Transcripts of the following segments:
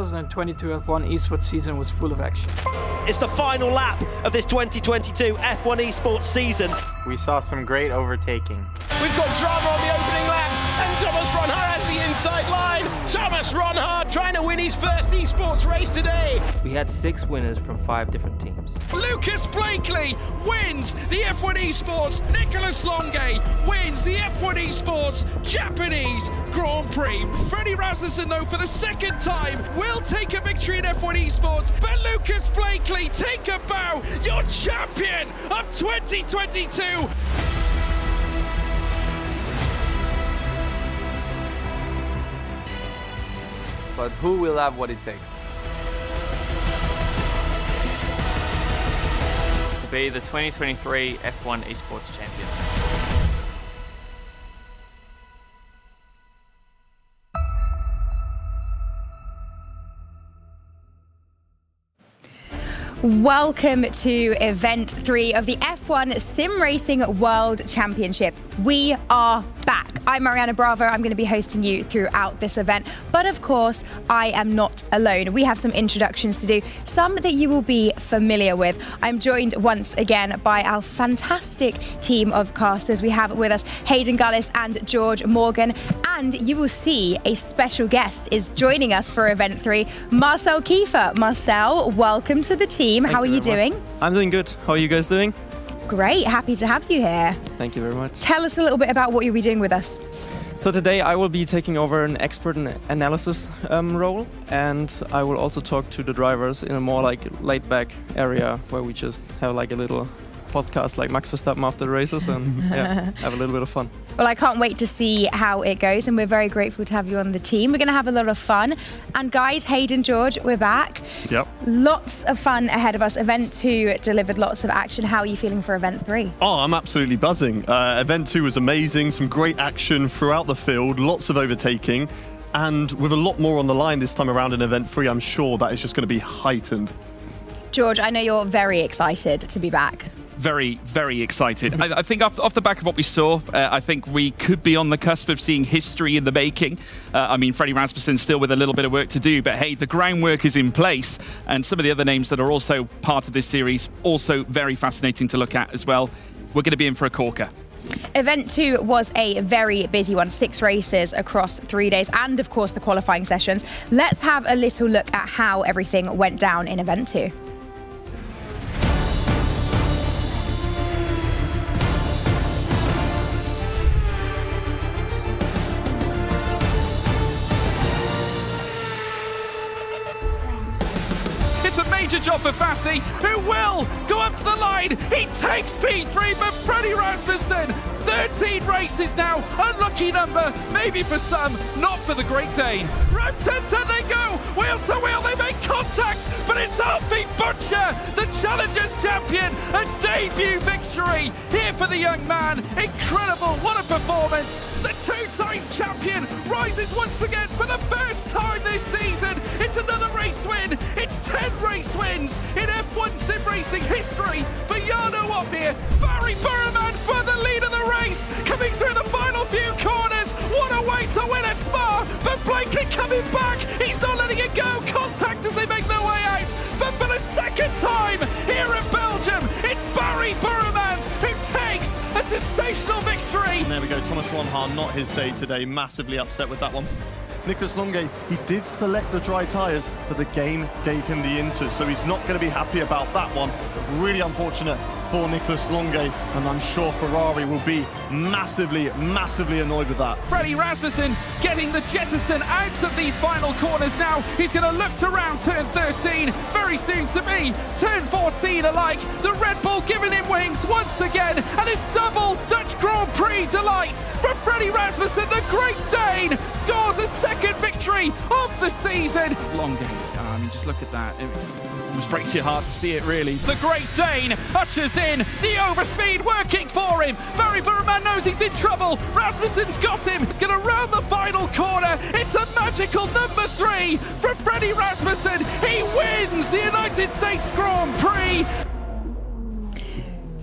2022 F1 Esports season was full of action. It's the final lap of this 2022 F1 Esports season. We saw some great overtaking. We've got drama on the opening lap, and Thomas Ronhard has the inside line. Thomas Ronhard trying to win his first esports race today. We had 6 winners from 5 different teams. Lucas Blakely wins the F1 Esports. Nicholas Longe wins the F1 Esports Japanese Grand Prix. Frederik Rasmussen, though, for the second time, will take a victory in F1 Esports. But Lucas Blakely, take a bow. You're champion of 2022. But who will have what it takes to be the 2023 F1 Esports champion? Welcome to Event 3 of the F1 Sim Racing World Championship. We are back. I'm Mariana Bravo. I'm going to be hosting you throughout this event. But of course, I am not alone. We have some introductions to do, some that you will be familiar with. I'm joined once again by our fantastic team of casters. We have with us Hayden Gullis and George Morgan. And you will see a special guest is joining us for Event 3, Marcel Kiefer. Marcel, welcome to the team. How are you doing? I'm doing good. How are you guys doing? Great. Happy to have you here. Thank you very much. Tell us a little bit about what you'll be doing with us. So today I will be taking over an expert analysis role, and I will also talk to the drivers in a more like laid-back area where we just have like a little podcast like Max Verstappen after the races and yeah, have a little bit of fun. Well, I can't wait to see how it goes, and we're very grateful to have you on the team. We're going to have a lot of fun. And guys, Hayden, George, we're back. Yep. Lots of fun ahead of us. Event 2 delivered lots of action. How are you feeling for Event 3? Oh, I'm absolutely buzzing. Event 2 was amazing. Some great action throughout the field, lots of overtaking. And with a lot more on the line this time around in Event 3, I'm sure that is just going to be heightened. George, I know you're very excited to be back. Very, very excited. I think off the back of what we saw, I think we could be on the cusp of seeing history in the making. I mean, Frederik Rasmussen still with a little bit of work to do, but hey, the groundwork is in place. And some of the other names that are also part of this series, also very fascinating to look at as well. We're going to be in for a corker. Event 2 was a very busy one, 6 races across 3 days, and of course the qualifying sessions. Let's have a little look at how everything went down in Event 2. Major job for Fasti, who will go up to the line. He takes P3, but Frederik Rasmussen, 13 races now, unlucky number, maybe for some, not for the Great Dane. Round 10 they go, wheel to wheel, they make contact, but it's Alfie Butcher, the Challengers champion, a debut victory here for the young man. Incredible, what a performance. The 2-time champion rises once again for the first time this season. It's another race win. It's 10 race wins in F1 Sim Racing history for Jarno Opmeer. Barry Burman for the lead of the race, coming through the final few corners. What a way to win at Spa, but Blakely coming back. He's not letting it go. Contact as they make their way out. But for the second time here in Belgium, it's Barry Burman who takes a sensational victory. And there we go, Thomas Ronhard, not his day today, massively upset with that one. Nicholas Longe, he did select the dry tyres, but the game gave him the inters, so he's not going to be happy about that one. Really unfortunate for Nicholas Longe, and I'm sure Ferrari will be massively, massively annoyed with that. Frederik Rasmussen getting the jettison out of these final corners now. He's going to look to round turn 13, very soon to be turn 14 alike. The Red Bull giving him wings once again, and it's double Dutch Grand Prix delight for Frederik Rasmussen. The Great Dane scores a second victory of the season. Long game. I mean, just look at that. It almost breaks your heart to see it, really. The Great Dane ushers in the overspeed working for him. Barry Burman knows he's in trouble. Rasmussen's got him. He's going to round the final corner. It's a magical number 3 for Frederik Rasmussen. He wins the United States Grand Prix.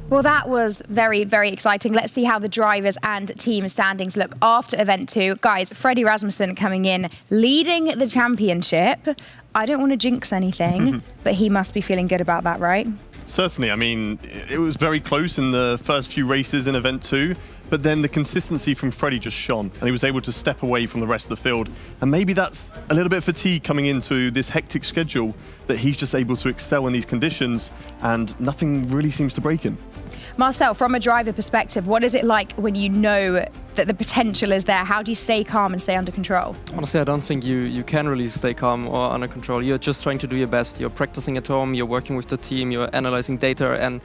Well, that was very, very exciting. Let's see how the drivers and team standings look after Event 2. Guys, Frederik Rasmussen coming in, leading the championship. I don't want to jinx anything, but he must be feeling good about that, right? Certainly. I mean, it was very close in the first few races in Event 2, but then the consistency from Freddie just shone, and he was able to step away from the rest of the field. And maybe that's a little bit of fatigue coming into this hectic schedule, that he's just able to excel in these conditions, and nothing really seems to break him. Marcel, from a driver perspective, what is it like when you know that the potential is there? How do you stay calm and stay under control? Honestly, I don't think you can really stay calm or under control. You're just trying to do your best. You're practicing at home, you're working with the team, you're analyzing data, and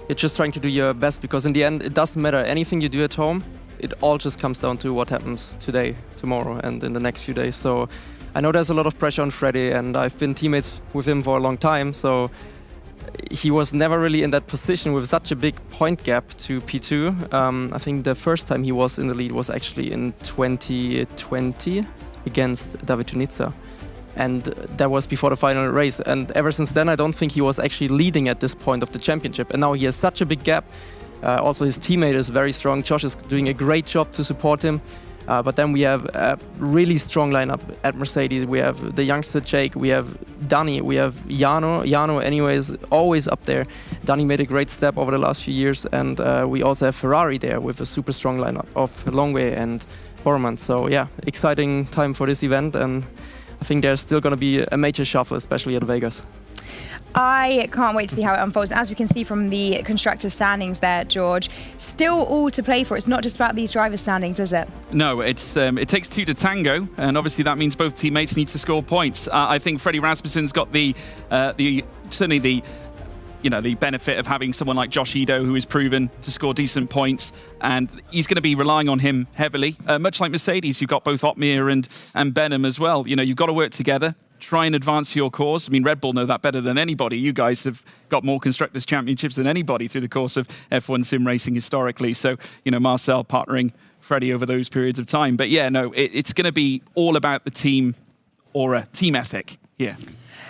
you're just trying to do your best, because in the end, it doesn't matter. Anything you do at home, it all just comes down to what happens today, tomorrow, and in the next few days. So I know there's a lot of pressure on Freddie, and I've been teammates with him for a long time, so he was never really in that position with such a big point gap to P2. I think the first time he was in the lead was actually in 2020 against David Tunizza. And that was before the final race. And ever since then, I don't think he was actually leading at this point of the championship. And now he has such a big gap. Also, his teammate is very strong. Josh is doing a great job to support him. But then we have a really strong lineup at Mercedes. We have the youngster Jake, we have Danny, we have Jano. Jano, anyways, always up there. Danny made a great step over the last few years. And we also have Ferrari there with a super strong lineup of Longway and Bormann. So yeah, exciting time for this event. And I think there's still going to be a major shuffle, especially at Vegas. I can't wait to see how it unfolds. As we can see from the constructors' standings there, George, still all to play for. It's not just about these drivers' standings, is it? No, it takes two to tango, and obviously that means both teammates need to score points. I think Frederik Rasmussen's got the benefit of having someone like Josh Ido, who is proven to score decent points, and he's going to be relying on him heavily. Much like Mercedes, you've got both Otmir and Benham as well. You know, you've got to work together. Try and advance your cause. I mean, Red Bull know that better than anybody. You guys have got more Constructors' Championships than anybody through the course of F1 sim racing historically. So, you know, Marcel partnering Freddie over those periods of time. But yeah, no, it's going to be all about the team aura, team ethic. Yeah.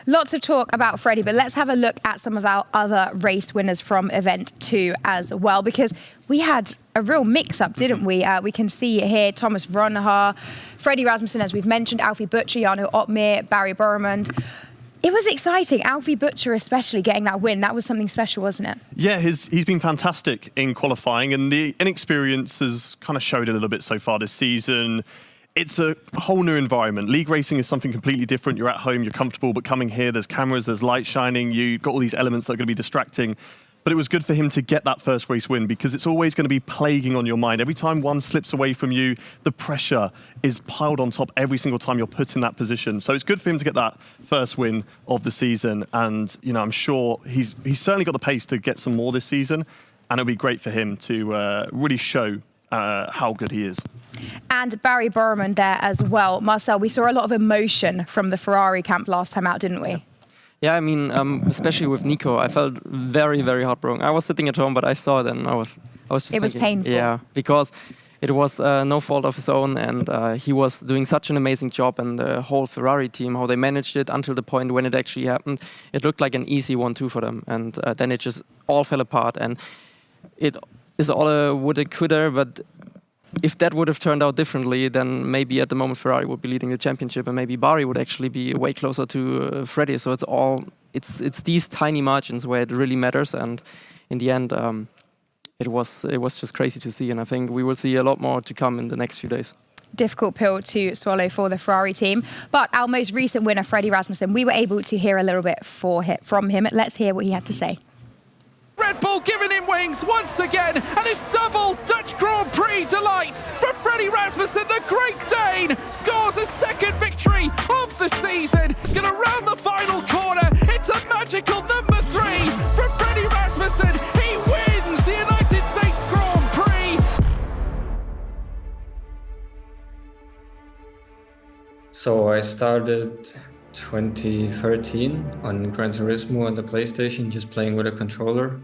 Lots of talk about Freddie, but let's have a look at some of our other race winners from Event 2 as well, because we had a real mix-up, didn't we? We can see here Thomas Vronhaar, Frederik Rasmussen, as we've mentioned, Alfie Butcher, Jarno Otmir, Barry Bormann. It was exciting. Alfie Butcher especially getting that win. That was something special, wasn't it? Yeah, he's been fantastic in qualifying, and the inexperience has kind of showed a little bit so far this season. It's a whole new environment. League racing is something completely different. You're at home, you're comfortable, but coming here, there's cameras, there's light shining, you've got all these elements that are going to be distracting. But it was good for him to get that first race win, because it's always going to be plaguing on your mind. Every time one slips away from you, the pressure is piled on top every single time you're put in that position. So it's good for him to get that first win of the season. And, you know, I'm sure he's certainly got the pace to get some more this season. And it'll be great for him to really show how good he is. And Barry Bormann there as well. Marcel, we saw a lot of emotion from the Ferrari camp last time out, didn't we? Yeah, I mean, especially with Nico, I felt very, very heartbroken. I was sitting at home, but I saw it, and I was just It was thinking, painful. Yeah, because it was no fault of his own, and he was doing such an amazing job, and the whole Ferrari team, how they managed it until the point when it actually happened, it looked like an easy 1-2 for them, and then it just all fell apart, and it is all a woulda, coulda, but if that would have turned out differently, then maybe at the moment Ferrari would be leading the championship, and maybe Barry would actually be way closer to Freddie. So it's these tiny margins where it really matters, and in the end, it was just crazy to see, and I think we will see a lot more to come in the next few days. Difficult pill to swallow for the Ferrari team. But our most recent winner, Frederik Rasmussen, we were able to hear a little bit from him. Let's hear what he had to say. Red Bull giving him wings once again, and it's double Dutch Grand Prix delight for Frederik Rasmussen. The Great Dane scores a second victory of the season. It's going to round the final corner. It's a magical number 3 for Frederik Rasmussen. He wins the United States Grand Prix. So I started 2013 on Gran Turismo on the PlayStation, just playing with a controller,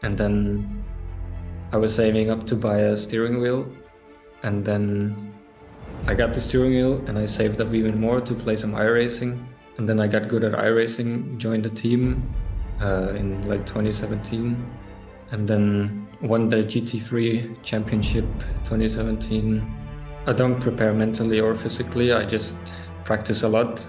and then I was saving up to buy a steering wheel, and then I got the steering wheel and I saved up even more to play some iRacing, and then I got good at iRacing, joined the team in like 2017, and then won the GT3 Championship 2017. I don't prepare mentally or physically, I just practice a lot,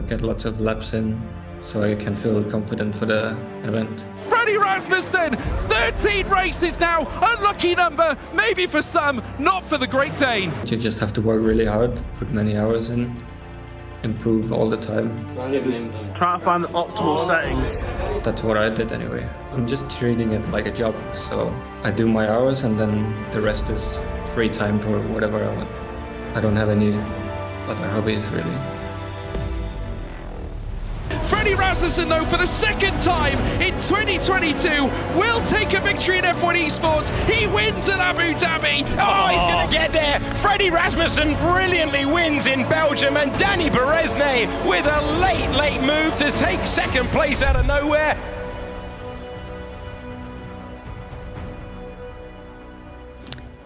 get lots of laps in, so I can feel confident for the event. Frederik Rasmussen, 13 races now, unlucky number, maybe for some, not for the Great Dane. You just have to work really hard, put many hours in, improve all the time. Try to find the optimal settings. That's what I did anyway. I'm just treating it like a job, so I do my hours and then the rest is free time for whatever I want. I don't have any other hobbies really. Frederik Rasmussen, though, for the second time in 2022, will take a victory in F1 Esports. He wins at Abu Dhabi. Oh, he's going to get there. Frederik Rasmussen brilliantly wins in Belgium, and Danny Beresne with a late move to take second place out of nowhere.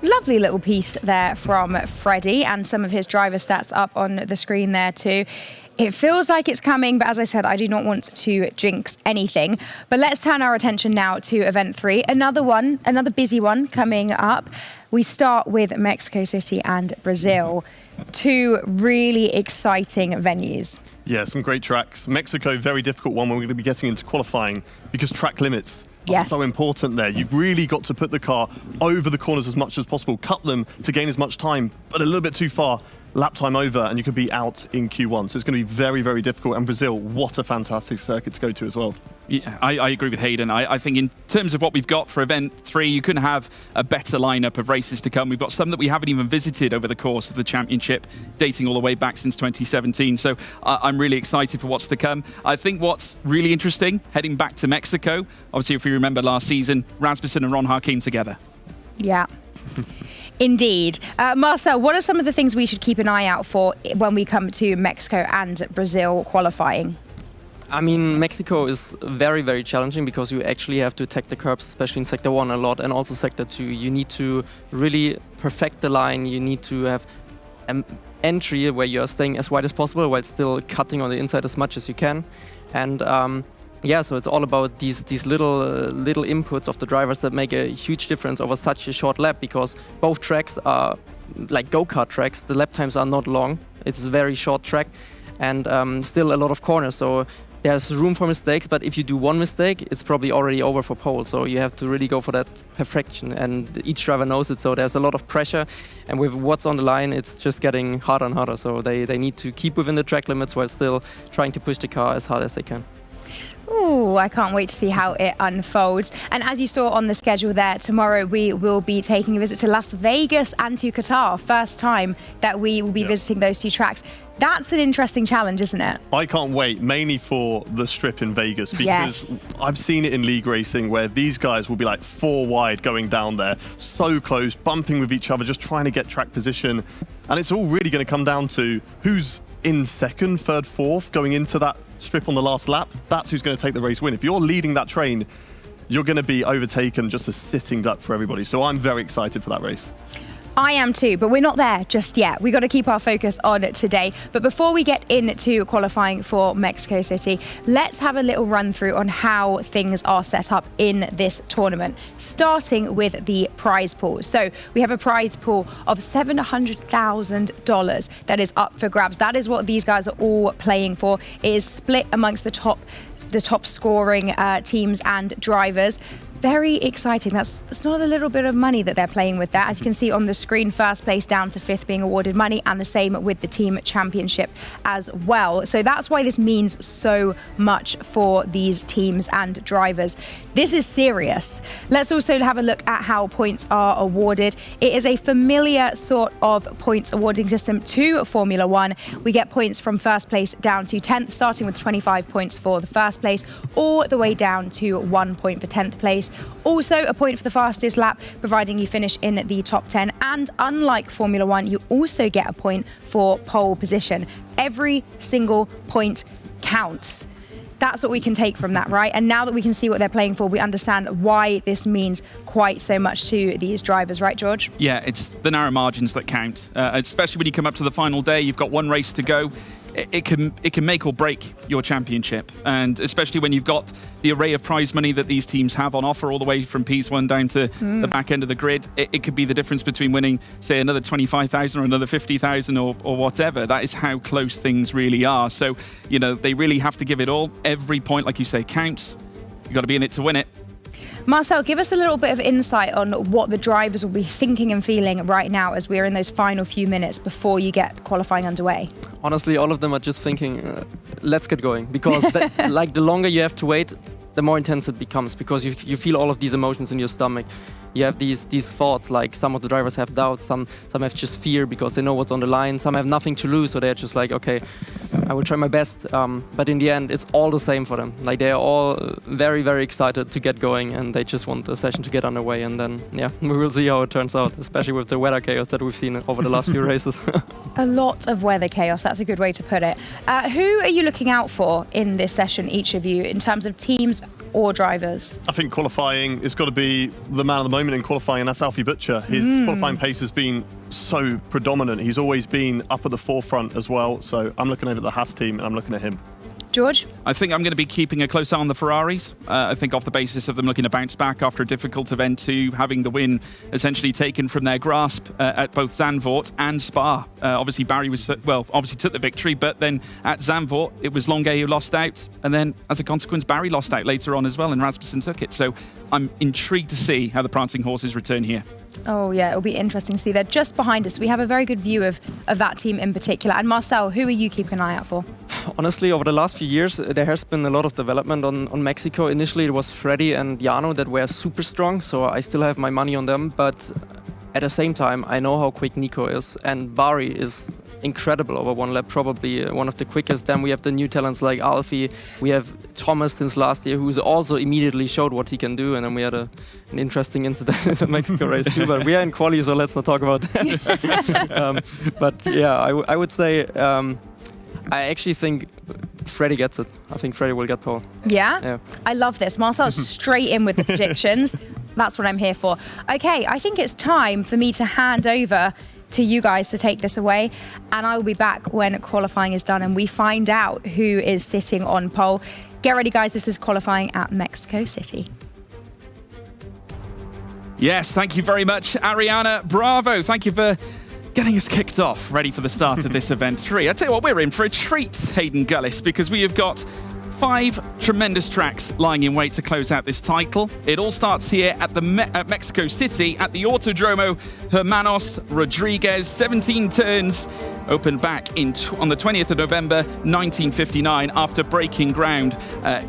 Lovely little piece there from Freddie, and some of his driver stats up on the screen there too. It feels like it's coming, but as I said, I do not want to jinx anything. But let's turn our attention now to Event 3. Another busy one coming up. We start with Mexico City and Brazil. Two really exciting venues. Yeah, some great tracks. Mexico, very difficult one. We're going to be getting into qualifying because track limits are so important there. You've really got to put the car over the corners as much as possible, cut them to gain as much time, but a little bit too far. Lap time over and you could be out in Q1. So it's going to be very, very difficult. And Brazil, what a fantastic circuit to go to as well. Yeah, I agree with Hayden. I think in terms of what we've got for Event 3, you couldn't have a better lineup of races to come. We've got some that we haven't even visited over the course of the championship, dating all the way back since 2017. So I'm really excited for what's to come. I think what's really interesting, heading back to Mexico, obviously if we remember last season, Rasmussen and Ronha came together. Yeah. Indeed. Marcel, what are some of the things we should keep an eye out for when we come to Mexico and Brazil qualifying? I mean, Mexico is very, very challenging because you actually have to attack the curbs, especially in Sector 1 a lot, and also Sector 2. You need to really perfect the line. You need to have an entry where you're staying as wide as possible while still cutting on the inside as much as you can. And yeah, so it's all about these little inputs of the drivers that make a huge difference over such a short lap, because both tracks are like go-kart tracks. The lap times are not long. It's a very short track and still a lot of corners. So there's room for mistakes, but if you do one mistake, it's probably already over for pole. So you have to really go for that perfection, and each driver knows it. So there's a lot of pressure, and with what's on the line, it's just getting harder and harder. So they need to keep within the track limits while still trying to push the car as hard as they can. Ooh, I can't wait to see how it unfolds. And as you saw on the schedule there, tomorrow we will be taking a visit to Las Vegas and to Qatar. First time that we will be visiting those two tracks. That's an interesting challenge, isn't it? I can't wait, mainly for the strip in Vegas, because I've seen it in league racing where these guys will be like 4 wide going down there, so close, bumping with each other, just trying to get track position. And it's all really going to come down to who's in second, third, fourth, going into that strip on the last lap. That's who's going to take the race win. If you're leading that train, you're going to be overtaken just a sitting duck for everybody. So I'm very excited for that race. I am too, but we're not there just yet. We've got to keep our focus on today. But before we get into qualifying for Mexico City, let's have a little run through on how things are set up in this tournament, starting with the prize pool. So we have a prize pool of $700,000 that is up for grabs. That is what these guys are all playing for. It is split amongst the top scoring teams and drivers. Very exciting. That's not a little bit of money that they're playing with there. As you can see on the screen, first place down to fifth being awarded money, and the same with the team championship as well. So that's why this means so much for these teams and drivers. This is serious. Let's also have a look at how points are awarded. It is a familiar sort of points awarding system to Formula One. We get points from first place down to 10th, starting with 25 points for the first place, all the way down to 1 point for 10th place. Also a point for the fastest lap, providing you finish in the top 10. And unlike Formula One, you also get a point for pole position. Every single point counts. That's what we can take from that, right? And now that we can see what they're playing for, we understand why this means quite so much to these drivers, right, George? Yeah, it's the narrow margins that count, especially when you come up to the final day. You've got one race to go. it can make or break your championship. And especially when you've got the array of prize money that these teams have on offer all the way from P1 down to the back end of the grid, it could be the difference between winning, say, another 25,000 or another 50,000 or whatever. That is how close things really are. So, you know, they really have to give it all. Every point, like you say, counts. You've got to be in it to win it. Marcel, give us a little bit of insight on what the drivers will be thinking and feeling right now as we're in those final few minutes before you get qualifying underway. Honestly, all of them are just thinking, let's get going. Because like the longer you have to wait, the more intense it becomes, because you feel all of these emotions in your stomach. You have these thoughts, like some of the drivers have doubts, some have just fear because they know what's on the line, some have nothing to lose, so they're just like, okay, I will try my best. But in the end, it's all the same for them. Like, they're all very, very excited to get going, and they just want the session to get underway, and then, yeah, we will see how it turns out, especially with the weather chaos that we've seen over the last few races. A lot of weather chaos, that's a good way to put it. Who are you looking out for in this session, each of you, in terms of teams or drivers? I think qualifying has got to be the man of the moment in qualifying, and that's Alfie Butcher. His qualifying pace has been so predominant. He's always been up at the forefront as well. So I'm looking over at the Haas team, and I'm looking at him. George? I think I'm going to be keeping a close eye on the Ferraris. I think off the basis of them looking to bounce back after a difficult event 2, having the win essentially taken from their grasp at both Zandvoort and Spa. Obviously, Barry obviously took the victory, but then at Zandvoort, it was Longuet who lost out. And then, as a consequence, Barry lost out later on as well, and Rasmussen took it. So I'm intrigued to see how the Prancing Horses return here. Oh, yeah, it'll be interesting to see. They're just behind us. We have a very good view of that team in particular. And Marcel, who are you keeping an eye out for? Honestly, over the last few years, there has been a lot of development on Mexico. Initially, it was Freddy and Jano that were super strong, so I still have my money on them. But at the same time, I know how quick Nico is, and Barry is incredible over one lap, probably one of the quickest. Then we have the new talents like Alfie. We have Thomas since last year, who's also immediately showed what he can do. And then we had an interesting incident in the Mexico race too. But we are in quali, so let's not talk about that. But yeah, I would say I actually think Freddie gets it. I think Freddie will get pole. Yeah? I love this. Marcel's straight in with the predictions. That's what I'm here for. Okay, I think it's time for me to hand over to you guys to take this away, and I will be back when qualifying is done and we find out who is sitting on pole. Get ready, guys. This is qualifying at Mexico City. Yes, thank you very much, Ariana. Bravo. Thank you for getting us kicked off, ready for the start of this event 3. I tell you what, we're in for a treat, Hayden Gullis, because we have got 5 tremendous tracks lying in wait to close out this title. It all starts here at at Mexico City at the Autodromo Hermanos Rodriguez. 17 turns opened back on the 20th of November 1959 after breaking ground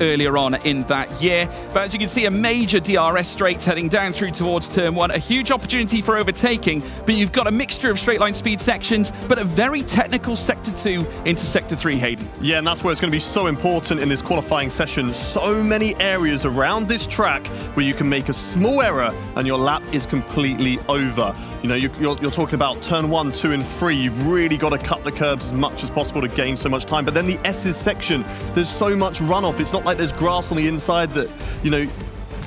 earlier on in that year. But as you can see, a major DRS straight heading down through towards turn 1. A huge opportunity for overtaking, but you've got a mixture of straight line speed sections, but a very technical sector 2 into sector 3, Hayden. Yeah, and that's where it's going to be so important in this qualifying session. So many areas around this track where you can make a small error and your lap is completely over. You know, you're talking about turn 1, 2, and 3. You've really got to cut the curbs as much as possible to gain so much time. But then the S's section, there's so much runoff. It's not like there's grass on the inside that, you know,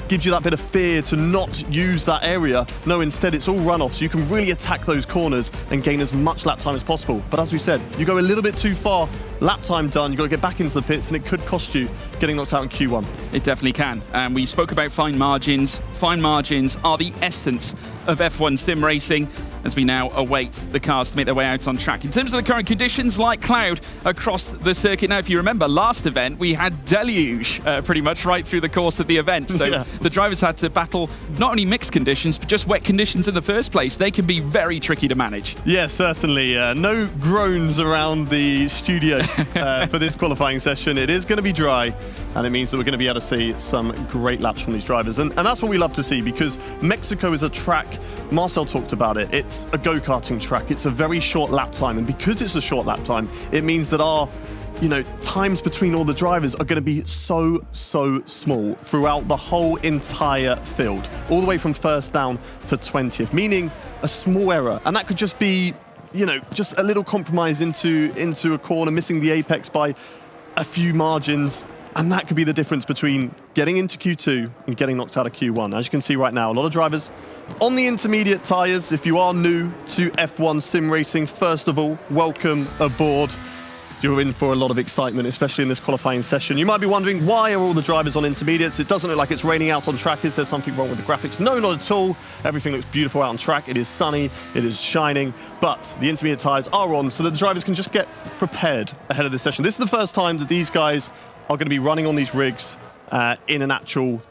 gives you that bit of fear to not use that area. No, instead it's all runoff, so you can really attack those corners and gain as much lap time as possible. But as we said, you go a little bit too far, lap time done, you've got to get back into the pits, and it could cost you getting knocked out in Q1. It definitely can. And we spoke about fine margins. Fine margins are the essence of F1 sim racing as we now await the cars to make their way out on track. In terms of the current conditions, light cloud across the circuit. Now, if you remember last event, we had deluge pretty much right through the course of the event. So the drivers had to battle not only mixed conditions, but just wet conditions in the first place. They can be very tricky to manage. Yeah, certainly. No groans around the studio for this qualifying session. It is going to be dry, and it means that we're going to be able to see some great laps from these drivers. And that's what we love to see, because Mexico is a track, Marcel talked about it, it's a go-karting track. It's a very short lap time, and because it's a short lap time, it means that our times between all the drivers are going to be so small throughout the whole entire field, all the way from first down to 20th, meaning a small error. And that could just be, just a little compromise into a corner, missing the apex by a few margins. And that could be the difference between getting into Q2 and getting knocked out of Q1. As you can see right now, a lot of drivers on the intermediate tyres. If you are new to F1 sim racing, first of all, welcome aboard. you're in for a lot of excitement, especially in this qualifying session. You might be wondering, why are all the drivers on intermediates? It doesn't look like it's raining out on track. Is there something wrong with the graphics? No, not at all. Everything looks beautiful out on track. It is sunny, it is shining, but the intermediate tyres are on so that the drivers can just get prepared ahead of this session. This is the first time that these guys are going to be running on these rigs in an actual,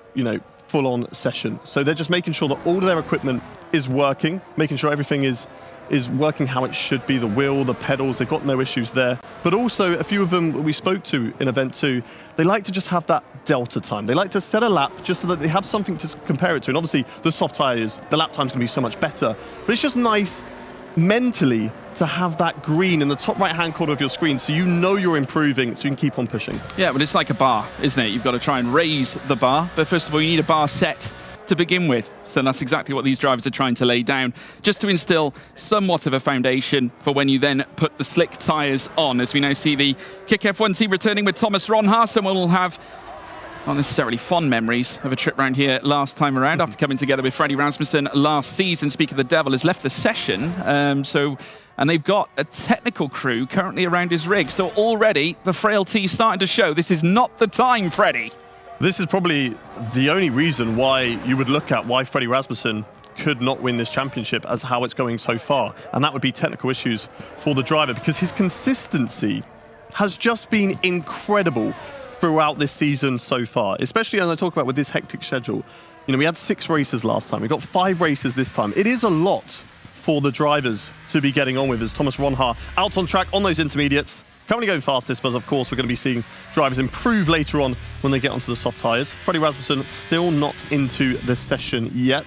full-on session. So they're just making sure that all of their equipment is working, making sure everything is working how it should be, the wheel, the pedals, they've got no issues there. But also, a few of them we spoke to in Event 2, they like to just have that delta time. They like to set a lap just so that they have something to compare it to. And obviously, the soft tyres, the lap time's going to be so much better. But it's just nice mentally to have that green in the top right-hand corner of your screen so you know you're improving, so you can keep on pushing. Yeah, but it's like a bar, isn't it? You've got to try and raise the bar. But first of all, you need a bar set to begin with. So that's exactly what these drivers are trying to lay down, just to instill somewhat of a foundation for when you then put the slick tyres on. As we now see the Kick F1 team returning with Thomas Ronhaar, and we'll have not necessarily fond memories of a trip round here last time around after coming together with Frederik Rasmussen last season. Speak of the devil has left the session, and they've got a technical crew currently around his rig. So already the frailty is starting to show. This is not the time, Freddie. This is probably the only reason why you would look at why Frederik Rasmussen could not win this championship as how it's going so far. And that would be technical issues for the driver, because his consistency has just been incredible throughout this season so far, especially as I talk about with this hectic schedule. We had 6 races last time. We got 5 races this time. It is a lot for the drivers to be getting on with, as Thomas Ronhaar out on track on those intermediates. Currently going fastest, but of course we're going to be seeing drivers improve later on when they get onto the soft tyres. Frederik Rasmussen still not into the session yet.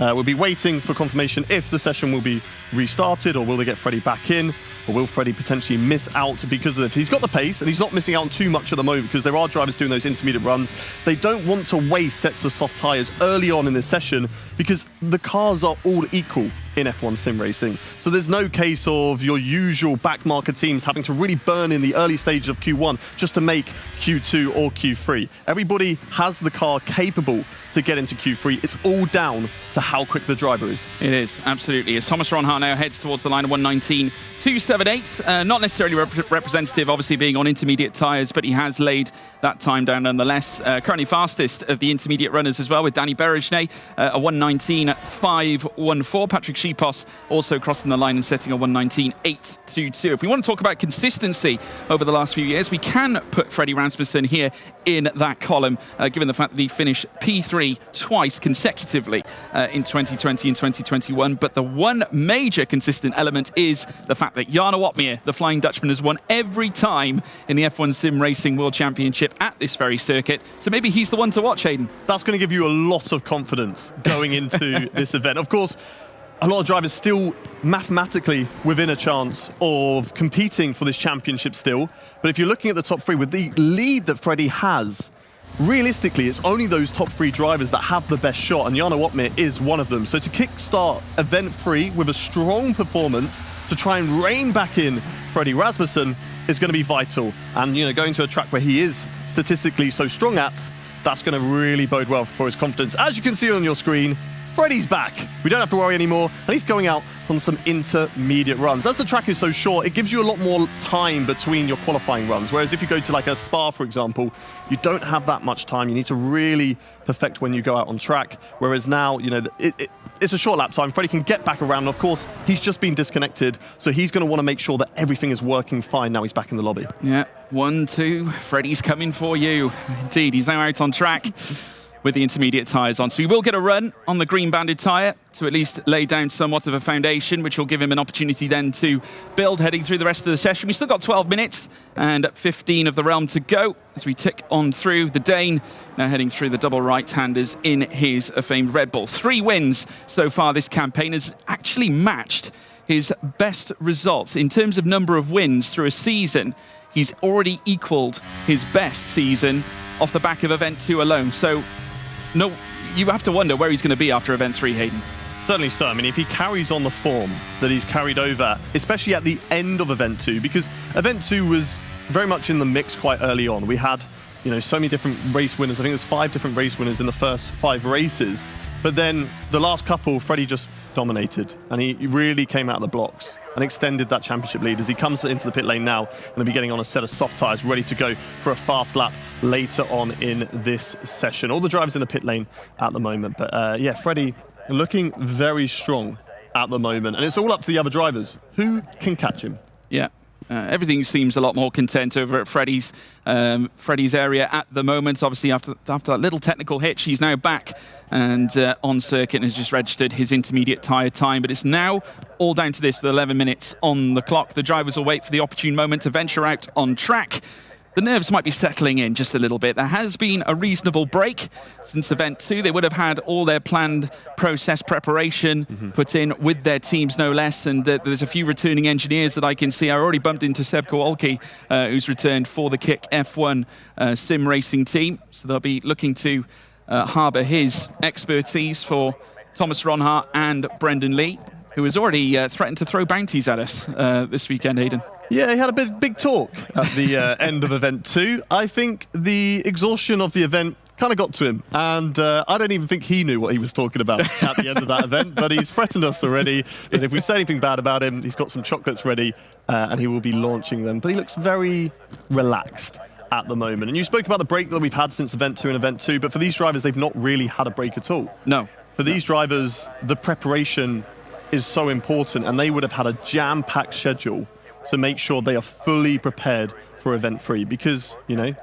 We'll be waiting for confirmation if the session will be restarted, or will they get Freddie back in, or will Freddie potentially miss out because of he's got the pace and he's not missing out on too much at the moment, because there are drivers doing those intermediate runs. They don't want to waste sets of soft tyres early on in this session because the cars are all equal in F1 sim racing. So there's no case of your usual backmarker teams having to really burn in the early stages of Q1 just to make Q2 or Q3. Everybody has the car capable to get into Q3. It's all down to how quick the driver is. It is, absolutely. As Thomas Ronhaar now heads towards the line of 1:19.278. Not necessarily representative, obviously being on intermediate tyres, but he has laid that time down nonetheless. Currently fastest of the intermediate runners as well, with Danny Berejnay, a 1:19.514. Patrick Schipos also crossing the line and setting a 1:19.822. If we want to talk about consistency over the last few years, we can put Frederik Rasmussen here in that column, given the fact that he finished P3 twice consecutively in 2020 and 2021. But the one major consistent element is the fact that Jarno Opmeer, the Flying Dutchman, has won every time in the F1 Sim Racing World Championship at this very circuit. So maybe he's the one to watch, Hayden. That's going to give you a lot of confidence going into this event. Of course, a lot of drivers still mathematically within a chance of competing for this championship still. But if you're looking at the top 3 with the lead that Freddie has, realistically, it's only those top 3 drivers that have the best shot, and Jarno Opmeer is one of them. So to kickstart Event 3 with a strong performance to try and rein back in Frederik Rasmussen is going to be vital. And, going to a track where he is statistically so strong at, that's going to really bode well for his confidence. As you can see on your screen, Freddie's back. We don't have to worry anymore, and he's going out on some intermediate runs. As the track is so short, it gives you a lot more time between your qualifying runs, whereas if you go to like a Spa, for example, you don't have that much time. You need to really perfect when you go out on track, whereas now, it's a short lap time. Freddie can get back around, and of course, he's just been disconnected, so he's going to want to make sure that everything is working fine now he's back in the lobby. Yeah, 1, 2, Freddie's coming for you. Indeed, he's now out on track with the intermediate tyres on. So we will get a run on the green banded tyre to at least lay down somewhat of a foundation, which will give him an opportunity then to build heading through the rest of the session. We've still got 12 minutes and 15 of the realm to go as we tick on through. The Dane now heading through the double right-handers in his famed Red Bull. 3 wins so far this campaign, has actually matched his best results in terms of number of wins through a season. He's already equaled his best season off the back of Event 2 alone. So no, you have to wonder where he's going to be after Event 3, Hayden. Certainly so. I mean, if he carries on the form that he's carried over, especially at the end of Event 2, because Event 2 was very much in the mix quite early on. We had, so many different race winners. I think there's 5 different race winners in the first 5 races. But then the last couple, Freddie just dominated, and he really came out of the blocks and extended that championship lead as he comes into the pit lane now and will be getting on a set of soft tyres ready to go for a fast lap later on in this session. All the drivers in the pit lane at the moment, but yeah, Freddie looking very strong at the moment, and it's all up to the other drivers. Who can catch him? Yeah. Everything seems a lot more content over at Freddie's area at the moment. Obviously, after that little technical hitch, he's now back and on circuit and has just registered his intermediate tyre time. But it's now all down to this with 11 minutes on the clock. The drivers will wait for the opportune moment to venture out on track. The nerves might be settling in just a little bit. There has been a reasonable break since Event 2. They would have had all their planned process preparation put in with their teams, no less. And there's a few returning engineers that I can see. I already bumped into Seb Kowalski, who's returned for the Kick F1 sim racing team. So they'll be looking to harbour his expertise for Thomas Ronhart and Brendan Lee, who has already threatened to throw bounties at us this weekend, Aidan. Yeah, he had a big talk at the end of Event 2. I think the exhaustion of the event kind of got to him, and I don't even think he knew what he was talking about at the end of that event, but he's threatened us already that if we say anything bad about him, he's got some chocolates ready and he will be launching them. But he looks very relaxed at the moment. And you spoke about the break that we've had since Event 2 and Event 2, but for these drivers, they've not really had a break at all. No. For these drivers, the preparation is so important, and they would have had a jam-packed schedule to make sure they are fully prepared for Event 3, because, you know,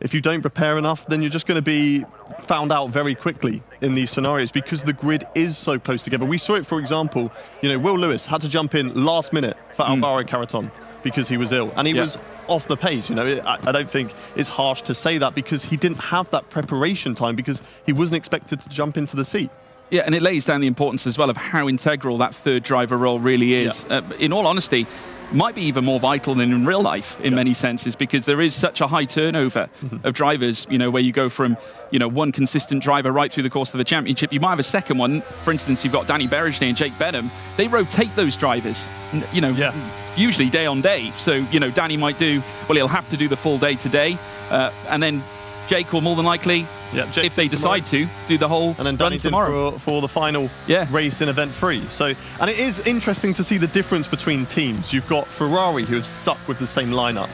if you don't prepare enough, then you're just going to be found out very quickly in these scenarios because the grid is so close together. We saw it, for example, you know, Will Lewis had to jump in last minute for Alvaro Carreton because he was ill, and he was off the pace. You know, I don't think it's harsh to say that because he didn't have that preparation time because he wasn't expected to jump into the seat. Yeah, and it lays down the importance as well of how integral that third driver role really is. Yeah. In all honesty, might be even more vital than in real life in many senses, because there is such a high turnover of drivers, you know, where you go from, you know, one consistent driver right through the course of the championship. You might have a second one. For instance, you've got Danny Berejnay and Jake Benham. They rotate those drivers, you know, usually day on day. So, you know, Danny might do, well, he'll have to do the full day today. And then Jake will more than likely, if they decide to, do the whole and then run tomorrow for the final race in Event 3. So, and it is interesting to see the difference between teams. You've got Ferrari, who have stuck with the same lineup.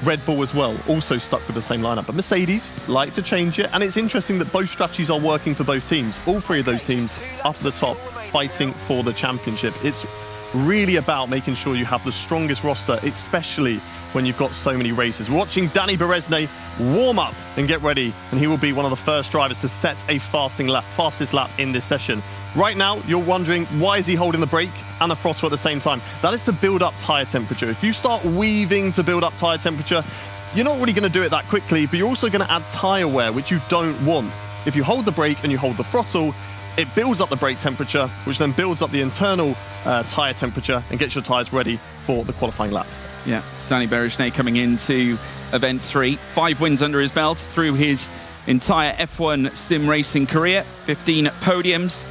Red Bull as well, also stuck with the same lineup. But Mercedes like to change it, and it's interesting that both strategies are working for both teams. All three of those teams up at the top, fighting for the championship. It's really about making sure you have the strongest roster, especially when you've got so many races. We're watching Danny Berejnay warm up and get ready, and he will be one of the first drivers to set a fastest lap in this session. Right now, you're wondering, why is he holding the brake and the throttle at the same time? That is to build up tyre temperature. If you start weaving to build up tyre temperature, you're not really going to do it that quickly, but you're also going to add tyre wear, which you don't want. If you hold the brake and you hold the throttle, it builds up the brake temperature, which then builds up the internal tyre temperature and gets your tyres ready for the qualifying lap. Yeah, Danny Berejnay coming into Event 3. 5 wins under his belt through his entire F1 sim racing career. 15 podiums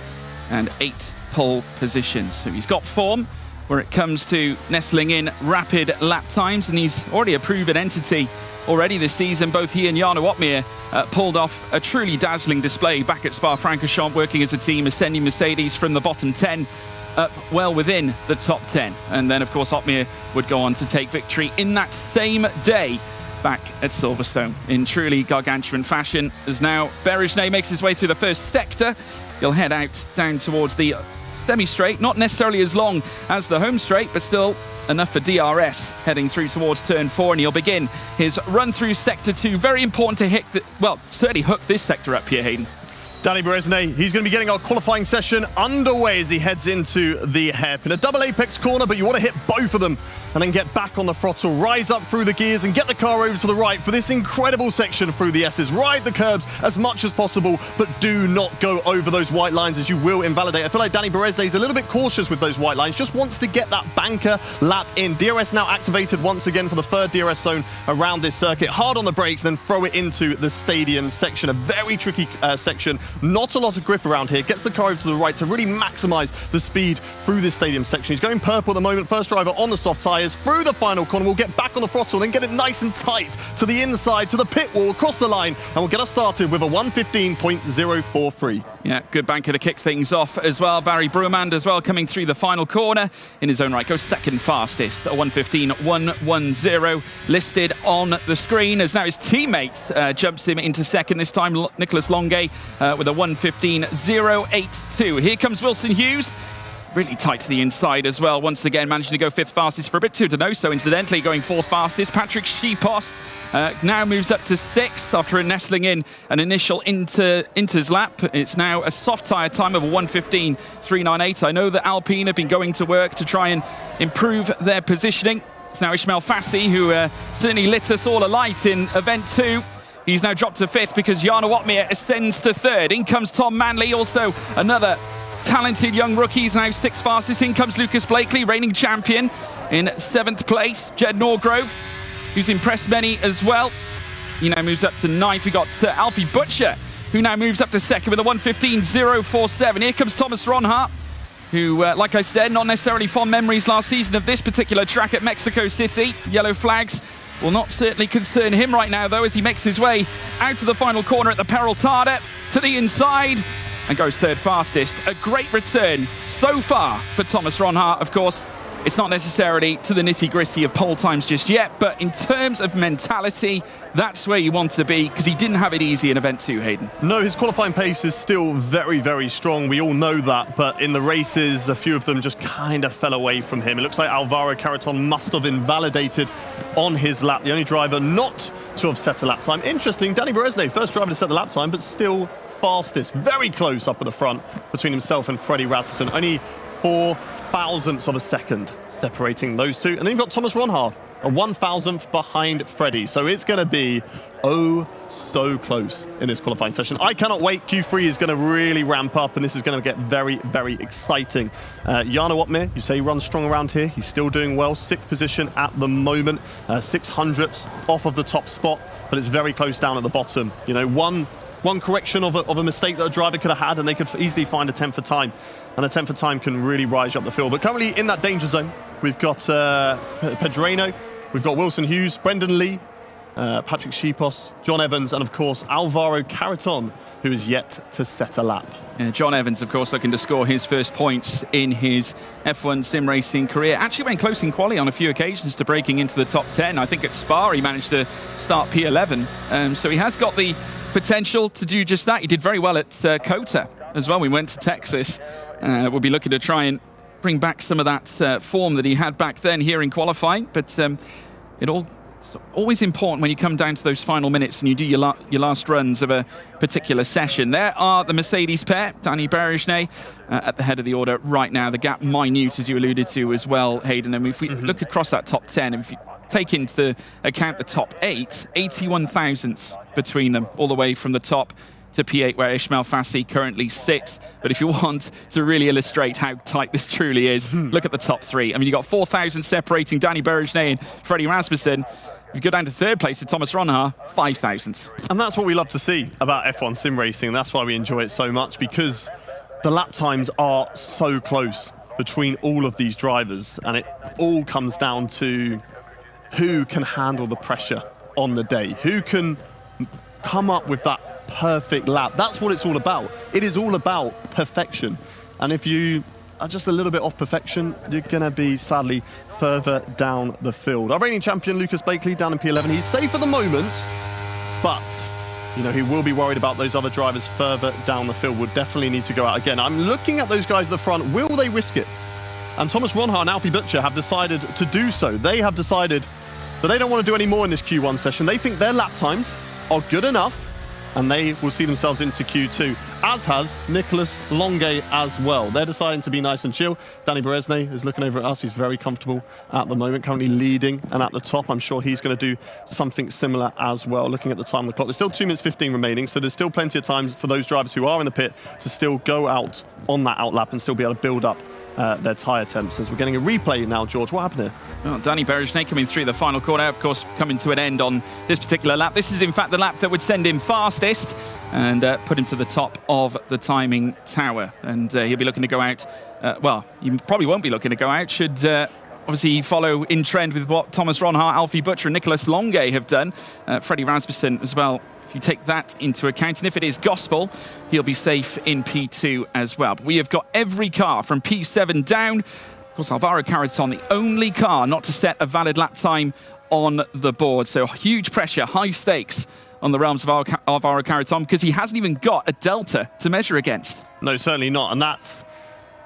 and 8 pole positions. So he's got form where it comes to nestling in rapid lap times, and he's already a proven entity already this season. Both he and Jarno Opmeer pulled off a truly dazzling display back at Spa-Francorchamps, working as a team, ascending Mercedes from the bottom 10 up well within the top 10. And then, of course, Opmeer would go on to take victory in that same day back at Silverstone in truly gargantuan fashion. As now Berejnay makes his way through the first sector, he'll head out down towards the semi-straight, not necessarily as long as the home straight, but still enough for DRS, heading through towards turn 4, and he'll begin his run through sector 2. Very important to hit, certainly hook this sector up here, Hayden. Danny Berejnay, he's going to be getting our qualifying session underway as he heads into the hairpin. A double apex corner, but you want to hit both of them and then get back on the throttle, rise up through the gears and get the car over to the right for this incredible section through the S's. Ride the curbs as much as possible, but do not go over those white lines as you will invalidate. I feel like Danny Berejnay is a little bit cautious with those white lines, just wants to get that banker lap in. DRS now activated once again for the third DRS zone around this circuit. Hard on the brakes, then throw it into the stadium section. A very tricky section. Not a lot of grip around here. Gets the car over to the right to really maximize the speed through this stadium section. He's going purple at the moment. First driver on the soft tyre. tyres through the final corner. We'll get back on the throttle, then get it nice and tight to the inside, to the pit wall, across the line, and we'll get us started with a 1:15.043. Yeah, good banker to kick things off as well. Barry Brumand as well coming through the final corner in his own right. Goes second fastest, a 1:15.110 listed on the screen as now his teammate jumps him into second. This time Nicholas Longue with a 1:15.082. Here comes Wilson Hughes. Really tight to the inside as well. Once again, managing to go fifth fastest for a bit too Donoso. Incidentally, going fourth fastest. Patrick Schipos now moves up to sixth after nestling in an initial Inter's lap. It's now a soft tyre time of a 1:15.398. I know that Alpine have been going to work to try and improve their positioning. It's now Ismail Fassi, who certainly lit us all alight in event 2. He's now dropped to fifth because Jana Watmir ascends to third. In comes Tom Manley, also another talented young rookie. He's now sixth fastest. In comes Lucas Blakely, reigning champion, in seventh place. Jed Norgrove, who's impressed many as well. He now moves up to ninth. We got Alfie Butcher, who now moves up to second with a 1:15.047. Here comes Thomas Ronhart, who, like I said, not necessarily fond memories last season of this particular track at Mexico City. Yellow flags will not certainly concern him right now, though, as he makes his way out of the final corner at the Peraltada to the inside and goes third fastest. A great return so far for Thomas Ronhart. Of course, it's not necessarily to the nitty-gritty of pole times just yet, but in terms of mentality, that's where you want to be, because he didn't have it easy in event 2, Hayden. No, his qualifying pace is still very, very strong. We all know that, but in the races, a few of them just kind of fell away from him. It looks like Alvaro Carreton must have invalidated on his lap, the only driver not to have set a lap time. Interesting, Danny Beresne, first driver to set the lap time, but still fastest. Very close up at the front between himself and Frederik Rasmussen. Only 4 thousandths of a second separating those two. And then you've got Thomas Ronhart, a 1,000th behind Freddie. So it's going to be so close in this qualifying session. I cannot wait. Q3 is going to really ramp up, and this is going to get very, very exciting. Jana Watmir, you say he runs strong around here. He's still doing well. 6th position at the moment. 600ths off of the top spot, but it's very close down at the bottom. You know, one correction of a mistake that a driver could have had, and they could easily find a 10th of time. And a 10th of time can really rise up the field. But currently in that danger zone, we've got Pedreno, we've got Wilson Hughes, Brendan Lee, Patrick Schipos, John Evans, and of course Alvaro Carreton, who is yet to set a lap. John Evans, of course, looking to score his first points in his F1 sim racing career. Actually went close in quali on a few occasions to breaking into the top 10. I think at Spa he managed to start P11. So he has got the potential to do just that. He did very well at COTA as well. We went to Texas. We'll be looking to try and bring back some of that form that he had back then here in qualifying. But it's always important when you come down to those final minutes and you do your last runs of a particular session. There are the Mercedes pair, Danny Berejnay at the head of the order right now. The gap minute, as you alluded to as well, Hayden. And if we look across that top 10, and if you take into account the top 8, 81 thousandths between them, all the way from the top to P8, where Ismail Fassi currently sits. But if you want to really illustrate how tight this truly is, look at the top 3. I mean, you've got 4,000 separating Danny Berejnay and Frederik Rasmussen. You go down to third place with Thomas Ronhart, 5,000. And that's what we love to see about F1 sim racing. That's why we enjoy it so much, because the lap times are so close between all of these drivers. And it all comes down to who can handle the pressure on the day, who can come up with that perfect lap. That's what it's all about. It is all about perfection. And if you are just a little bit off perfection, you're going to be, sadly, further down the field. Our reigning champion, Lucas Blakely, down in P11. He's safe for the moment, but you know, he will be worried about those other drivers further down the field. Would definitely need to go out again. I'm looking at those guys at the front. Will they risk it? And Thomas Ronhart and Alfie Butcher have decided to do so. They have decided that they don't want to do any more in this Q1 session. They think their lap times are good enough, and they will see themselves into Q2, as has Nicholas Longue as well. They're deciding to be nice and chill. Danny Beresne is looking over at us. He's very comfortable at the moment, currently leading and at the top. I'm sure he's going to do something similar as well. Looking at the time on the clock, there's still 2 minutes 15 remaining, so there's still plenty of time for those drivers who are in the pit to still go out on that outlap and still be able to build up their tyre temps. As we're getting a replay now, George, what happened here? Well, Danny Berejnay coming through the final corner, of course, coming to an end on this particular lap. This is, in fact, the lap that would send him fastest and put him to the top of the timing tower. And he'll be looking to go out. Well, you probably won't be looking to go out should obviously follow in trend with what Thomas Ronhart, Alfie Butcher and Nicolas Longuet have done. Frederik Rasmussen as well. If you take that into account, and if it is gospel, he'll be safe in P2 as well. But we have got every car from P7 down. Of course, Alvaro Carreton, the only car not to set a valid lap time on the board. So huge pressure, high stakes on the realms of Alvaro Carreton, because he hasn't even got a delta to measure against. No, certainly not. And that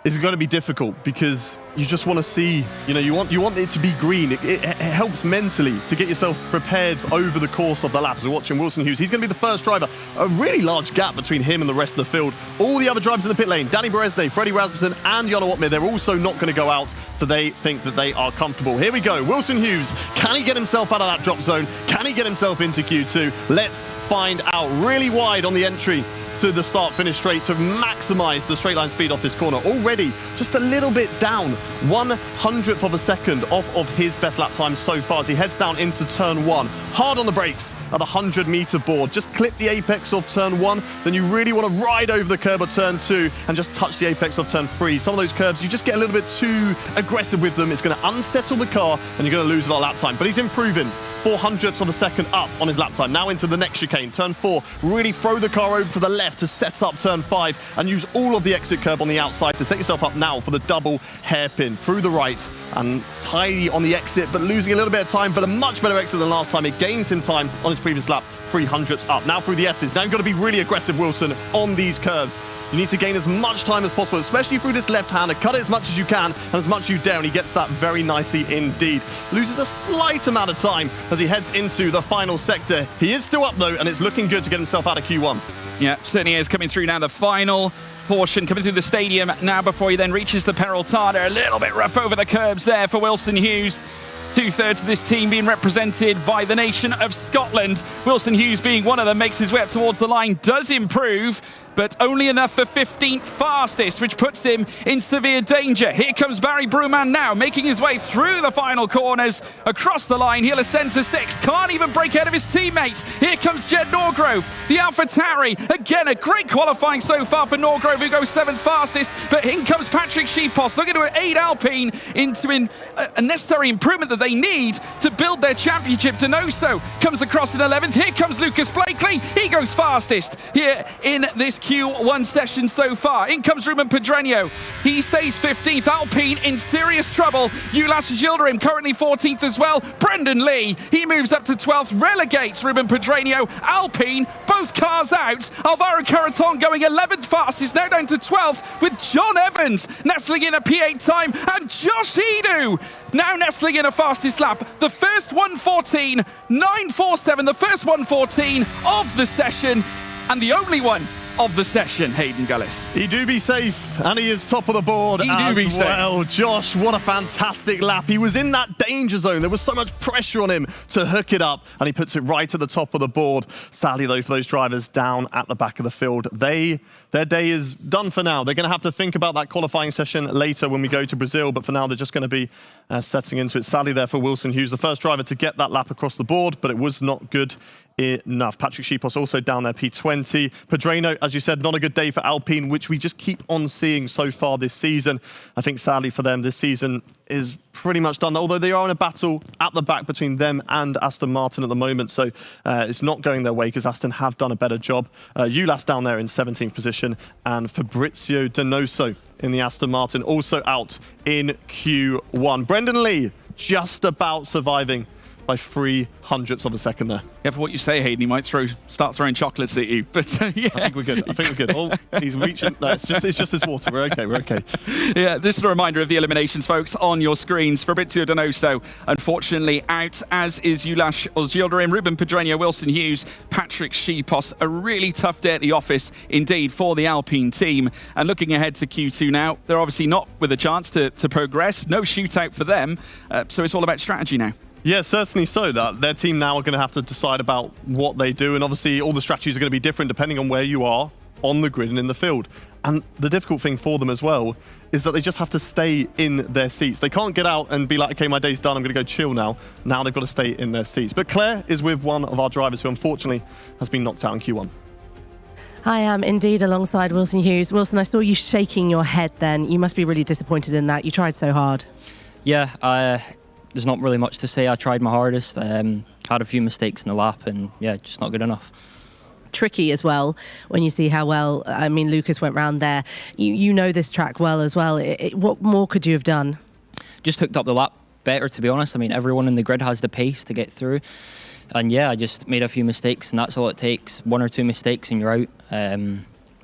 is going to be difficult because you just want to see, you want it to be green. It helps mentally to get yourself prepared over the course of the lap. As we're watching Wilson Hughes, he's going to be the first driver. A really large gap between him and the rest of the field. All the other drivers in the pit lane, Danny Beresne, Frederik Rasmussen and Jona Watmir, they're also not going to go out, so they think that they are comfortable. Here we go, Wilson Hughes. Can he get himself out of that drop zone? Can he get himself into Q2? Let's find out. Really wide on the entry to the start-finish straight to maximise the straight line speed off this corner. Already just a little bit down, 1/100th of a second off of his best lap time so far as he heads down into turn 1. Hard on the brakes at the 100-metre board. Just clip the apex of turn 1, then you really want to ride over the curb of turn 2 and just touch the apex of turn 3. Some of those curves, you just get a little bit too aggressive with them. It's going to unsettle the car and you're going to lose a lot of lap time. But he's improving. 4/100ths of a second up on his lap time. Now into the next chicane, turn 4. Really throw the car over to the left to set up turn 5 and use all of the exit curb on the outside to set yourself up now for the double hairpin through the right and tidy on the exit, but losing a little bit of time, but a much better exit than last time. It gains him time on his previous lap, 3/100ths up. Now through the S's. Now you've got to be really aggressive, Wilson, on these curves. You need to gain as much time as possible, especially through this left-hander. Cut it as much as you can and as much as you dare, and he gets that very nicely indeed. Loses a slight amount of time as he heads into the final sector. He is still up, though, and it's looking good to get himself out of Q1. Yeah, certainly is. Coming through now the final portion, coming through the stadium now before he then reaches the Peraltada. A little bit rough over the curbs there for Wilson Hughes. 2/3 of this team being represented by the nation of Scotland. Wilson Hughes being one of them, makes his way up towards the line, does improve, but only enough for 15th fastest, which puts him in severe danger. Here comes Barry Bruman now, making his way through the final corners, across the line. He'll ascend to 6th, can't even break ahead of his teammate. Here comes Jed Norgrove, the AlphaTauri. Again, a great qualifying so far for Norgrove, who goes 7th fastest, but in comes Patrick Schipos, looking to aid Alpine into a necessary improvement that they need to build their championship. Donoso comes across in 11th. Here comes Lucas Blakely. He goes fastest here in this Q1 session so far. In comes Ruben Pedreño. He stays 15th. Alpine in serious trouble. Ulas Gilderim currently 14th as well. Brendan Lee, he moves up to 12th, relegates Ruben Pedreño. Alpine, both cars out. Alvaro Carreton going 11th fastest, now down to 12th with John Evans nestling in a P8 time, and Josh Edu now nestling in a fastest lap. The first 1:14.947, the first 1:14 of the session, and the only one of the session, Hayden Gullis. He do be safe, and he is top of the board as well. Josh, what a fantastic lap. He was in that danger zone. There was so much pressure on him to hook it up, and he puts it right at the top of the board. Sadly, though, for those drivers down at the back of the field, their day is done for now. They're going to have to think about that qualifying session later when we go to Brazil, but for now, they're just going to be setting into it. Sadly there for Wilson Hughes, the first driver to get that lap across the board, but it was not good enough. Patrick Schipos also down there, P20. Pedreño, as you said, not a good day for Alpine, which we just keep on seeing so far this season. I think sadly for them, this season is pretty much done, although they are in a battle at the back between them and Aston Martin at the moment, so it's not going their way because Aston have done a better job. Ulas down there in 17th position, and Fabrizio Donoso in the Aston Martin also out in Q1. Brendan Lee just about surviving by 3/100ths of a second there. Yeah, for what you say, Hayden, he might start throwing chocolates at you. But yeah, I think we're good. Oh, he's reaching. No, it's just his water. We're okay. Yeah, just a reminder of the eliminations, folks, on your screens. Fabrizio Donoso, unfortunately, out, as is Ulas Gilderim, Ruben Pedreño, Wilson Hughes, Patrick Schipos. A really tough day at the office, indeed, for the Alpine team. And looking ahead to Q2 now, they're obviously not with a chance to progress. No shootout for them. So it's all about strategy now. Yeah, certainly so. Their team now are going to have to decide about what they do, and obviously all the strategies are going to be different depending on where you are on the grid and in the field. And the difficult thing for them as well is that they just have to stay in their seats. They can't get out and be like, okay, my day's done, I'm going to go chill now. Now they've got to stay in their seats. But Claire is with one of our drivers who unfortunately has been knocked out in Q1. I am indeed alongside Wilson Hughes. Wilson, I saw you shaking your head then. You must be really disappointed in that. You tried so hard. Yeah, there's not really much to say. I tried my hardest, had a few mistakes in the lap, and yeah, just not good enough. Tricky as well when you see how well, I mean, Lucas went round there. You know this track well as well. What more could you have done? Just hooked up the lap better, to be honest. I mean, everyone in the grid has the pace to get through. And yeah, I just made a few mistakes, and that's all it takes. 1 or 2 mistakes and you're out.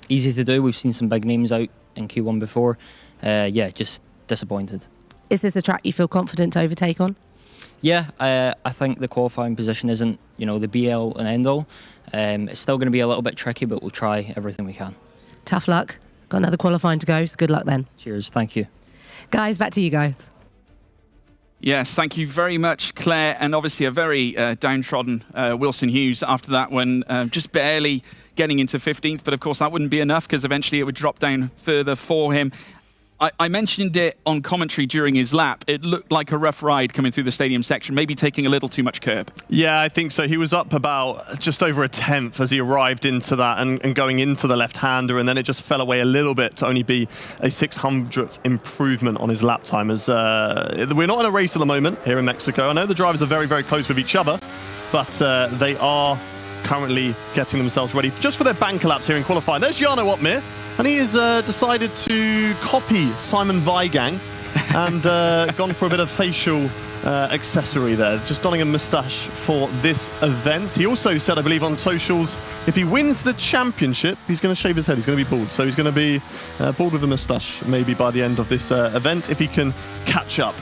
Easy to do. We've seen some big names out in Q1 before. Yeah, just disappointed. Is this a track you feel confident to overtake on? Yeah, I think the qualifying position isn't, the be-all and end-all. It's still going to be a little bit tricky, but we'll try everything we can. Tough luck. Got another qualifying to go, so good luck then. Cheers, thank you. Guys, back to you guys. Yes, thank you very much, Claire, and obviously a very downtrodden Wilson Hughes after that one, just barely getting into 15th, but of course that wouldn't be enough because eventually it would drop down further for him. I mentioned it on commentary during his lap. It looked like a rough ride coming through the stadium section, maybe taking a little too much curb. Yeah, I think so. He was up about just over a tenth as he arrived into that and going into the left-hander, and then it just fell away a little bit to only be a 600th improvement on his lap time. As we're not in a race at the moment here in Mexico. I know the drivers are very, very close with each other, but they are currently getting themselves ready just for their banker laps here in qualifying. There's Jarno Opmeer, and he has decided to copy Simon Weigang and gone for a bit of facial accessory there, just donning a moustache for this event. He also said, I believe on socials, if he wins the championship, he's going to shave his head. He's going to be bald. So he's going to be bald with a moustache maybe by the end of this event if he can catch up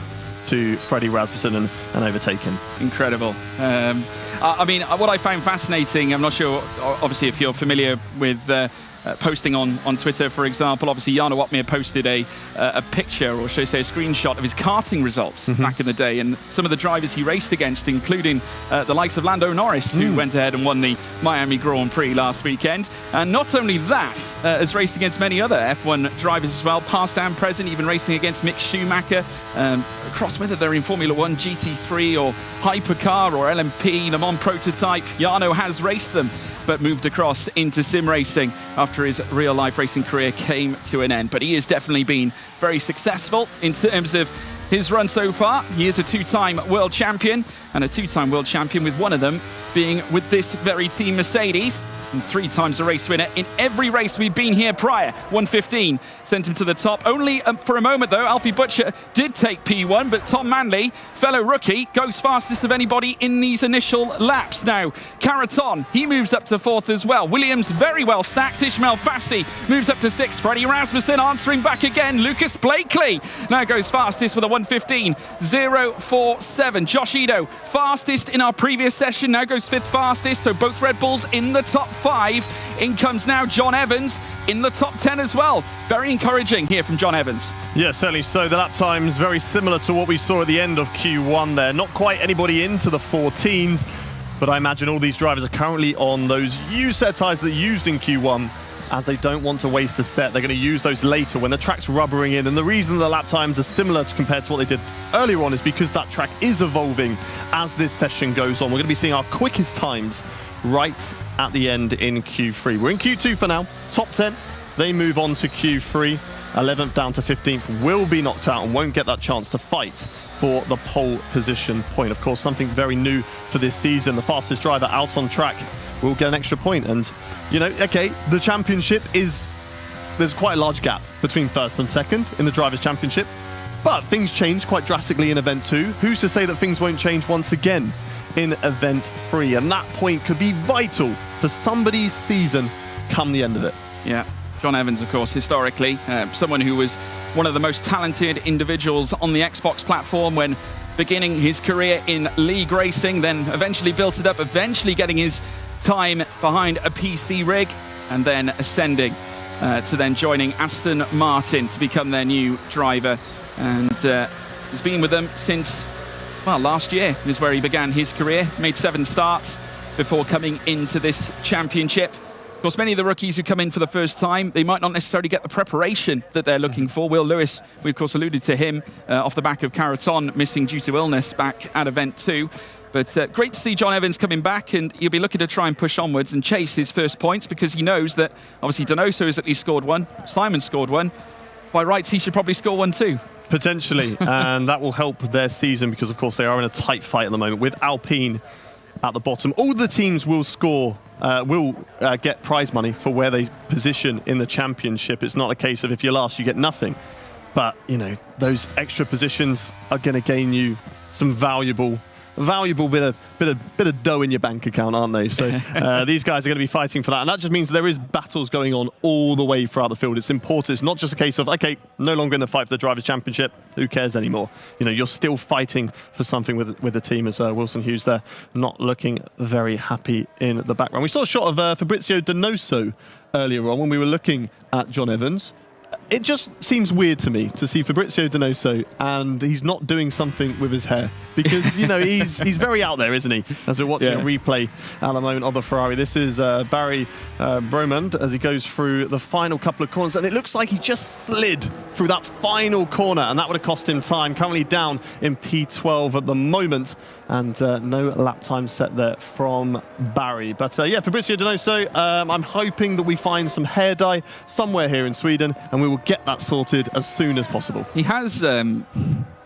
to Frederik Rasmussen and overtake him. Incredible. I mean, what I found fascinating, I'm not sure, obviously, if you're familiar with posting on Twitter, for example. Obviously, Jarno Opmeer posted a picture, or should I say a screenshot, of his karting results back in the day, and some of the drivers he raced against, including the likes of Lando Norris, who went ahead and won the Miami Grand Prix last weekend. And not only that, has raced against many other F1 drivers as well, past and present, even racing against Mick Schumacher, across whether they're in Formula 1, GT3 or Hypercar or LMP, Le Mans Prototype. Jarno has raced them, but moved across into sim racing after his real-life racing career came to an end. But he has definitely been very successful in terms of his run so far. He is a 2-time world champion, and a 2-time world champion with one of them being with this very team Mercedes, and 3 times a race winner in every race we've been here prior. 1:15 sent him to the top. Only for a moment, though, Alfie Butcher did take P1, but Tom Manley, fellow rookie, goes fastest of anybody in these initial laps. Now, Caraton, he moves up to 4th as well. Williams very well stacked. Ishmael Fassi moves up to 6th. Freddie Rasmussen answering back again. Lucas Blakely now goes fastest with a 1:15.047. Josh Ito, fastest in our previous session, now goes 5th fastest, so both Red Bulls in the top 5. In comes now John Evans in the top 10 as well. Very encouraging here from John Evans. Yeah, certainly so. The lap time's very similar to what we saw at the end of Q1 there. Not quite anybody into the 14s, but I imagine all these drivers are currently on those used set tyres that they used in Q1, as they don't want to waste a set. They're going to use those later when the track's rubbering in. And the reason the lap times are similar compared to what they did earlier on is because that track is evolving as this session goes on. We're going to be seeing our quickest times right at the end in Q3. We're in Q2 for now. Top 10, they move on to Q3. 11th down to 15th will be knocked out and won't get that chance to fight for the pole position point. Of course, something very new for this season. The fastest driver out on track will get an extra point. And, okay, the championship there's quite a large gap between 1st and 2nd in the Drivers' Championship. But things change quite drastically in Event 2. Who's to say that things won't change once again in Event 3? And that point could be vital for somebody's season come the end of it. Yeah. John Evans, of course, historically, someone who was one of the most talented individuals on the Xbox platform when beginning his career in league racing, then eventually built it up, eventually getting his time behind a PC rig, and then ascending to then joining Aston Martin to become their new driver. And has been with them since, well, last year is where he began his career, made 7 starts before coming into this championship. Of course, many of the rookies who come in for the first time, they might not necessarily get the preparation that they're looking for. Will Lewis, we of course alluded to him off the back of Caraton missing due to illness back at Event 2. But great to see John Evans coming back, and he'll be looking to try and push onwards and chase his first points, because he knows that obviously Donoso has at least scored 1, Simon scored 1. By rights, he should probably score 1 too. Potentially, and that will help their season because, of course, they are in a tight fight at the moment with Alpine at the bottom. All the teams will score, get prize money for where they position in the championship. It's not a case of if you're last, you get nothing. But, you know, those extra positions are going to gain you some valuable bit of dough in your bank account, aren't they? So these guys are going to be fighting for that, and that just means there is battles going on all the way throughout the field. It's important. It's not just a case of, okay, no longer in the fight for the Drivers' Championship. Who cares anymore? You know, you're still fighting for something with the team. As Wilson Hughes there, not looking very happy in the background. We saw a shot of Fabrizio Donoso earlier on when we were looking at John Evans. It just seems weird to me to see Fabrizio Donoso and he's not doing something with his hair because, you know, he's very out there, isn't he? As we're watching a replay at the moment of the Ferrari. This is Barry Bromand as he goes through the final couple of corners, and it looks like he just slid through that final corner, and that would have cost him time. Currently down in P12 at the moment, and no lap time set there from Barry. But yeah, Fabrizio Donoso, I'm hoping that we find some hair dye somewhere here in Sweden, and we will get that sorted as soon as possible. He has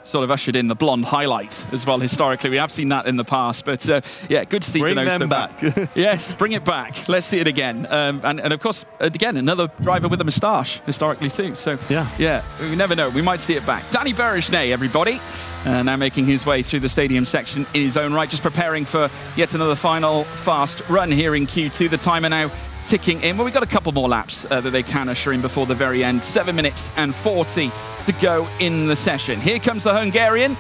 sort of ushered in the blonde highlight as well historically. We have seen that in the past, but yeah, good to see Bring Donoso them back. Yes, bring it back. Let's see it again. And of course, again, another driver with a moustache historically too. So yeah, we never know. We might see it back. Danny Berejnay, everybody. Now making his way through the stadium section in his own right, just preparing for yet another final fast run here in Q2. The timer now ticking in. Well, we've got a couple more laps that they can usher in before the very end. 7 minutes and 40 to go in the session. Here comes the Hungarian.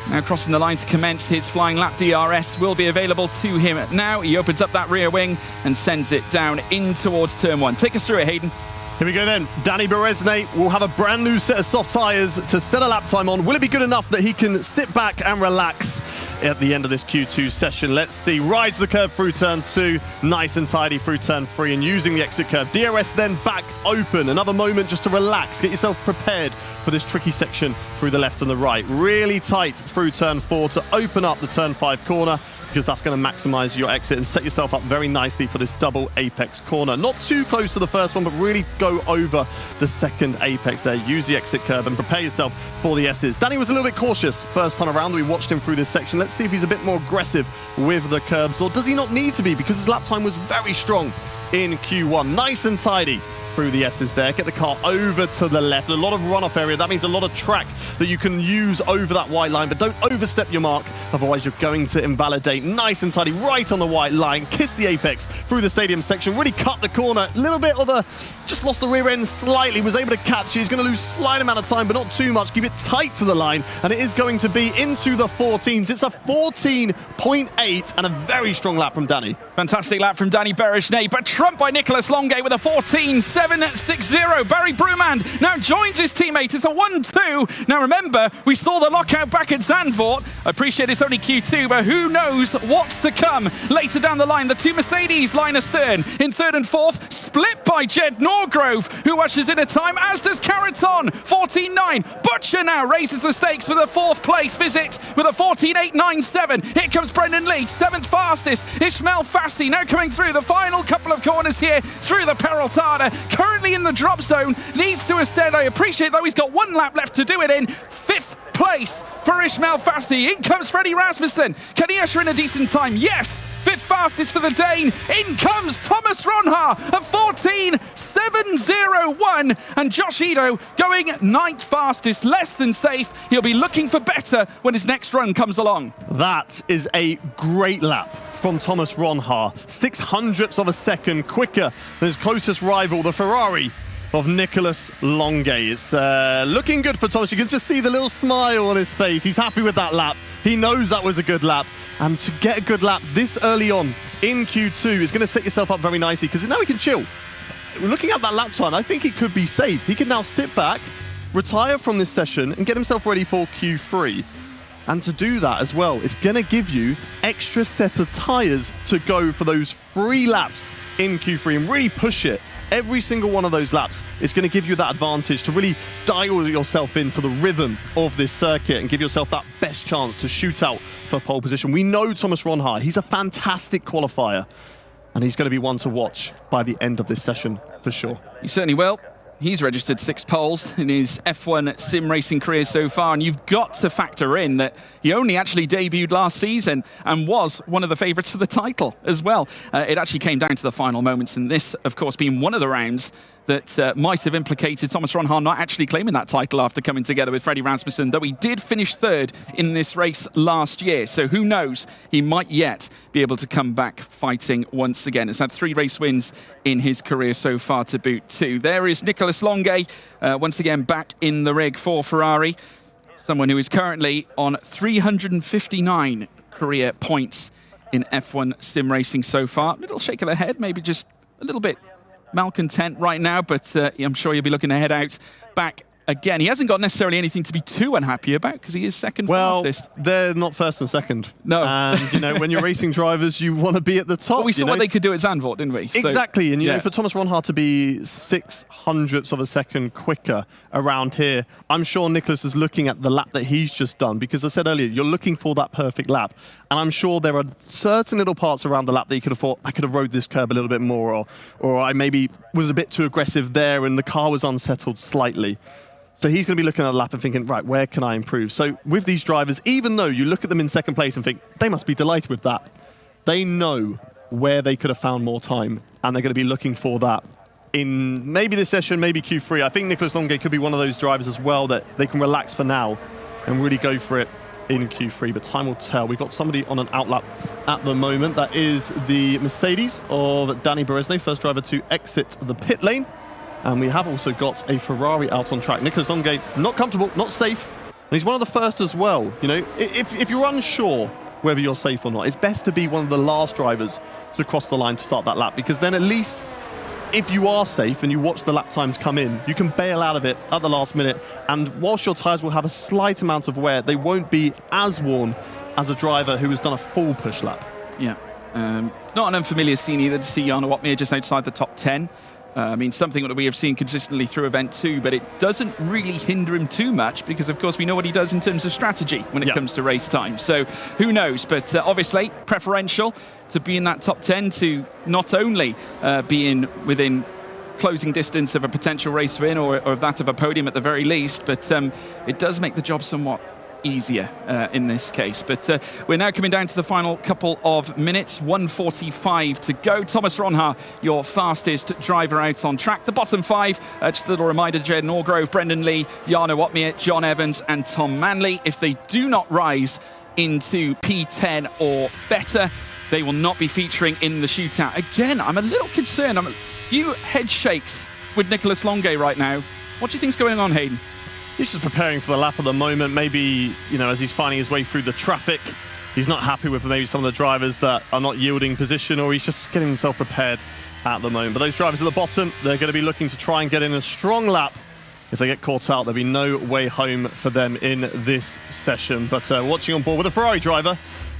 Now crossing the line to commence his flying lap. DRS will be available to him now. He opens up that rear wing and sends it down in towards turn 1. Take us through it, Hayden. Here we go then. Danny Berejnay will have a brand new set of soft tyres to set a lap time on. Will it be good enough that he can sit back and relax at the end of this Q2 session? Let's see. Rides the curve through turn 2, nice and tidy through turn 3, and using the exit curve. DRS then back open. Another moment just to relax, get yourself prepared for this tricky section through the left and the right. Really tight through turn 4 to open up the turn 5 corner, because that's going to maximize your exit and set yourself up very nicely for this double apex corner. Not too close to the first one, but really go over the second apex there. Use the exit curve and prepare yourself for the S's. Danny was a little bit cautious first time around. We watched him through this section. Let's see if he's a bit more aggressive with the curbs, or does he not need to be, because his lap time was very strong in Q1. Nice and tidy through the S's there. Get the car over to the left. A lot of runoff area. That means a lot of track that you can use over that white line, but don't overstep your mark, otherwise you're going to invalidate. Nice and tidy right on the white line. Kiss the apex through the stadium section. Really cut the corner. A little bit of a, just lost the rear end slightly. Was able to catch it. He's going to lose slight amount of time, but not too much. Keep it tight to the line, and it is going to be into the 14s. It's a 14.8 and a very strong lap from Danny. Fantastic lap from Danny Berejnay, but trumped by Nicolas Longuet with a 14.760. Barry Brumand now joins his teammate. It's a 1-2. Now remember, we saw the lockout back at Zandvoort. I appreciate it's only Q2, but who knows what's to come later down the line. The two Mercedes line astern in third and fourth, split by Jed Norgrove, who ushers in a time, as does Caraton, 14.9. Butcher now raises the stakes with a fourth place visit with a 14.897. Here comes Brendan Lee, seventh fastest. Ishmael Fassi now coming through the final couple of corners here through the Peraltada. Currently in the drop zone, needs to ascend. I appreciate though he's got one lap left to do it in. Fifth place for Ishmael Fassi. In comes Frederik Rasmussen. Can he usher in a decent time? Yes. Fifth fastest for the Dane. In comes Thomas Ronha at 14.701. And Josh Edo going ninth fastest, less than safe. He'll be looking for better when his next run comes along. That is a great lap from Thomas Ronha. 600ths of a second quicker than his closest rival, the Ferrari of Nicolas Longuet. It's looking good for Thomas. You can just see the little smile on his face. He's happy with that lap. He knows that was a good lap. And to get a good lap this early on in Q2 is going to set yourself up very nicely, because now he can chill. Looking at that lap time, I think he could be safe. He can now sit back, retire from this session, and get himself ready for Q3. And to do that as well, it's going to give you extra set of tyres to go for those 3 laps in Q3 and really push it. Every single one of those laps is going to give you that advantage to really dial yourself into the rhythm of this circuit and give yourself that best chance to shoot out for pole position. We know Thomas Ronha, he's a fantastic qualifier, and he's going to be one to watch by the end of this session for sure. He certainly will. He's registered 6 poles in his F1 sim racing career so far, and you've got to factor in that he only actually debuted last season and was one of the favourites for the title as well. It actually came down to the final moments, and this, of course, being one of the rounds that might have implicated Thomas Ronhaar not actually claiming that title after coming together with Frederik Rasmussen, though he did finish 3rd in this race last year. So who knows, he might yet be able to come back fighting once again. He's had 3 race wins in his career so far to boot too. There is Nicolas Longuet, once again back in the rig for Ferrari. Someone who is currently on 359 career points in F1 sim racing so far. Little shake of the head, maybe just a little bit malcontent right now, but I'm sure you'll be looking to head out back again. He hasn't got necessarily anything to be too unhappy about because he is second fastest. They're not first and second. No. And, you know, when you're racing drivers, you want to be at the top. Well, we saw what they could do at Zandvoort, didn't we? Exactly. And, you know, for Thomas Ronhaar to be 0.06 of a second quicker around here, I'm sure Nicolas is looking at the lap that he's just done, because I said earlier, you're looking for that perfect lap. And I'm sure there are certain little parts around the lap that you could have thought, I could have rode this curb a little bit more, or I maybe was a bit too aggressive there and the car was unsettled slightly. So he's going to be looking at the lap and thinking, right, where can I improve? So with these drivers, even though you look at them in second place and think, they must be delighted with that, they know where they could have found more time, and they're going to be looking for that in maybe this session, maybe Q3. I think Nicolas Longuet could be one of those drivers as well that they can relax for now and really go for it in Q3, but time will tell. We've got somebody on an outlap at the moment. That is the Mercedes of Danny Berezne, first driver to exit the pit lane. And we have also got a Ferrari out on track. Nicolas Longuet, not comfortable, not safe. And he's one of the first as well. You know, if you're unsure whether you're safe or not, it's best to be one of the last drivers to cross the line to start that lap, because then at least if you are safe and you watch the lap times come in, you can bail out of it at the last minute. And whilst your tyres will have a slight amount of wear, they won't be as worn as a driver who has done a full push lap. Yeah. Not an unfamiliar scene either to see Jarno Opmeer just outside the top 10. I mean, something that we have seen consistently through Event 2, but it doesn't really hinder him too much because, of course, we know what he does in terms of strategy when it comes to race time. So who knows? But obviously, preferential to be in that top 10, to not only be within closing distance of a potential race win or of that of a podium at the very least, but it does make the job somewhat easier in this case. But we're now coming down to the final couple of minutes, 1:45 to go. Thomas Ronhaar, your fastest driver out on track. The bottom 5, just a little reminder, Jaden Orgrove, Brendan Lee, Jarno Opmeer, John Evans and Tom Manley. If they do not rise into P10 or better, they will not be featuring in the shootout. Again, I'm a little concerned. I'm a few head shakes with Nicolas Longuet right now. What do you think's going on, Hayden? He's just preparing for the lap at the moment. Maybe, you know, as he's finding his way through the traffic, he's not happy with maybe some of the drivers that are not yielding position, or he's just getting himself prepared at the moment. But those drivers at the bottom, they're going to be looking to try and get in a strong lap. If they get caught out, there'll be no way home for them in this session. But watching on board with a Ferrari driver,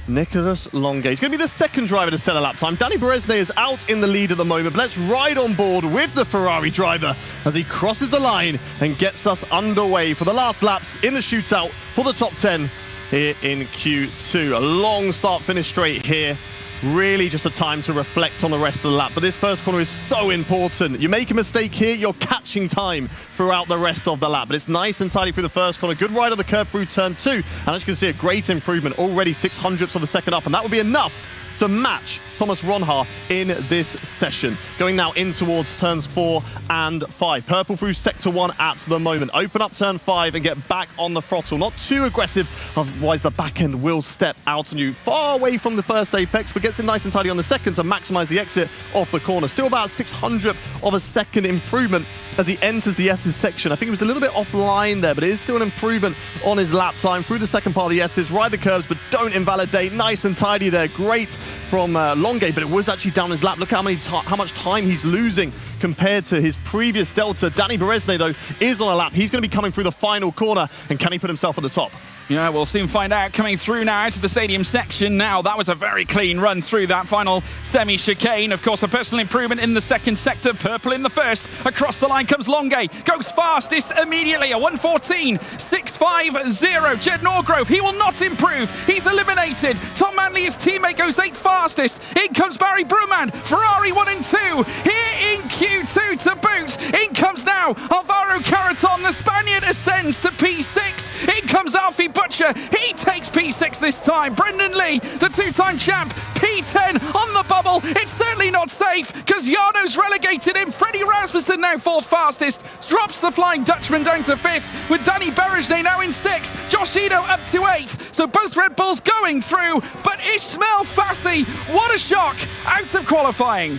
Nicolas Longuet. He's going to be the second driver to set a lap time. Danny Berezne is out in the lead at the moment, but let's ride on board with the Ferrari driver as he crosses the line and gets us underway for the last laps in the shootout for the top 10 here in Q2. A long start-finish straight here. Really just a time to reflect on the rest of the lap. But this first corner is so important. You make a mistake here, you're catching time throughout the rest of the lap. But it's nice and tidy through the first corner. Good ride on the curb through turn 2. And as you can see, a great improvement. Already 0.06 of a second up. And that will be enough to match Thomas Ronhaar in this session. Going now in towards turns 4 and 5. Purple through sector 1 at the moment. Open up turn 5 and get back on the throttle. Not too aggressive, otherwise the back end will step out on you. Far away from the first apex, but gets in nice and tidy on the second to maximize the exit off the corner. Still about 0.06 of a second improvement as he enters the S's section. I think he was a little bit offline there, but it is still an improvement on his lap time through the second part of the S's. Ride the curbs, but don't invalidate. Nice and tidy there. Great from Longuet, but it was actually down his lap. Look how much time he's losing compared to his previous delta. Danny Berezne, though, is on a lap. He's going to be coming through the final corner, and can he put himself at the top? Yeah, we'll soon find out. Coming through now to the stadium section. Now, that was a very clean run through that final semi-chicane. Of course, a personal improvement in the second sector, purple in the first. Across the line comes Longe, goes fastest immediately, a 1:14.650. Jed Norgrove, he will not improve. He's eliminated. Tom Manley, his teammate, goes 8th fastest. In comes Barry Bruman, Ferrari 1 and 2. Here in Q2 to boot. In comes now Alvaro Carreton, the Spaniard ascends to P6. In comes Alfie Butcher, he takes P6 this time. Brendan Lee, the two-time champ, P10 on the bubble. It's certainly not safe because Jarno's relegated him. Freddie Rasmussen now 4th fastest, drops the Flying Dutchman down to 5th with Danny Berejne now in 6th. Josh Ito up to 8th. So both Red Bulls going through, but Ismail Fassi, what a shock, out of qualifying.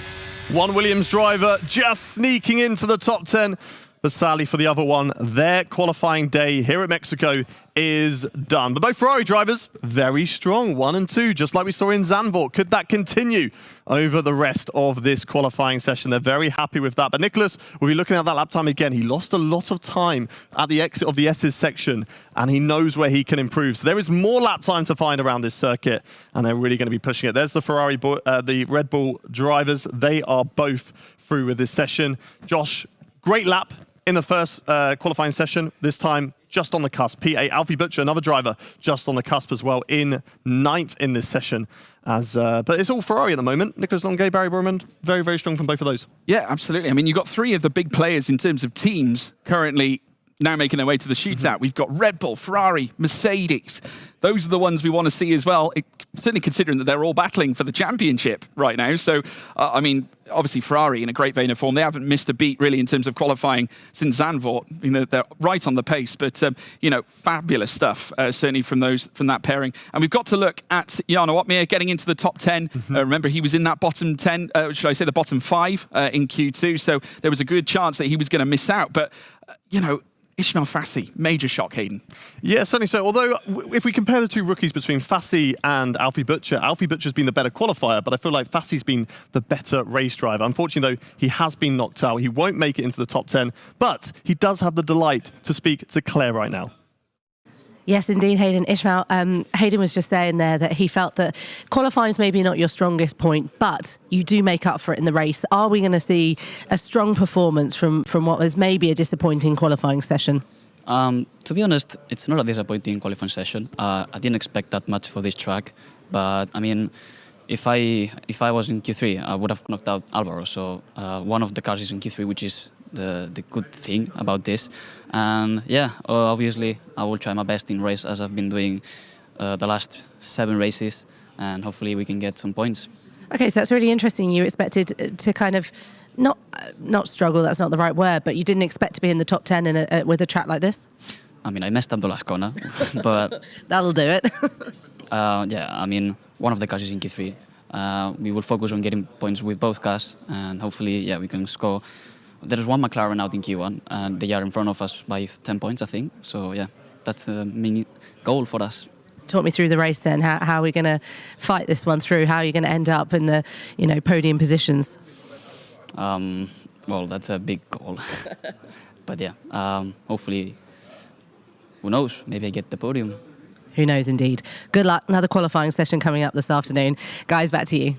One Williams driver just sneaking into the top 10. But sadly for the other one, their qualifying day here at Mexico is done. But both Ferrari drivers, very strong, 1 and 2, just like we saw in Zandvoort. Could that continue over the rest of this qualifying session? They're very happy with that. But Nicholas will be looking at that lap time again. He lost a lot of time at the exit of the S's section, and he knows where he can improve. So there is more lap time to find around this circuit, and they're really going to be pushing it. There's the the Red Bull drivers. They are both through with this session. Josh, great lap in the first qualifying session, this time just on the cusp. P8, Alfie Butcher, another driver, just on the cusp as well, in 9th in this session. But it's all Ferrari at the moment. Nicholas Longe, Barry Burman, very, very strong from both of those. Yeah, absolutely. I mean, you've got 3 of the big players in terms of teams currently now making their way to the shootout. We've got Red Bull, Ferrari, Mercedes. Those are the ones we want to see as well, certainly considering that they're all battling for the championship right now. So, I mean, obviously Ferrari in a great vein of form. They haven't missed a beat really in terms of qualifying since Zandvoort. You know, they're right on the pace, but you know, fabulous stuff certainly from that pairing. And we've got to look at Jarno Opmeer getting into the top 10. Remember, he was in that bottom 10, should I say the bottom 5 in Q2. So there was a good chance that he was going to miss out. But you know, Ismail Fassi, major shock, Hayden. Yeah, certainly so. Although, if we compare the two rookies between Fassi and Alfie Butcher's been the better qualifier, but I feel like Fassi's been the better race driver. Unfortunately, though, he has been knocked out. He won't make it into the top 10, but he does have the delight to speak to Claire right now. Yes, indeed, Hayden. Ismail, Hayden was just saying there that he felt that qualifying is maybe not your strongest point, but you do make up for it in the race. Are we going to see a strong performance from what was maybe a disappointing qualifying session? To be honest, it's not a disappointing qualifying session. I didn't expect that much for this track, but I mean, if I was in Q3, I would have knocked out Alvaro. So one of the cars is in Q3, which is the good thing about this. And yeah, obviously I will try my best in race as I've been doing the last 7 races, and hopefully we can get some points. Okay, so that's really interesting. You expected to kind of not struggle, that's not the right word, but you didn't expect to be in the top 10 with a track like this? I mean, I messed up the last corner, but that'll do it. yeah, I mean, one of the cars is in Q3. We will focus on getting points with both cars, and hopefully, yeah, we can score. There's one McLaren out in Q1, and they are in front of us by 10 points, I think. So yeah, that's the main goal for us. Talk me through the race then. How are we going to fight this one through? How are you going to end up in the podium positions? Well, that's a big goal. But yeah, hopefully, who knows, maybe I get the podium. Who knows, indeed. Good luck. Another qualifying session coming up this afternoon. Guys, back to you.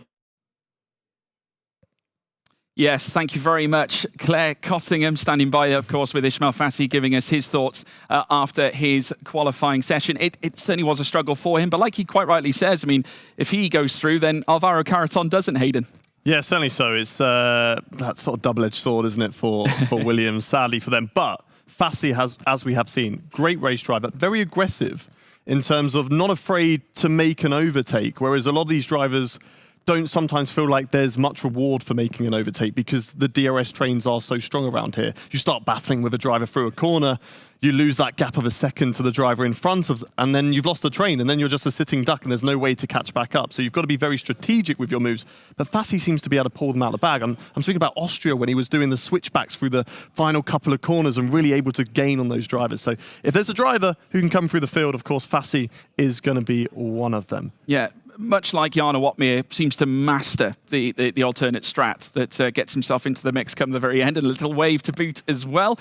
Yes, thank you very much. Claire Cottingham standing by, of course, with Ismail Fassi giving us his thoughts after his qualifying session. It certainly was a struggle for him, but like he quite rightly says, I mean, if he goes through, then Alvaro Carreton doesn't, Hayden. Yeah, certainly so. It's that sort of double-edged sword, isn't it, for Williams, sadly for them. But Fassi has, as we have seen, great race driver, very aggressive in terms of not afraid to make an overtake, whereas a lot of these drivers don't sometimes feel like there's much reward for making an overtake because the DRS trains are so strong around here. You start battling with a driver through a corner, you lose that gap of a second to the driver in front of, and then you've lost the train, and then you're just a sitting duck, and there's no way to catch back up. So you've got to be very strategic with your moves. But Fassi seems to be able to pull them out of the bag. I'm speaking about Austria when he was doing the switchbacks through the final couple of corners and really able to gain on those drivers. So if there's a driver who can come through the field, of course, Fassi is going to be one of them. Yeah, much like Jarno Watmir, seems to master the alternate strat that gets himself into the mix come the very end, and a little wave to boot as well.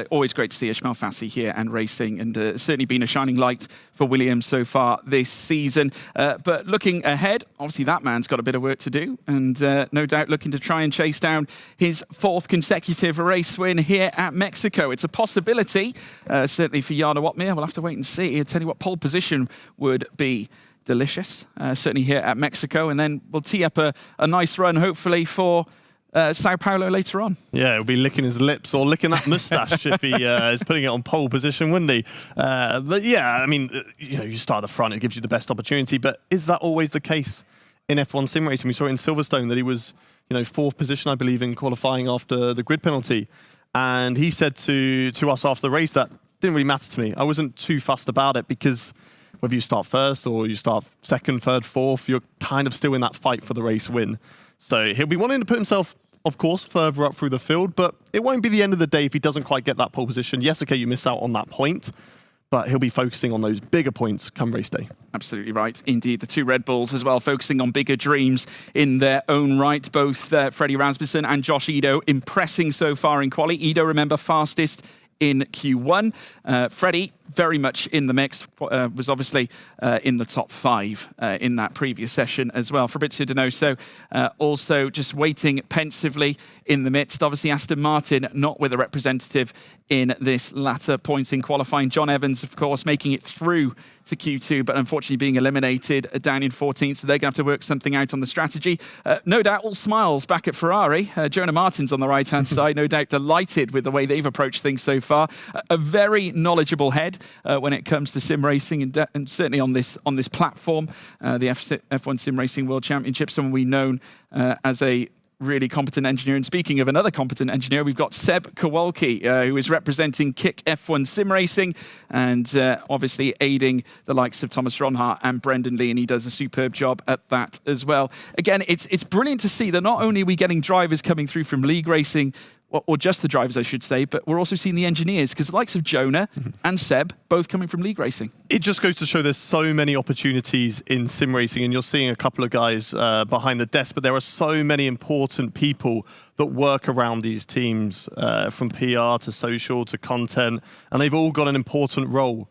Always great to see Ismail Fassi here and racing, and certainly been a shining light for Williams so far this season. But looking ahead, obviously that man's got a bit of work to do, and no doubt looking to try and chase down his 4th consecutive race win here at Mexico. It's a possibility, certainly for Jarno Watmir. We'll have to wait and see. I'll tell you what, pole position would be delicious, certainly here at Mexico, and then we'll tee up a nice run, hopefully, for Sao Paulo later on. Yeah, he'll be licking his lips or licking that moustache if he is putting it on pole position, wouldn't he? But yeah, I mean, you start at the front, it gives you the best opportunity, but is that always the case in F1 sim racing? We saw it in Silverstone that he was, 4th position, I believe, in qualifying after the grid penalty, and he said to us after the race that didn't really matter to me. I wasn't too fussed about it because whether you start first or you start 2nd, 3rd, 4th, you're kind of still in that fight for the race win. So he'll be wanting to put himself, of course, further up through the field, but it won't be the end of the day if he doesn't quite get that pole position. Yes, okay, you miss out on that point, but he'll be focusing on those bigger points come race day. Absolutely right. Indeed, the 2 Red Bulls as well, focusing on bigger dreams in their own right. Both Frederik Rasmussen and Josh Ido impressing so far in quali. Ido, remember, fastest in Q1. Freddie, very much in the mix, was obviously in the top 5 in that previous session as well. Fabrizio Donoso also just waiting pensively in the midst. Obviously, Aston Martin not with a representative in this latter point in qualifying. John Evans, of course, making it through to Q2, but unfortunately being eliminated down in 14th, so they're going to have to work something out on the strategy. No doubt all smiles back at Ferrari. Jonah Martin's on the right-hand side, no doubt delighted with the way they've approached things so far. A very knowledgeable head when it comes to sim racing, and certainly on this platform, the F1 Sim Racing World Championship, someone we've known as a really competent engineer. And speaking of another competent engineer, we've got Seb Kowalski, who is representing Kick F1 Sim Racing and obviously aiding the likes of Thomas Ronhart and Brendan Lee, and he does a superb job at that as well. Again, it's brilliant to see that not only are we getting drivers coming through from league racing, or just the drivers, I should say, but we're also seeing the engineers, because the likes of Jonah and Seb, both coming from league racing. It just goes to show there's so many opportunities in sim racing, and you're seeing a couple of guys behind the desk, but there are so many important people that work around these teams, from PR to social to content, and they've all got an important role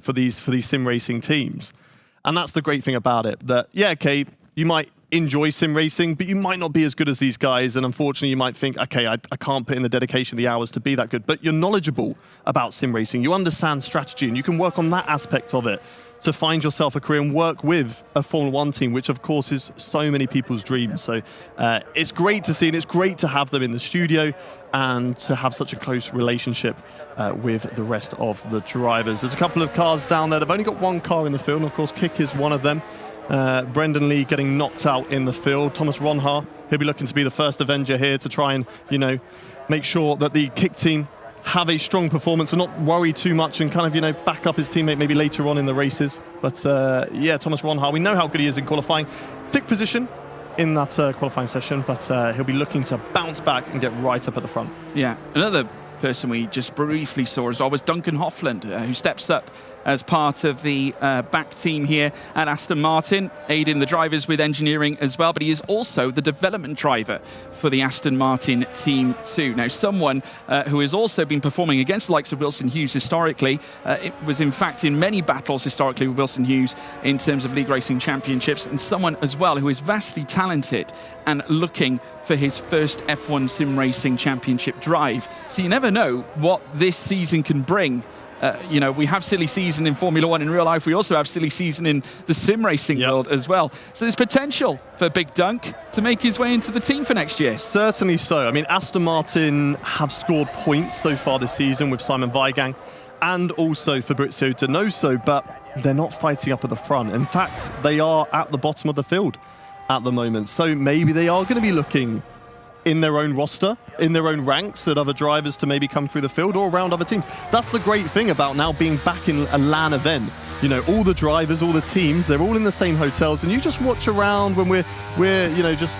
for these sim racing teams. And that's the great thing about it, that, yeah, okay, you might enjoy sim racing, but you might not be as good as these guys, and unfortunately you might think, okay, I can't put in the dedication, the hours to be that good, but you're knowledgeable about sim racing, you understand strategy, and you can work on that aspect of it to find yourself a career and work with a Formula 1 team, which of course is so many people's dreams. So it's great to see, and it's great to have them in the studio and to have such a close relationship with the rest of the drivers. There's a couple of cars down there. They've only got 1 car in the field, and of course Kick is one of them. Brendan Lee getting knocked out in the field. Thomas Ronhart, he'll be looking to be the first Avenger here to try and, make sure that the Kick team have a strong performance and not worry too much and kind of, back up his teammate maybe later on in the races. But yeah, Thomas Ronhart, we know how good he is in qualifying. 6th position in that qualifying session, but he'll be looking to bounce back and get right up at the front. Yeah, another person we just briefly saw as well was Duncan Hoffland, who steps up as part of the back team here at Aston Martin, aiding the drivers with engineering as well, but he is also the development driver for the Aston Martin team too. Now, someone who has also been performing against the likes of Wilson Hughes historically, it was in fact in many battles historically with Wilson Hughes in terms of league racing championships, and someone as well who is vastly talented and looking for his first F1 Sim Racing Championship drive. So you never know what this season can bring. We have silly season in Formula 1 in real life. We also have silly season in the sim racing world as well. So there's potential for Big Dunk to make his way into the team for next year. Certainly so. I mean, Aston Martin have scored points so far this season with Simon Weigang and also Fabrizio Donoso, but they're not fighting up at the front. In fact, they are at the bottom of the field at the moment. So maybe they are going to be looking in their own roster, in their own ranks, at other drivers to maybe come through the field or around other teams. That's the great thing about now being back in a LAN event. All the drivers, all the teams, they're all in the same hotels, and you just watch around when we're just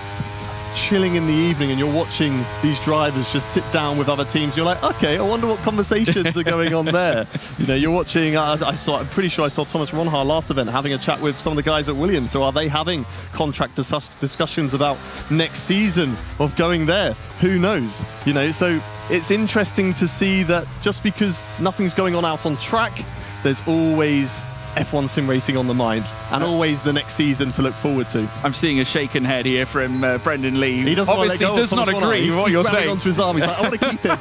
chilling in the evening and you're watching these drivers just sit down with other teams, you're like, okay, I wonder what conversations are going on there. You know, you're watching, I'm pretty sure I saw Thomas Ronhaar last event having a chat with some of the guys at Williams. So are they having contract discussions about next season of going there? Who knows? You know, so it's interesting to see that just because nothing's going on out on track, there's always F1 sim racing on the mind, and always the next season to look forward to. I'm seeing a shaken head here from Brendan Lee. He doesn't obviously does not agree with what you're saying. Onto his arm. He's like, I want to keep him.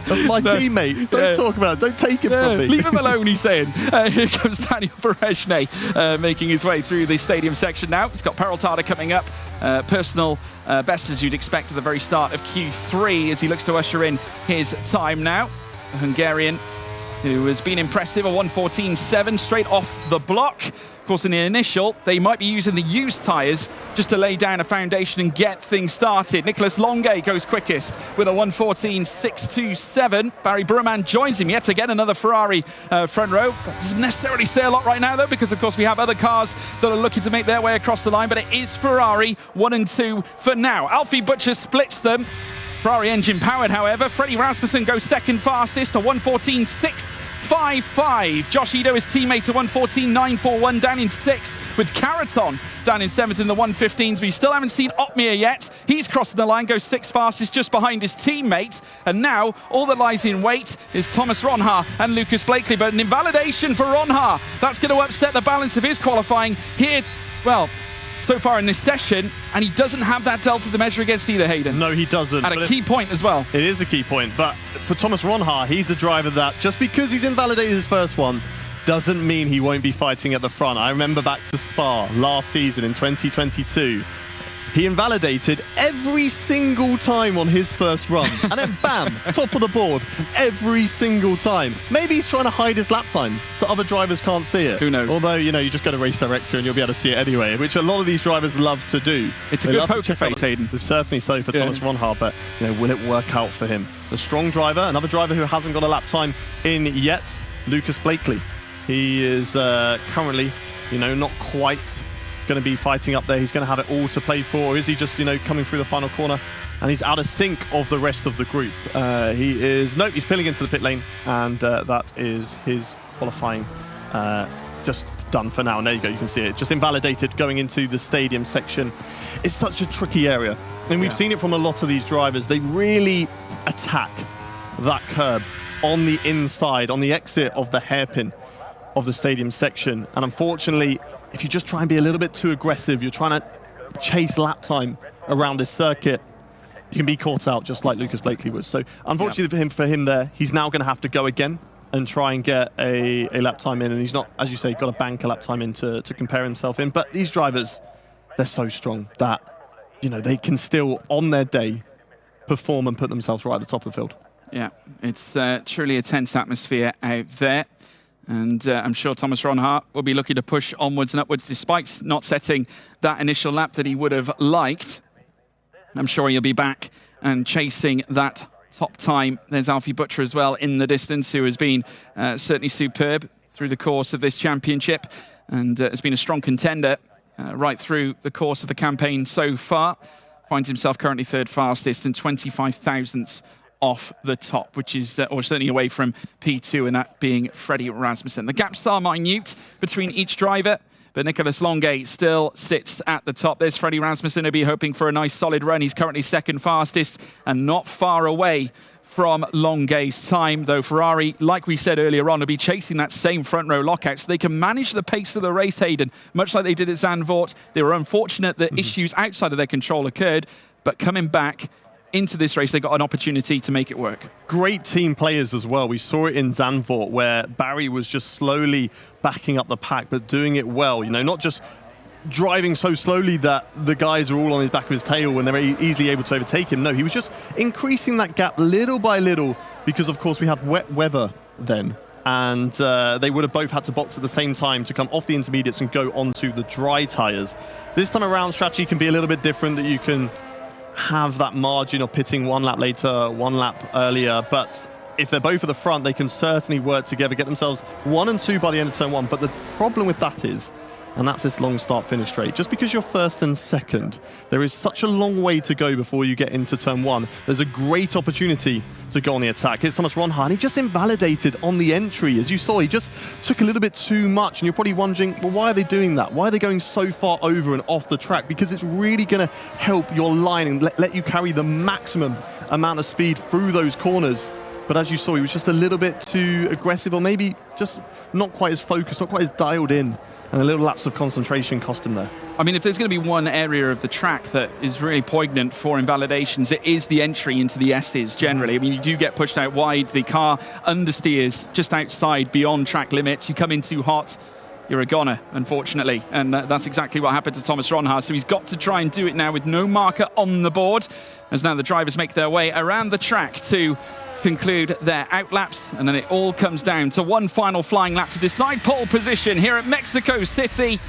That's my teammate. Don't talk about it. Don't take him from me. Leave him alone, he's saying. Here comes Daniel Berejny making his way through the stadium section now. It's got Peraltada coming up. Personal best, as you'd expect, at the very start of Q3 as he looks to usher in his time now. The Hungarian, who has been impressive, a 1:14.7 straight off the block. Of course, in the initial, they might be using the used tyres just to lay down a foundation and get things started. Nicolas Longuet goes quickest with a 1:14.627. Barry Burman joins him. Yet again, another Ferrari front row. Doesn't necessarily say a lot right now, though, because, of course, we have other cars that are looking to make their way across the line, but it is Ferrari 1 and 2 for now. Alfie Butcher splits them. Ferrari engine powered, however. Freddie Rasmussen goes second fastest, a 1:14.655. Josh Ido, his teammate, a 1:14.941 down in 6th, with Caraton down in 7th in the 1:15s. We still haven't seen Otmir yet. He's crossing the line, goes 6th fastest just behind his teammate. And now all that lies in wait is Thomas Ronhaar and Lucas Blakely. But an invalidation for Ronhaar. That's going to upset the balance of his qualifying here. Well, so far in this session, and he doesn't have that delta to measure against either, Hayden. No, he doesn't. At a key point as well. It is a key point, but for Thomas Ronhaar, he's a driver that, just because he's invalidated his first one, doesn't mean he won't be fighting at the front. I remember back to Spa last season in 2022. He invalidated every single time on his first run. And then bam, top of the board every single time. Maybe he's trying to hide his lap time so other drivers can't see it. Who knows? Although, you know, you just go to Race Director and you'll be able to see it anyway, which a lot of these drivers love to do. It's a good poker face, Hayden. Certainly so for Thomas Ronhaar, but you know, will it work out for him? The strong driver, another driver who hasn't got a lap time in yet, Lucas Blakely. He is currently, you know, not quite going to be fighting up there. He's going to have it all to play for, or is he just, you know, coming through the final corner and he's out of sync of the rest of the group? He's peeling into the pit lane, and that is his qualifying just done for now. And there you go, you can see it just invalidated going into the stadium section. It's such a tricky area, and we've seen it from a lot of these drivers. They really attack that curb on the inside, on the exit of the hairpin of the stadium section, and unfortunately, if you just try and be a little bit too aggressive, you're trying to chase lap time around this circuit, you can be caught out just like Lucas Blakely was. So unfortunately for him there, he's now going to have to go again and try and get a lap time in, and he's not, as you say, got to bank a lap time in to compare himself in. But these drivers, they're so strong that, you know, they can still, on their day, perform and put themselves right at the top of the field. Yeah, it's truly a tense atmosphere out there. And I'm sure Thomas Ronhaar will be looking to push onwards and upwards despite not setting that initial lap that he would have liked. I'm sure he'll be back and chasing that top time. There's Alfie Butcher as well in the distance, who has been certainly superb through the course of this championship, and has been a strong contender right through the course of the campaign so far. Finds himself currently third fastest and 25 thousandths off the top, which is, or certainly away from P2, and that being Freddie Rasmussen. The gaps are minute between each driver, but Nicolas Longuet still sits at the top. There's Freddie Rasmussen, who'll be hoping for a nice solid run. He's currently second fastest and not far away from Longuet's time, though Ferrari, like we said earlier on, will be chasing that same front row lockout so they can manage the pace of the race, Hayden, much like they did at Zandvoort. They were unfortunate that issues outside of their control occurred, but coming back into this race, they got an opportunity to make it work. Great team players as well. We saw it in Zandvoort, where Barry was just slowly backing up the pack, but doing it well. You know, not just driving so slowly that the guys are all on his back of his tail when they're easily able to overtake him. No, he was just increasing that gap little by little, because of course we have wet weather then, and they would have both had to box at the same time to come off the intermediates and go onto the dry tyres. This time around, strategy can be a little bit different, that you can have that margin of pitting 1 lap later, 1 lap earlier, but if they're both at the front, they can certainly work together, get themselves 1 and 2 by the end of turn 1. But the problem with that is, and that's this long start-finish straight. Just because you're first and second, there is such a long way to go before you get into turn one. There's a great opportunity to go on the attack. Here's Thomas Ronhaar, and he just invalidated on the entry. As you saw, he just took a little bit too much, and you're probably wondering, well, why are they doing that? Why are they going so far over and off the track? Because it's really going to help your line and let you carry the maximum amount of speed through those corners. But as you saw, he was just a little bit too aggressive, or maybe just not quite as focused, not quite as dialed in, and a little lapse of concentration cost him there. I mean, if there's going to be one area of the track that is really poignant for invalidations, it is the entry into the S's generally. I mean, you do get pushed out wide, the car understeers just outside beyond track limits, you come in too hot, you're a goner, unfortunately. And that's exactly what happened to Thomas Ronhaar. So he's got to try and do it now with no marker on the board, as now the drivers make their way around the track to conclude their outlaps, and then it all comes down to one final flying lap to decide pole position here at Mexico City.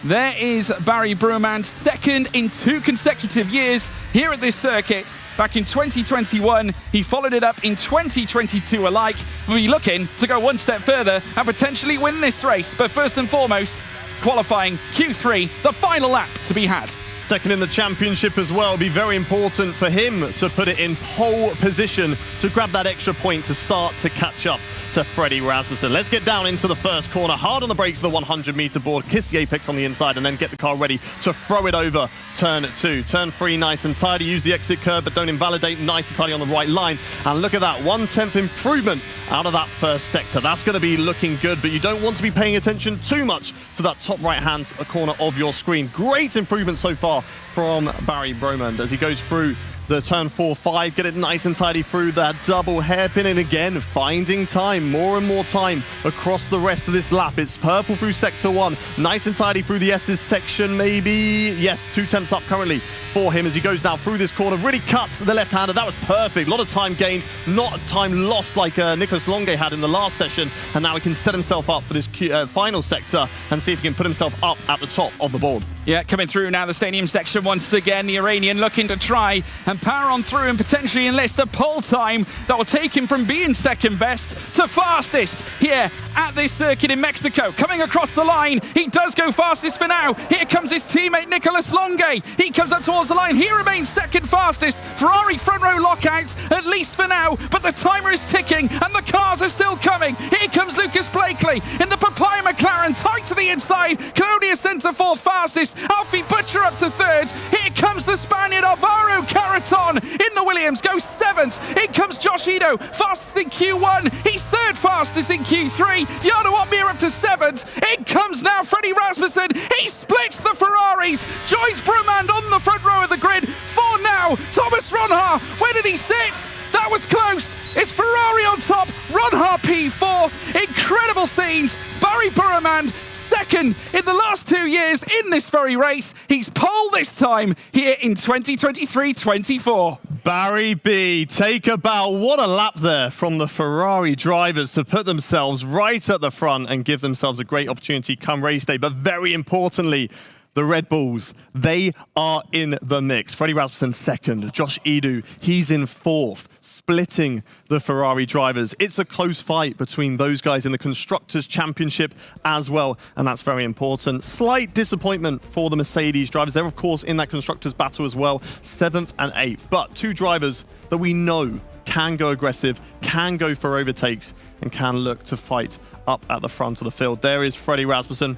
There is Barry Brumand, second in 2 consecutive years here at this circuit. Back in 2021, he followed it up in 2022 alike. We'll be looking to go one step further and potentially win this race. But first and foremost, qualifying Q3, the final lap to be had. Second in the championship as well. It'll be very important for him to put it in pole position to grab that extra point to start to catch up to Frederik Rasmussen. Let's get down into the first corner. Hard on the brakes of the 100-meter board. Kiss the apex on the inside and then get the car ready to throw it over turn 2. Turn 3, nice and tidy. Use the exit curve, but don't invalidate. Nice and tidy on the right line. And look at that, 1/10 improvement out of that first sector. That's going to be looking good, but you don't want to be paying attention too much to that top right-hand corner of your screen. Great improvement so far from Barry Brumand as he goes through the turn 4, 5, get it nice and tidy through that double hairpin, and again finding time, more and more time across the rest of this lap. It's purple through sector 1, nice and tidy through the S's section, maybe, yes, 2 tenths up currently for him as he goes now through this corner, really cuts the left-hander. That was perfect, a lot of time gained, not time lost like Nicolas Longuet had in the last session, and now he can set himself up for this final sector and see if he can put himself up at the top of the board. Yeah, coming through now the stadium section once again. The Iranian looking to try and power on through and potentially enlist a pole time that will take him from being second best to fastest here at this circuit in Mexico. Coming across the line, he does go fastest for now. Here comes his teammate Nicolas Longuet. He comes up towards the line. He remains second fastest. Ferrari front row lockout, at least for now, but the timer is ticking and the cars are still coming. Here comes Lucas Blakely in the Papaya McLaren, tight to the inside, can only ascend to fourth fastest. Alfie Butcher up to third. Here comes the Spaniard Alvaro Carreton in the Williams, goes seventh. In comes Josh Ito, fastest in Q1. He's third fastest in Q3. Jarno Otmir up to seventh. In comes now Frederik Rasmussen. He splits the Ferraris, joins Brumand on the front row of the grid. For now, Thomas Ronhaar. Where did he sit? That was close. It's Ferrari on top. Ronhaar P4. Incredible scenes. Barry Brumand second in the last 2 years in this very race. He's pole this time here in 2023-24. Barry B, take a bow. What a lap there from the Ferrari drivers to put themselves right at the front and give themselves a great opportunity come race day. But very importantly, the Red Bulls, they are in the mix. Frederik Rasmussen second, Josh Edu, he's in fourth, splitting the Ferrari drivers. It's a close fight between those guys in the Constructors' Championship as well, and that's very important. Slight disappointment for the Mercedes drivers. They're, of course, in that Constructors' battle as well, 7th and 8th. But 2 drivers that we know can go aggressive, can go for overtakes, and can look to fight up at the front of the field. There is Frederik Rasmussen.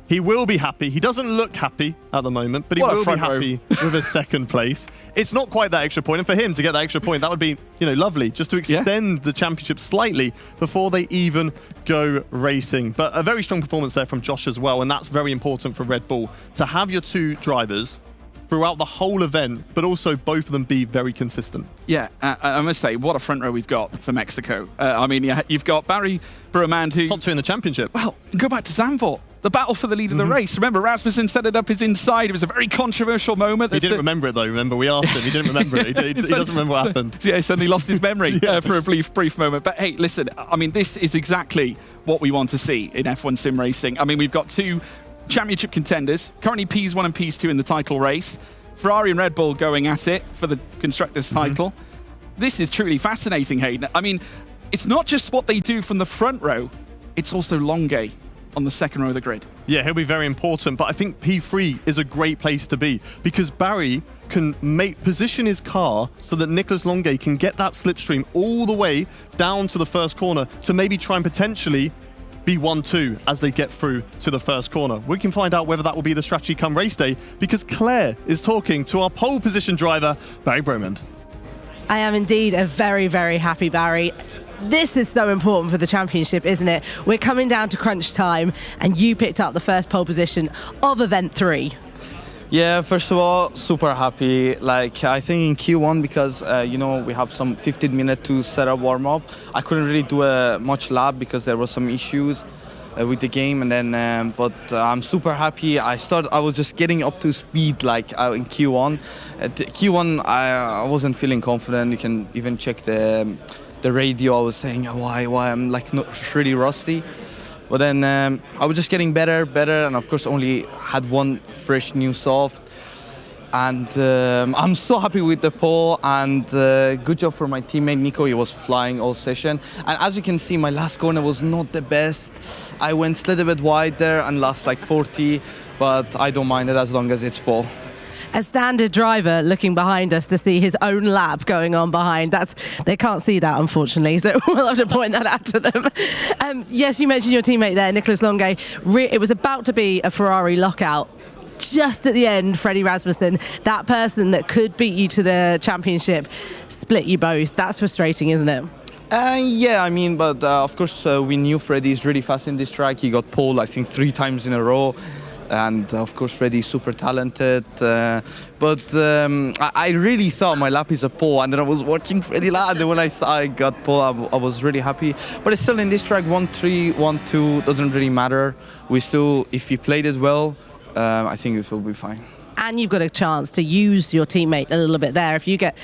He will be happy. He doesn't look happy at the moment, but he will be happy with a second place. It's not quite that extra point, and for him to get that extra point, that would be, lovely, just to extend the championship slightly before they even go racing. But a very strong performance there from Josh as well, and that's very important for Red Bull, to have your 2 drivers throughout the whole event, but also both of them be very consistent. Yeah, I must say, what a front row we've got for Mexico. You've got Barry Brumand, who... Top 2 in the championship. Well, go back to Zandvoort. The battle for the lead of the race. Remember, Rasmussen set it up his inside. It was a very controversial moment. He didn't remember it, though. Remember, we asked him. He didn't remember it. He doesn't remember what happened. Yeah, he suddenly lost his memory for a brief moment. But hey, listen, this is exactly what we want to see in F1 sim racing. We've got 2 championship contenders, currently Ps1 and Ps2 in the title race. Ferrari and Red Bull going at it for the Constructors' title. This is truly fascinating, Hayden. It's not just what they do from the front row, it's also Longuet. on the second row of the grid. Yeah, he'll be very important, but I think P3 is a great place to be because Barry can position his car so that Nicolas Longuet can get that slipstream all the way down to the first corner to maybe try and potentially be 1-2 as they get through to the first corner. We can find out whether that will be the strategy come race day because Claire is talking to our pole position driver, Barry Bromand. I am indeed a very, very happy Barry. This is so important for the championship, isn't it? We're coming down to crunch time and you picked up the first pole position of event 3. Yeah, first of all, super happy. Like, I think in Q1, because, you know, we have some 15 minutes to set up warm-up, I couldn't really do much lap because there were some issues with the game. And then, but I'm super happy. I was just getting up to speed, like, in Q1. Q1, I wasn't feeling confident. You can even check the radio. I was saying, why I'm, like, not really rusty. But then I was just getting better, and of course only had one fresh new soft. And I'm so happy with the pole, and good job for my teammate Nico. He was flying all session. And as you can see, my last corner was not the best. I went a little bit wide there and lost like 40, but I don't mind it as long as it's pole. A standard driver looking behind us to see his own lap going on behind. They can't see that, unfortunately, so we'll have to point that out to them. Yes, you mentioned your teammate there, Nicolas Longuet. It was about to be a Ferrari lockout. Just at the end, Frederik Rasmussen, that person that could beat you to the championship, split you both. That's frustrating, isn't it? Yeah, I mean, but of course we knew Freddie is really fast in this track. He got pole, I think, 3 times in a row. And of course, Freddie is super talented. But I really thought my lap is a pole, and then I was watching Freddie lap, and then when I saw I got pole, I was really happy. But it's still in this track, 1-3, 1-2 doesn't really matter. We still, if we played it well, I think it will be fine. And you've got a chance to use your teammate a little bit there. If you get,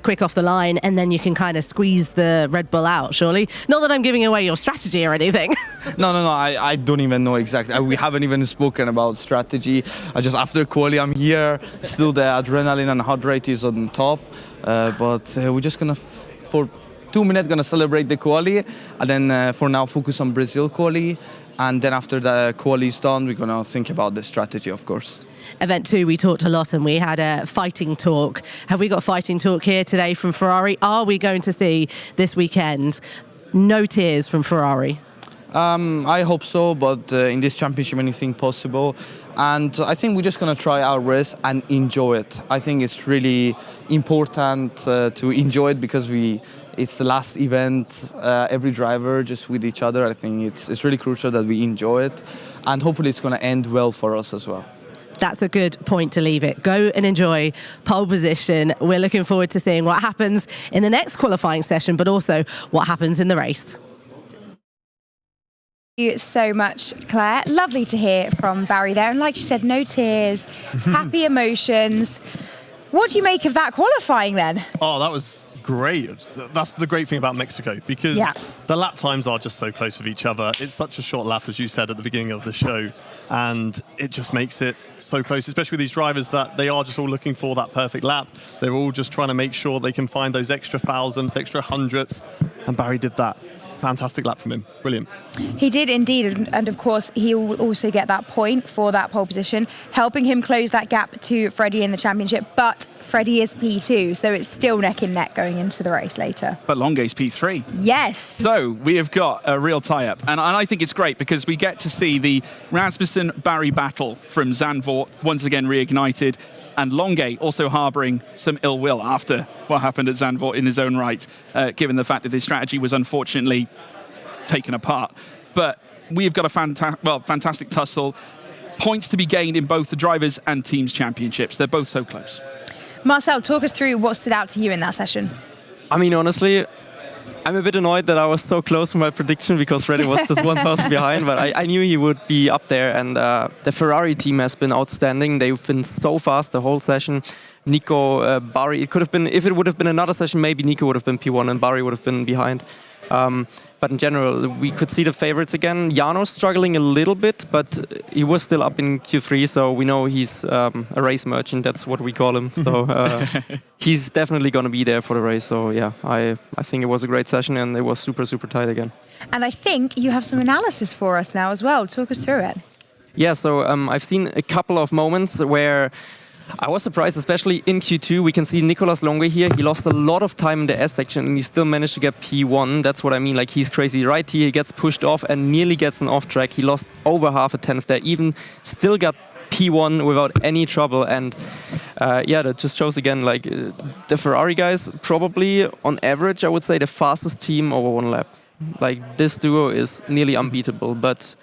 quick off the line, and then you can kind of squeeze the Red Bull out, surely. Not that I'm giving away your strategy or anything. No, I don't even know exactly. We haven't even spoken about strategy. After quali, I'm here. Still the adrenaline and heart rate is on top. But we're just going to, for 2 minutes, going to celebrate the quali. And then for now, focus on Brazil quali. And then after the quali is done, we're going to think about the strategy, of course. Event 2, we talked a lot and we had a fighting talk. Have we got fighting talk here today from Ferrari? Are we going to see this weekend no tears from Ferrari? I hope so, but in this championship, anything possible. And I think we're just going to try our race and enjoy it. I think it's really important to enjoy it because it's the last event, every driver just with each other. I think it's really crucial that we enjoy it. And hopefully it's going to end well for us as well. That's a good point to leave it. Go and enjoy pole position. We're looking forward to seeing what happens in the next qualifying session, but also what happens in the race. Thank you so much, Claire. Lovely to hear from Barry there. And like she said, no tears, happy emotions. What do you make of that qualifying then? Oh, that was great. That's the great thing about Mexico, because the lap times are just so close with each other. It's such a short lap, as you said at the beginning of the show, and it just makes it so close, especially with these drivers that they are just all looking for that perfect lap. They're all just trying to make sure they can find those extra thousands, extra hundreds, and Barry did that. Fantastic lap from him. Brilliant. He did indeed, and of course he will also get that point for that pole position, helping him close that gap to Freddie in the championship. But Freddie is P2, so it's still neck and neck going into the race later. But Longuet's P3. Yes. So we have got a real tie-up, and I think it's great because we get to see the Rasmussen-Barry battle from Zandvoort once again reignited, and Longuet also harbouring some ill will after what happened at Zandvoort in his own right, given the fact that his strategy was unfortunately taken apart. But we've got a fantastic tussle. Points to be gained in both the drivers' and teams' championships. They're both so close. Marcel, talk us through what stood out to you in that session. I mean, honestly, I'm a bit annoyed that I was so close to my prediction because Freddie was just 1,000 behind, but I knew he would be up there. And the Ferrari team has been outstanding. They've been so fast the whole session. Nico, Barry, it could have been, if it would have been another session, maybe Nico would have been P1 and Barry would have been behind. But in general, we could see the favorites again. Jarno's struggling a little bit, but he was still up in Q3, so we know he's a race merchant. That's what we call him. So he's definitely going to be there for the race. So yeah, I think it was a great session, and it was super, super tight again. And I think you have some analysis for us now as well. Talk us through it. Yeah, so I've seen a couple of moments where I was surprised, especially in Q2. We can see Nicolas Longe here. He lost a lot of time in the S section and he still managed to get P1. That's what I mean. Like, he's crazy. Right here, he gets pushed off and nearly gets an off track. He lost over half a tenth there, even still got P1 without any trouble. And yeah, that just shows again, like, the Ferrari guys, probably on average, I would say the fastest team over one lap. Like, this duo is nearly unbeatable. But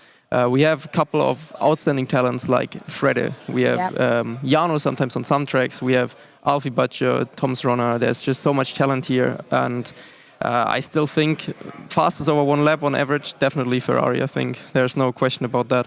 we have a couple of outstanding talents like Frede. We have Jarno sometimes on some tracks. We have Alfie Butcher, Thomas Ronner. There's just so much talent here. And I still think fastest over one lap on average, definitely Ferrari. I think there's no question about that.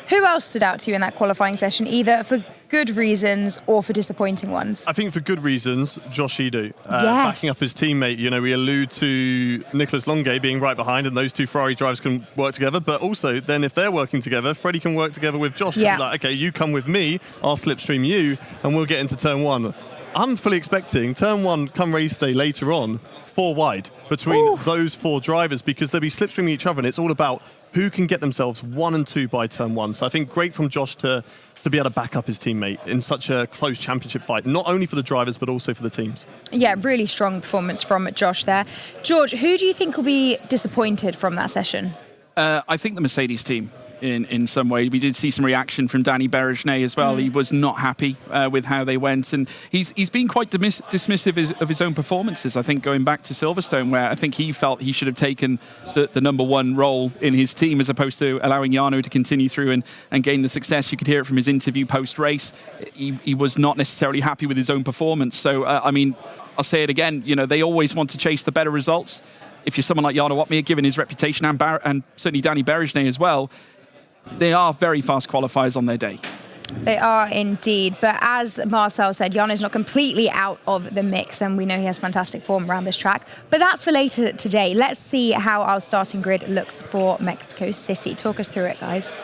Who else stood out to you in that qualifying session, either for good reasons or for disappointing ones? I think for good reasons, Josh Ido, backing up his teammate. You know, we allude to Nicolas Longe being right behind, and those two Ferrari drivers can work together. But also, then if they're working together, Freddie can work together with Josh. Yeah. To be like, okay, you come with me, I'll slipstream you, and we'll get into turn one. I'm fully expecting turn one come race day later on, 4 wide between those 4 drivers, because they'll be slipstreaming each other, and it's all about who can get themselves 1 and 2 by turn one. So I think great from Josh to be able to back up his teammate in such a close championship fight, not only for the drivers, but also for the teams. Yeah, really strong performance from Josh there. George, who do you think will be disappointed from that session? I think the Mercedes team. In some way, we did see some reaction from Danny Berejnay as well. He was not happy with how they went, and he's been quite dismissive of his own performances. I think going back to Silverstone, where I think he felt he should have taken the number one role in his team as opposed to allowing Jarno to continue through and gain the success. You could hear it from his interview post-race. He was not necessarily happy with his own performance. So I mean, I'll say it again. You know, they always want to chase the better results. If you're someone like Jarno Opmeer, given his reputation, and certainly Danny Berejnay as well, they are very fast qualifiers on their day. They are indeed. But as Marcel said, Jarno's not completely out of the mix, and we know he has fantastic form around this track. But that's for later today. Let's see how our starting grid looks for Mexico City. Talk us through it, guys.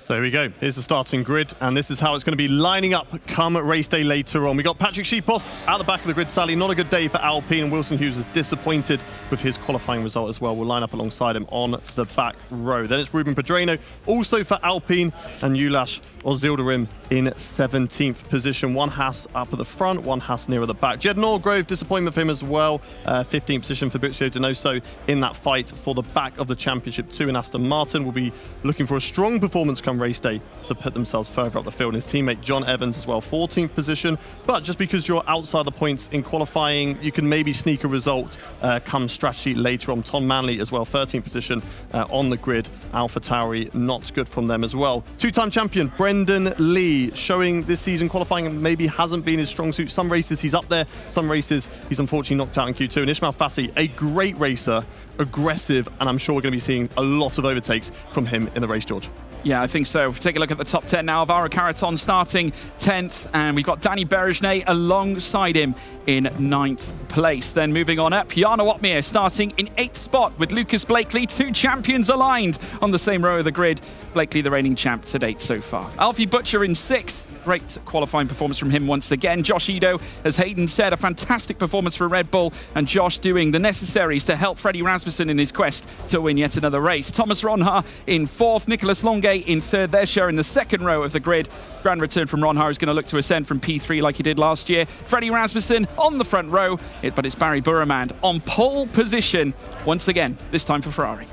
So here we go. Here's the starting grid, and this is how it's going to be lining up come race day later on. We got Patrick Schipos at the back of the grid, sadly. Not a good day for Alpine, and Wilson Hughes is disappointed with his qualifying result as well. We'll line up alongside him on the back row. Then it's Ruben Pedreno, also for Alpine, and Julaš Ozilderim in 17th position. One Haas up at the front, one Haas nearer the back. Jed Norgrove, disappointment for him as well. 15th position for Fabrizio Donoso in that fight for the back of the Championship 2. And Aston Martin will be looking for a strong performance come race day to put themselves further up the field. And his teammate John Evans as well, 14th position. But just because you're outside the points in qualifying, you can maybe sneak a result come strategy later on. Tom Manley as well, 13th position on the grid. AlphaTauri, not good from them as well. Two-time champion Brendan Lee, showing this season qualifying maybe hasn't been his strong suit. Some races he's up there, some races he's unfortunately knocked out in Q2. And Ismail Fassi, a great racer, aggressive, and I'm sure we're going to be seeing a lot of overtakes from him in the race, George. Yeah, I think so. If we take a look at the top 10 now, Alvaro Carreton starting 10th, and we've got Danny Berejnay alongside him in 9th place. Then moving on up, Jarno Opmeer starting in 8th spot with Lucas Blakely, 2 champions aligned on the same row of the grid. Blakely, the reigning champ to date so far. Alfie Butcher in 6th. Great qualifying performance from him once again. Josh Ido, as Hayden said, a fantastic performance for Red Bull, and Josh doing the necessaries to help Freddie Rasmussen in his quest to win yet another race. Thomas Ronha in 4th, Nicolas Longe in 3rd. They're sharing the 2nd row of the grid. Grand return from Ronha is going to look to ascend from P3 like he did last year. Freddie Rasmussen on the front row, but it's Barry Burremand on pole position once again, this time for Ferrari.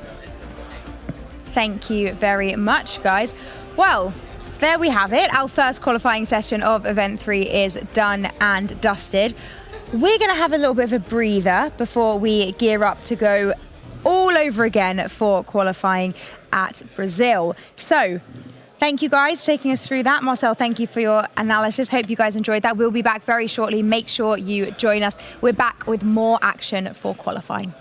Thank you very much, guys. Well, there we have it. Our first qualifying session of Event 3 is done and dusted. We're going to have a little bit of a breather before we gear up to go all over again for qualifying at Brazil. So, thank you guys for taking us through that. Marcel, thank you for your analysis. Hope you guys enjoyed that. We'll be back very shortly. Make sure you join us. We're back with more action for qualifying.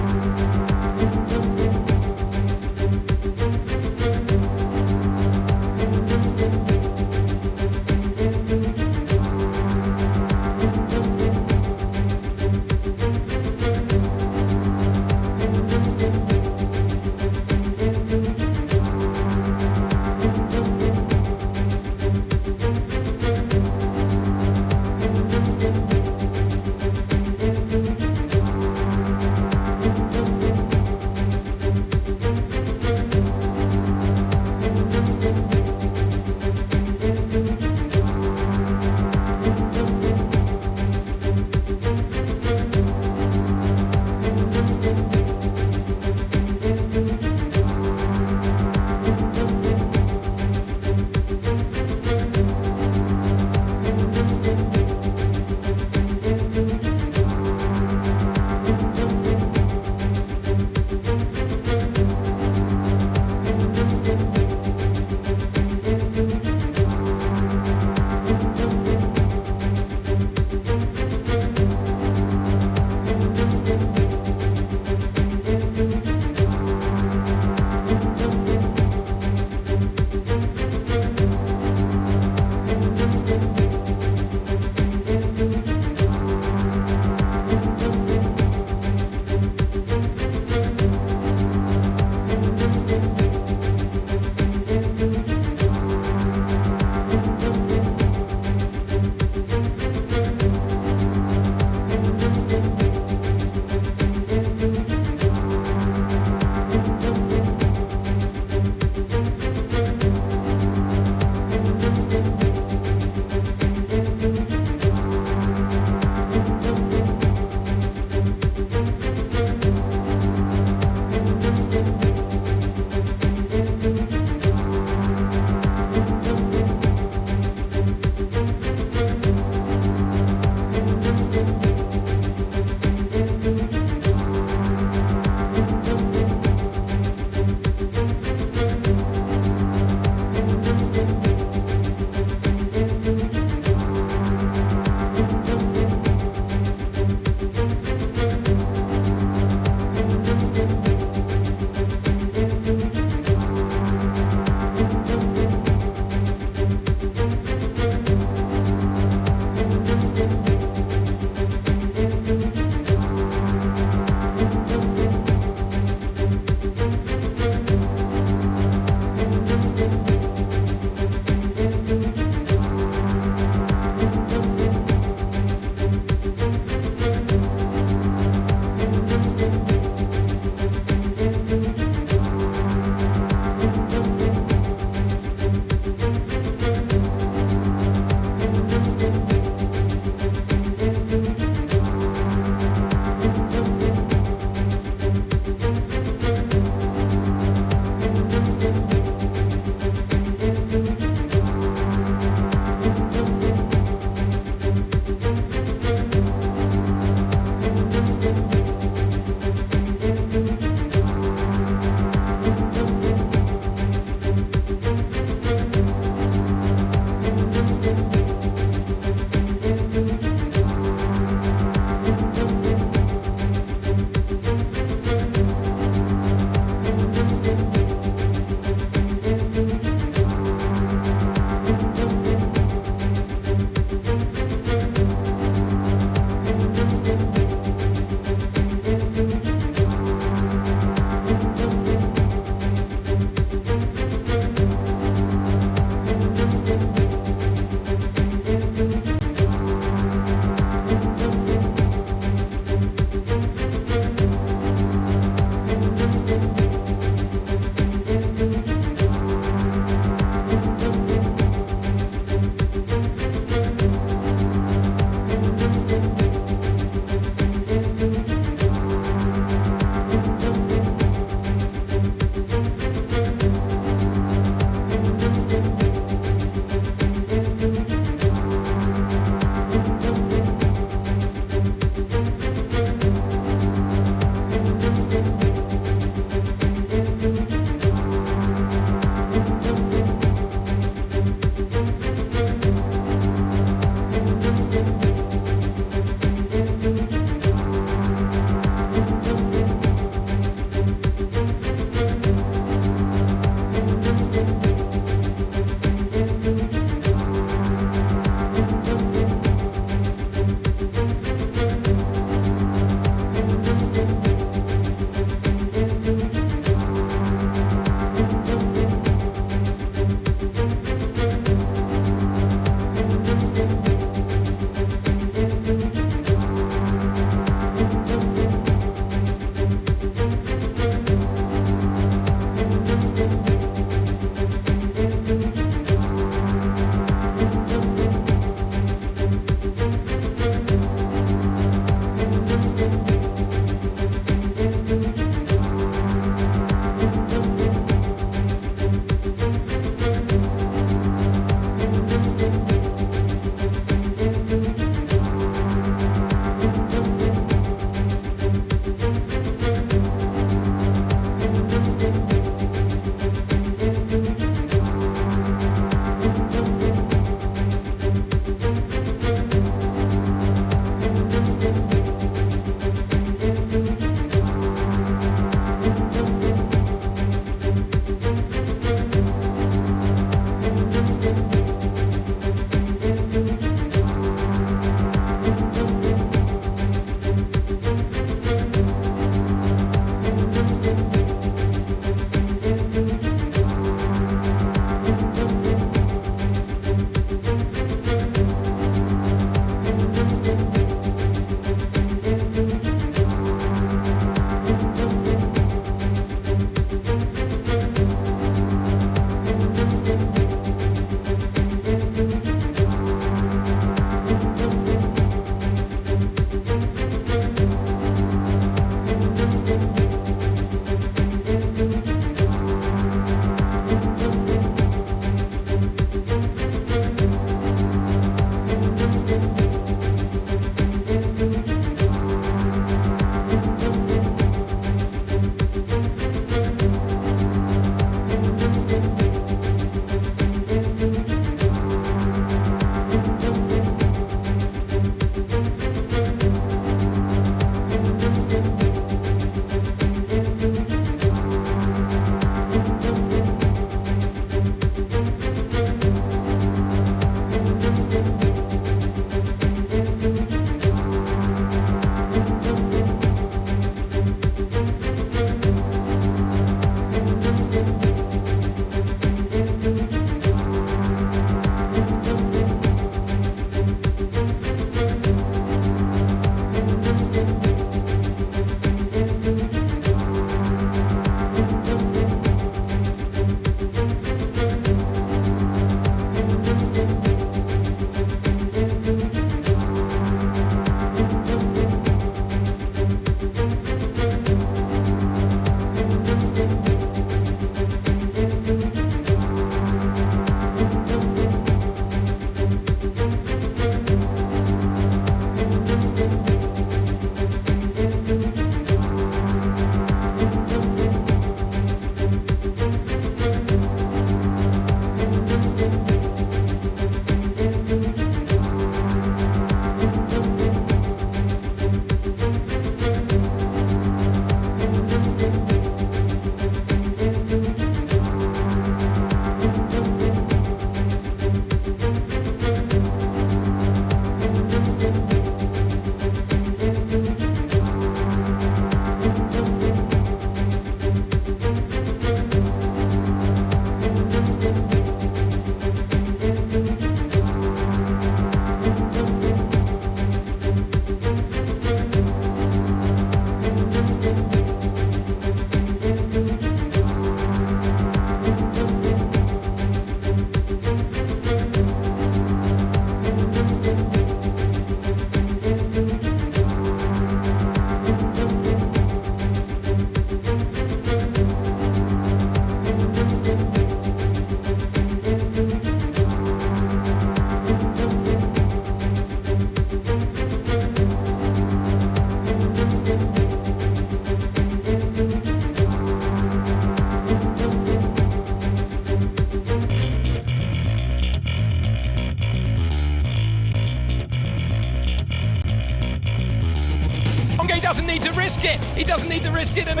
Longe doesn't need to risk it. He doesn't need to risk it, and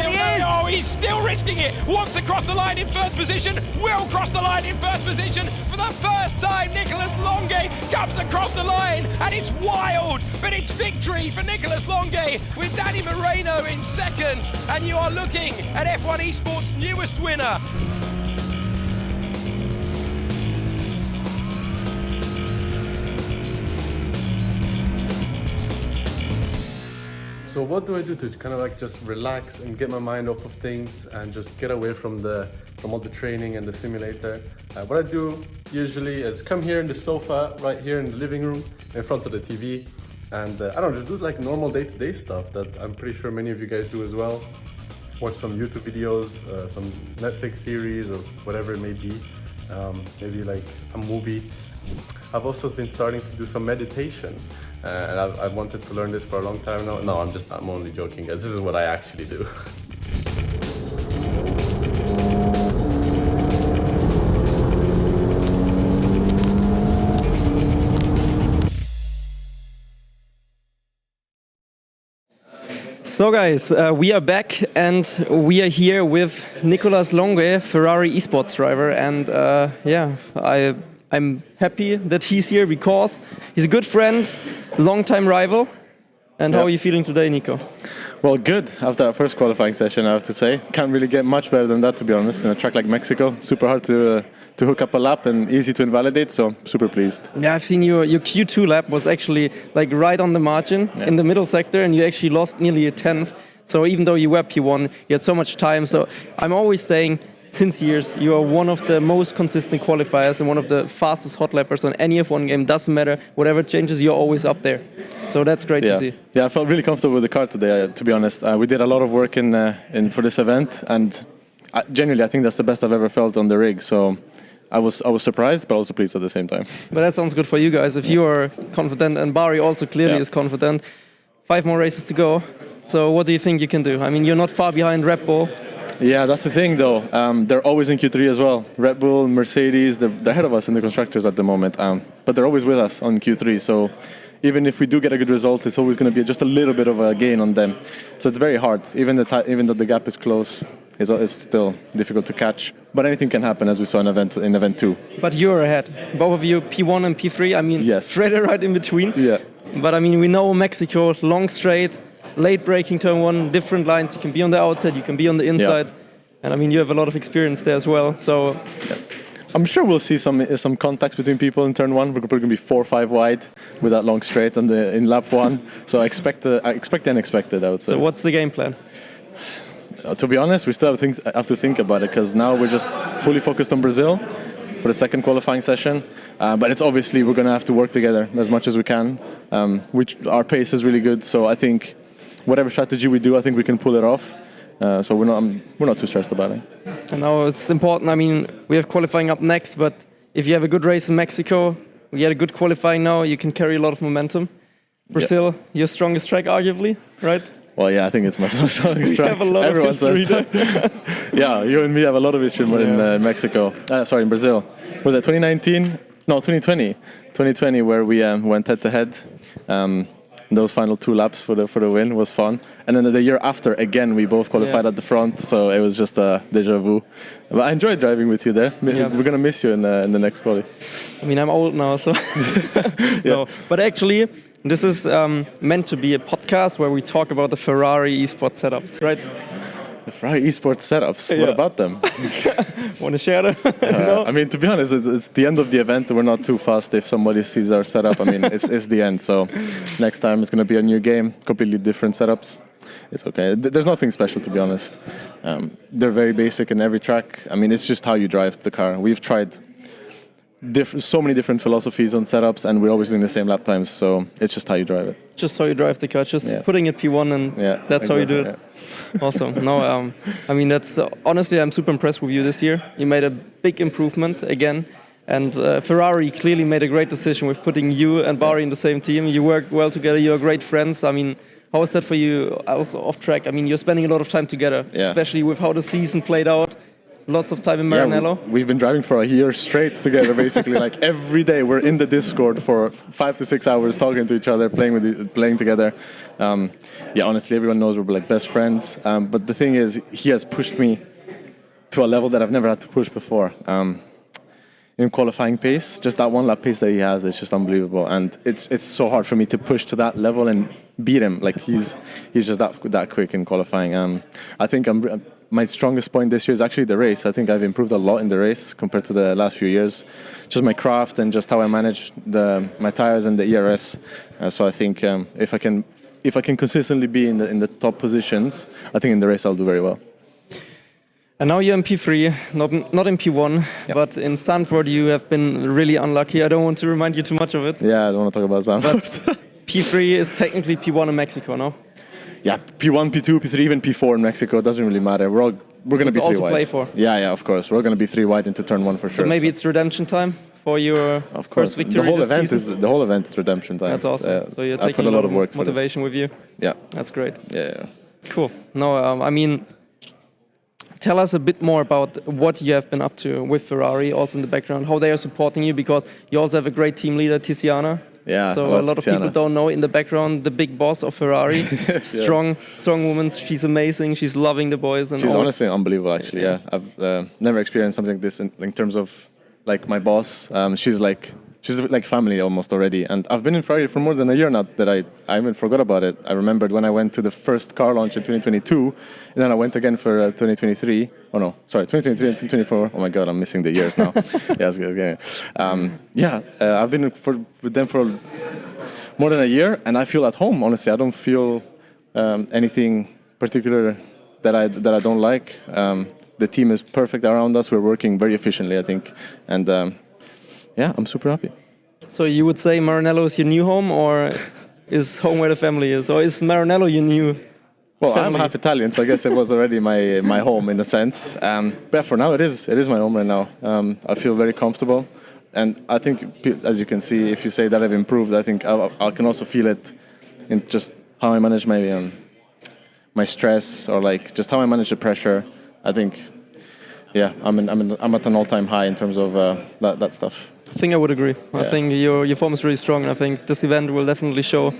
he's still risking it. Wants to cross the line in first position. Will cross the line in first position. For the first time, Nicolas Longe comes across the line, and it's wild, but it's victory for Nicolas Longe with Danny Moreno in second, and you are looking at F1 Esports' newest winner. So what do I do to kind of like just relax and get my mind off of things and just get away from all the training and the simulator? What I do usually is come here in the sofa, right here in the living room, in front of the TV, and I don't know, just do like normal day-to-day stuff that I'm pretty sure many of you guys do as well. Watch some YouTube videos, some Netflix series or whatever it may be, maybe like a movie. I've also been starting to do some meditation. And I've wanted to learn this for a long time now. No, I'm only joking, guys. This is what I actually do. So guys, we are back and we are here with Nicolas Longe, Ferrari Esports driver, and I'm happy that he's here because he's a good friend, long-time rival. And how are you feeling today, Nico? Well, good. After our first qualifying session, I have to say. Can't really get much better than that, to be honest, in a track like Mexico. Super hard to hook up a lap and easy to invalidate, so super pleased. Yeah, I've seen your Q2 lap was actually like right on the margin in the middle sector, and you actually lost nearly a tenth. So even though you were P1, you had so much time. So I'm always saying, since years, you are one of the most consistent qualifiers and one of the fastest hot lappers on any F1 game. Doesn't matter, whatever changes, you're always up there. So that's great to see. Yeah, I felt really comfortable with the car today, to be honest. We did a lot of work for this event, and genuinely, I think that's the best I've ever felt on the rig. So I was surprised, but also pleased at the same time. But that sounds good for you guys. If you are confident, and Barry also clearly is confident, 5 more races to go. So what do you think you can do? I mean, you're not far behind Red Bull. Yeah, that's the thing though. They're always in Q3 as well. Red Bull, Mercedes, they're ahead of us in the constructors at the moment. But they're always with us on Q3. So even if we do get a good result, it's always going to be just a little bit of a gain on them. So it's very hard. Even though the gap is close, it's still difficult to catch. But anything can happen, as we saw in event 2. But you're ahead. Both of you, P1 and P3. I mean, straight right in between. Yeah. But I mean, we know Mexico, long straight, late braking turn 1, different lines. You can be on the outside, you can be on the inside. And I mean, you have a lot of experience there as well. So I'm sure we'll see some contacts between people in turn 1. We're probably going to be 4 or 5 wide with that long straight in lap 1. So I expect the unexpected, I would say. So what's the game plan? To be honest, we still have to think about it, because now we're just fully focused on Brazil for the second qualifying session. But it's obviously we're going to have to work together as much as we can. Our pace is really good, so I think whatever strategy we do, I think we can pull it off. So we're not too stressed about it. And now it's important. I mean, we have qualifying up next, but if you have a good race in Mexico, we had a good qualifying now, you can carry a lot of momentum. Brazil, your strongest track, arguably, right? Well, yeah, I think it's my strongest track. Have a lot Everyone of history says that. Yeah, you and me have a lot of history in Mexico. In Brazil. Was it 2019? No, 2020. 2020, where we went head-to-head. Those final 2 laps for the win was fun. And then the year after, again, we both qualified at the front, so it was just a deja vu. But I enjoyed driving with you there. We're going to miss you in the next quali. I mean, I'm old now, so... No. But actually, this is meant to be a podcast where we talk about the Ferrari esports setups, right? The Ferrari esports setups, what about them? Want to share them? No? I mean, to be honest, it's the end of the event. We're not too fast if somebody sees our setup. I mean, it's the end. So next time it's going to be a new game, completely different setups. It's okay. There's nothing special, to be honest. They're very basic in every track. I mean, it's just how you drive the car. We've tried so many different philosophies on setups, and we're always doing the same lap times. So it's just how you drive it. Just how you drive the car. Just putting it P1, and that's how you do it. Yeah. Awesome. No, I mean, that's honestly, I'm super impressed with you this year. You made a big improvement again. And Ferrari clearly made a great decision with putting you and Barry in the same team. You work well together. You're great friends. I mean, how is that for you also off track? I mean, you're spending a lot of time together, especially with how the season played out. lots of time in Maranello? Yeah, we've been driving for a year straight together, basically. Like every day, we're in the Discord for 5 to 6 hours, talking to each other, playing together. Yeah, honestly, everyone knows we're like best friends. But the thing is, he has pushed me to a level that I've never had to push before. In qualifying pace, just that one lap pace that he has is just unbelievable, and it's so hard for me to push to that level and beat him. Like he's just that quick in qualifying. I think my strongest point this year is actually the race. I think I've improved a lot in the race compared to the last few years. Just my craft and just how I manage my tires and the ERS. So I think if I can consistently be in the top positions, I think in the race I'll do very well. And now you're in P3, not in P1, but in Stanford you have been really unlucky. I don't want to remind you too much of it. Yeah, I don't want to talk about Stanford. But P3 is technically P1 in Mexico, no? Yeah, P1, P2, P3, even P4 in Mexico. It doesn't really matter. We're going to be 3 wide. All to play for. Yeah, of course. We're going to be 3 wide into turn 1 for sure. So maybe it's redemption time for your first victory. The whole event is redemption time. That's awesome. So you're I taking put a lot of work motivation with you. Yeah, that's great. Yeah. Cool. No, I mean, tell us a bit more about what you have been up to with Ferrari, also in the background, how they are supporting you, because you also have a great team leader, Tiziana. Yeah, so a lot of people don't know in the background the big boss of Ferrari. Strong woman. She's amazing. She's loving the boys. And she's honestly unbelievable, actually. Yeah, I've never experienced something like this in terms of like my boss. She's like family almost already, and I've been in Ferrari for more than a year now that I even forgot about it. I remembered when I went to the first car launch in 2022, and then I went again for 2023. Oh no, sorry, 2023 and 2024. Oh my God, I'm missing the years now. I've been with them for more than a year, and I feel at home. Honestly, I don't feel anything particular that I don't like. The team is perfect around us. We're working very efficiently, I think, and I'm super happy. So you would say Maranello is your new home, or is home where the family is, or is Maranello your new? Well, I'm half Italian, so I guess it was already my home in a sense. But for now, it is my home right now. I feel very comfortable, and I think, as you can see, if you say that I've improved, I think I can also feel it in just how I manage my stress, or like just how I manage the pressure. I think, I'm at an all-time high in terms of that stuff. I think I would agree. I think your form is really strong, and I think this event will definitely show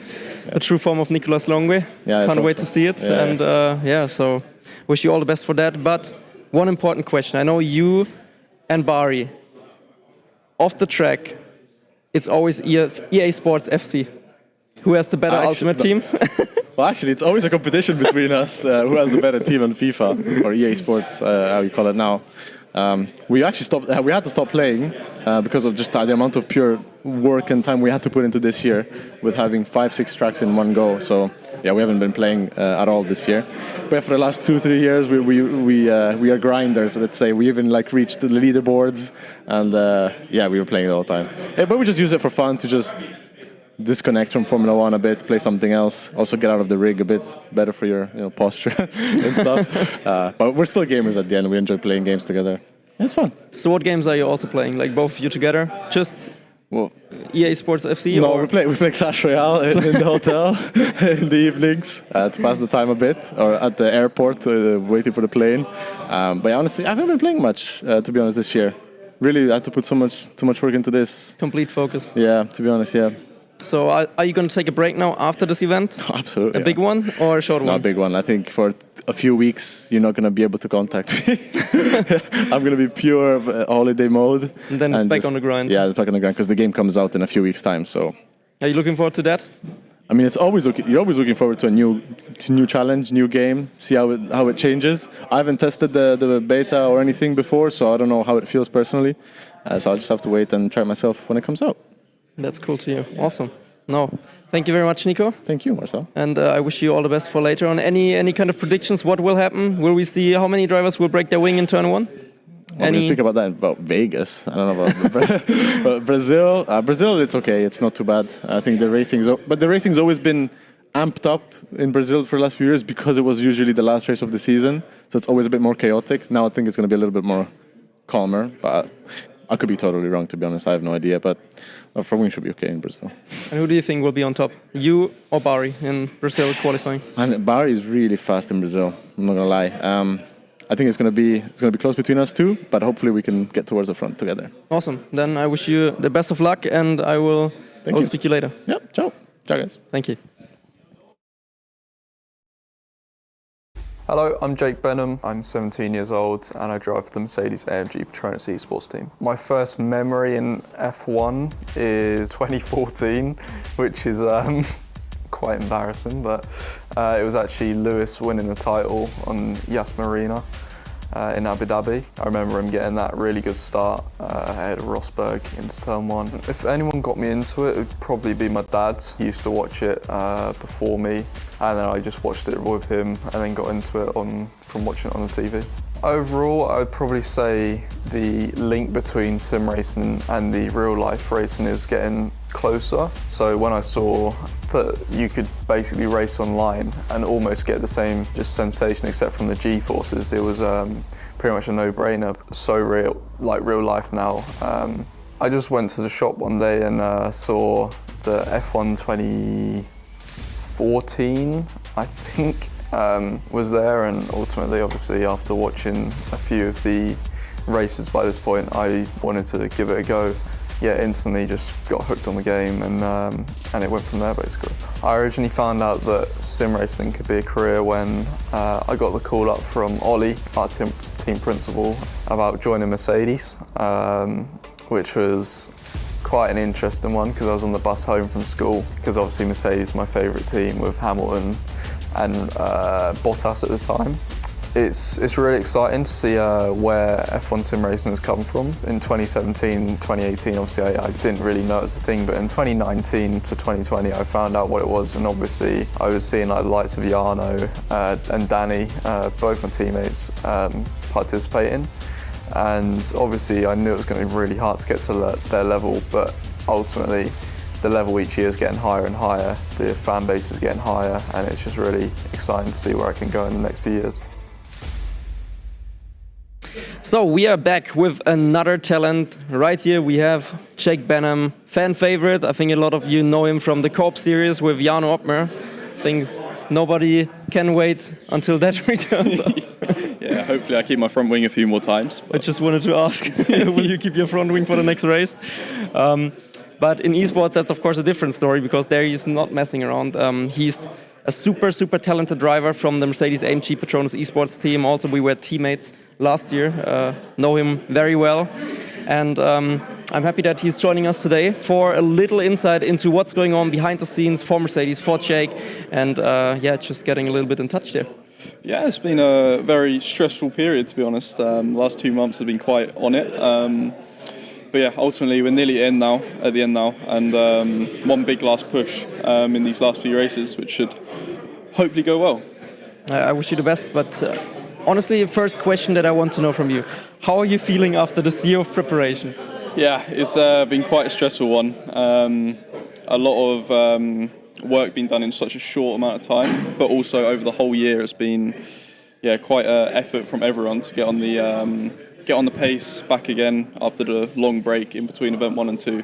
the true form of Nicolas Longue. Can't wait to see it. So wish you all the best for that. But one important question. I know you and Bari, off the track, it's always EA Sports FC. Who has the better ultimate team? Well, actually, it's always a competition between us. Who has the better team on FIFA, or EA Sports, how you call it now. We actually stopped. We had to stop playing because of just the amount of pure work and time we had to put into this year, with having 5-6 tracks in one go. So we haven't been playing at all this year. But for the last 2-3 years, we are grinders. Let's say we even reached the leaderboards, and we were playing it all the time. But we just use it for fun, to just disconnect from Formula One a bit, play something else, also get out of the rig a bit, better for your posture and stuff. But we're still gamers at the end. We enjoy playing games together. It's fun. So what games are you also playing? Like both of you together? Just EA Sports FC? No, we play Clash Royale in the hotel in the evenings to pass the time a bit, or at the airport waiting for the plane. But honestly, I haven't been playing much, to be honest, this year. Really, I had to put too much work into this. Complete focus. Yeah, to be honest, yeah. So are you going to take a break now after this event? Absolutely. A big one or a short one? No, a big one. I think for a few weeks you're not going to be able to contact me. I'm going to be pure holiday mode. And then it's back on the grind. Yeah, it's back on the grind, because the game comes out in a few weeks' time. So. Are you looking forward to that? I mean, you're always looking forward to a new challenge, new game, see how it changes. I haven't tested the beta or anything before, so I don't know how it feels personally. So I'll just have to wait and try it myself when it comes out. That's cool to hear. Awesome. No, thank you very much, Nico. Thank you, Marcel. And I wish you all the best for later on. Any kind of predictions? What will happen? Will we see how many drivers will break their wing in turn 1? I'm going to speak about that about Vegas. I don't know about but Brazil. Brazil, it's okay. It's not too bad. I think the racing's always been amped up in Brazil for the last few years, because it was usually the last race of the season. So it's always a bit more chaotic. Now I think it's going to be a little bit more calmer. But I could be totally wrong, to be honest. I have no idea. But for me, it should be okay in Brazil. And who do you think will be on top? You or Bari in Brazil qualifying? And Bari is really fast in Brazil. I'm not going to lie. I think it's gonna be close between us two, but hopefully we can get towards the front together. Awesome. Then I wish you the best of luck, and I will speak to you later. Yep. Ciao. Ciao, guys. Thank you. Hello, I'm Jake Benham. I'm 17 years old and I drive for the Mercedes-AMG Petronas Esports team. My first memory in F1 is 2014, which is quite embarrassing, but it was actually Lewis winning the title on Yas Marina in Abu Dhabi. I remember him getting that really good start ahead of Rosberg into turn 1. If anyone got me into it would probably be my dad. He used to watch it before me, and then I just watched it with him and then got into it from watching it on the TV. Overall, I would probably say the link between sim racing and the real life racing is getting closer. So when I saw that you could basically race online and almost get the same just sensation except from the G-forces, it was pretty much a no-brainer. So real, like real life now. I just went to the shop one day and saw the F1 2014, I think, was there, and ultimately, obviously, after watching a few of the races by this point, I wanted to give it a go. Yeah, instantly just got hooked on the game, and it went from there, basically. I originally found out that sim racing could be a career when I got the call up from Ollie, our team principal, about joining Mercedes, which was quite an interesting one because I was on the bus home from school, because obviously Mercedes is my favourite team with Hamilton and Bottas at the time. It's really exciting to see where F1 sim racing has come from. In 2017, 2018, obviously I didn't really know it was a thing, but in 2019 to 2020 I found out what it was, and obviously I was seeing like the likes of Jarno and Danny, both my teammates, participating. And obviously I knew it was going to be really hard to get to their level, but ultimately the level each year is getting higher and higher, the fan base is getting higher, and it's just really exciting to see where I can go in the next few years. So we are back with another talent. Right here we have Jake Benham, fan favorite. I think a lot of you know him from the Co-op series with Jarno Oppmer. I think nobody can wait until that returns. Yeah, hopefully I keep my front wing a few more times. I just wanted to ask, will you keep your front wing for the next race? But in esports, that's of course a different story, because there he's not messing around. He's a super talented driver from the Mercedes-AMG Petronas Esports team. Also, we were teammates last year, know him very well. And I'm happy that he's joining us today for a little insight into what's going on behind the scenes for Mercedes, for Jake, and just getting a little bit in touch there. Yeah, it's been a very stressful period, to be honest. The last 2 months have been quite on it. But yeah, ultimately we're nearly at the end now, and one big last push in these last few races, which should hopefully go well. I wish you the best, but honestly, first question that I want to know from you: how are you feeling after this year of preparation? Yeah, it's been quite a stressful one. A lot of work being done in such a short amount of time, but also over the whole year it's been quite an effort from everyone to get on the pace back again after the long break in between event 1 and 2.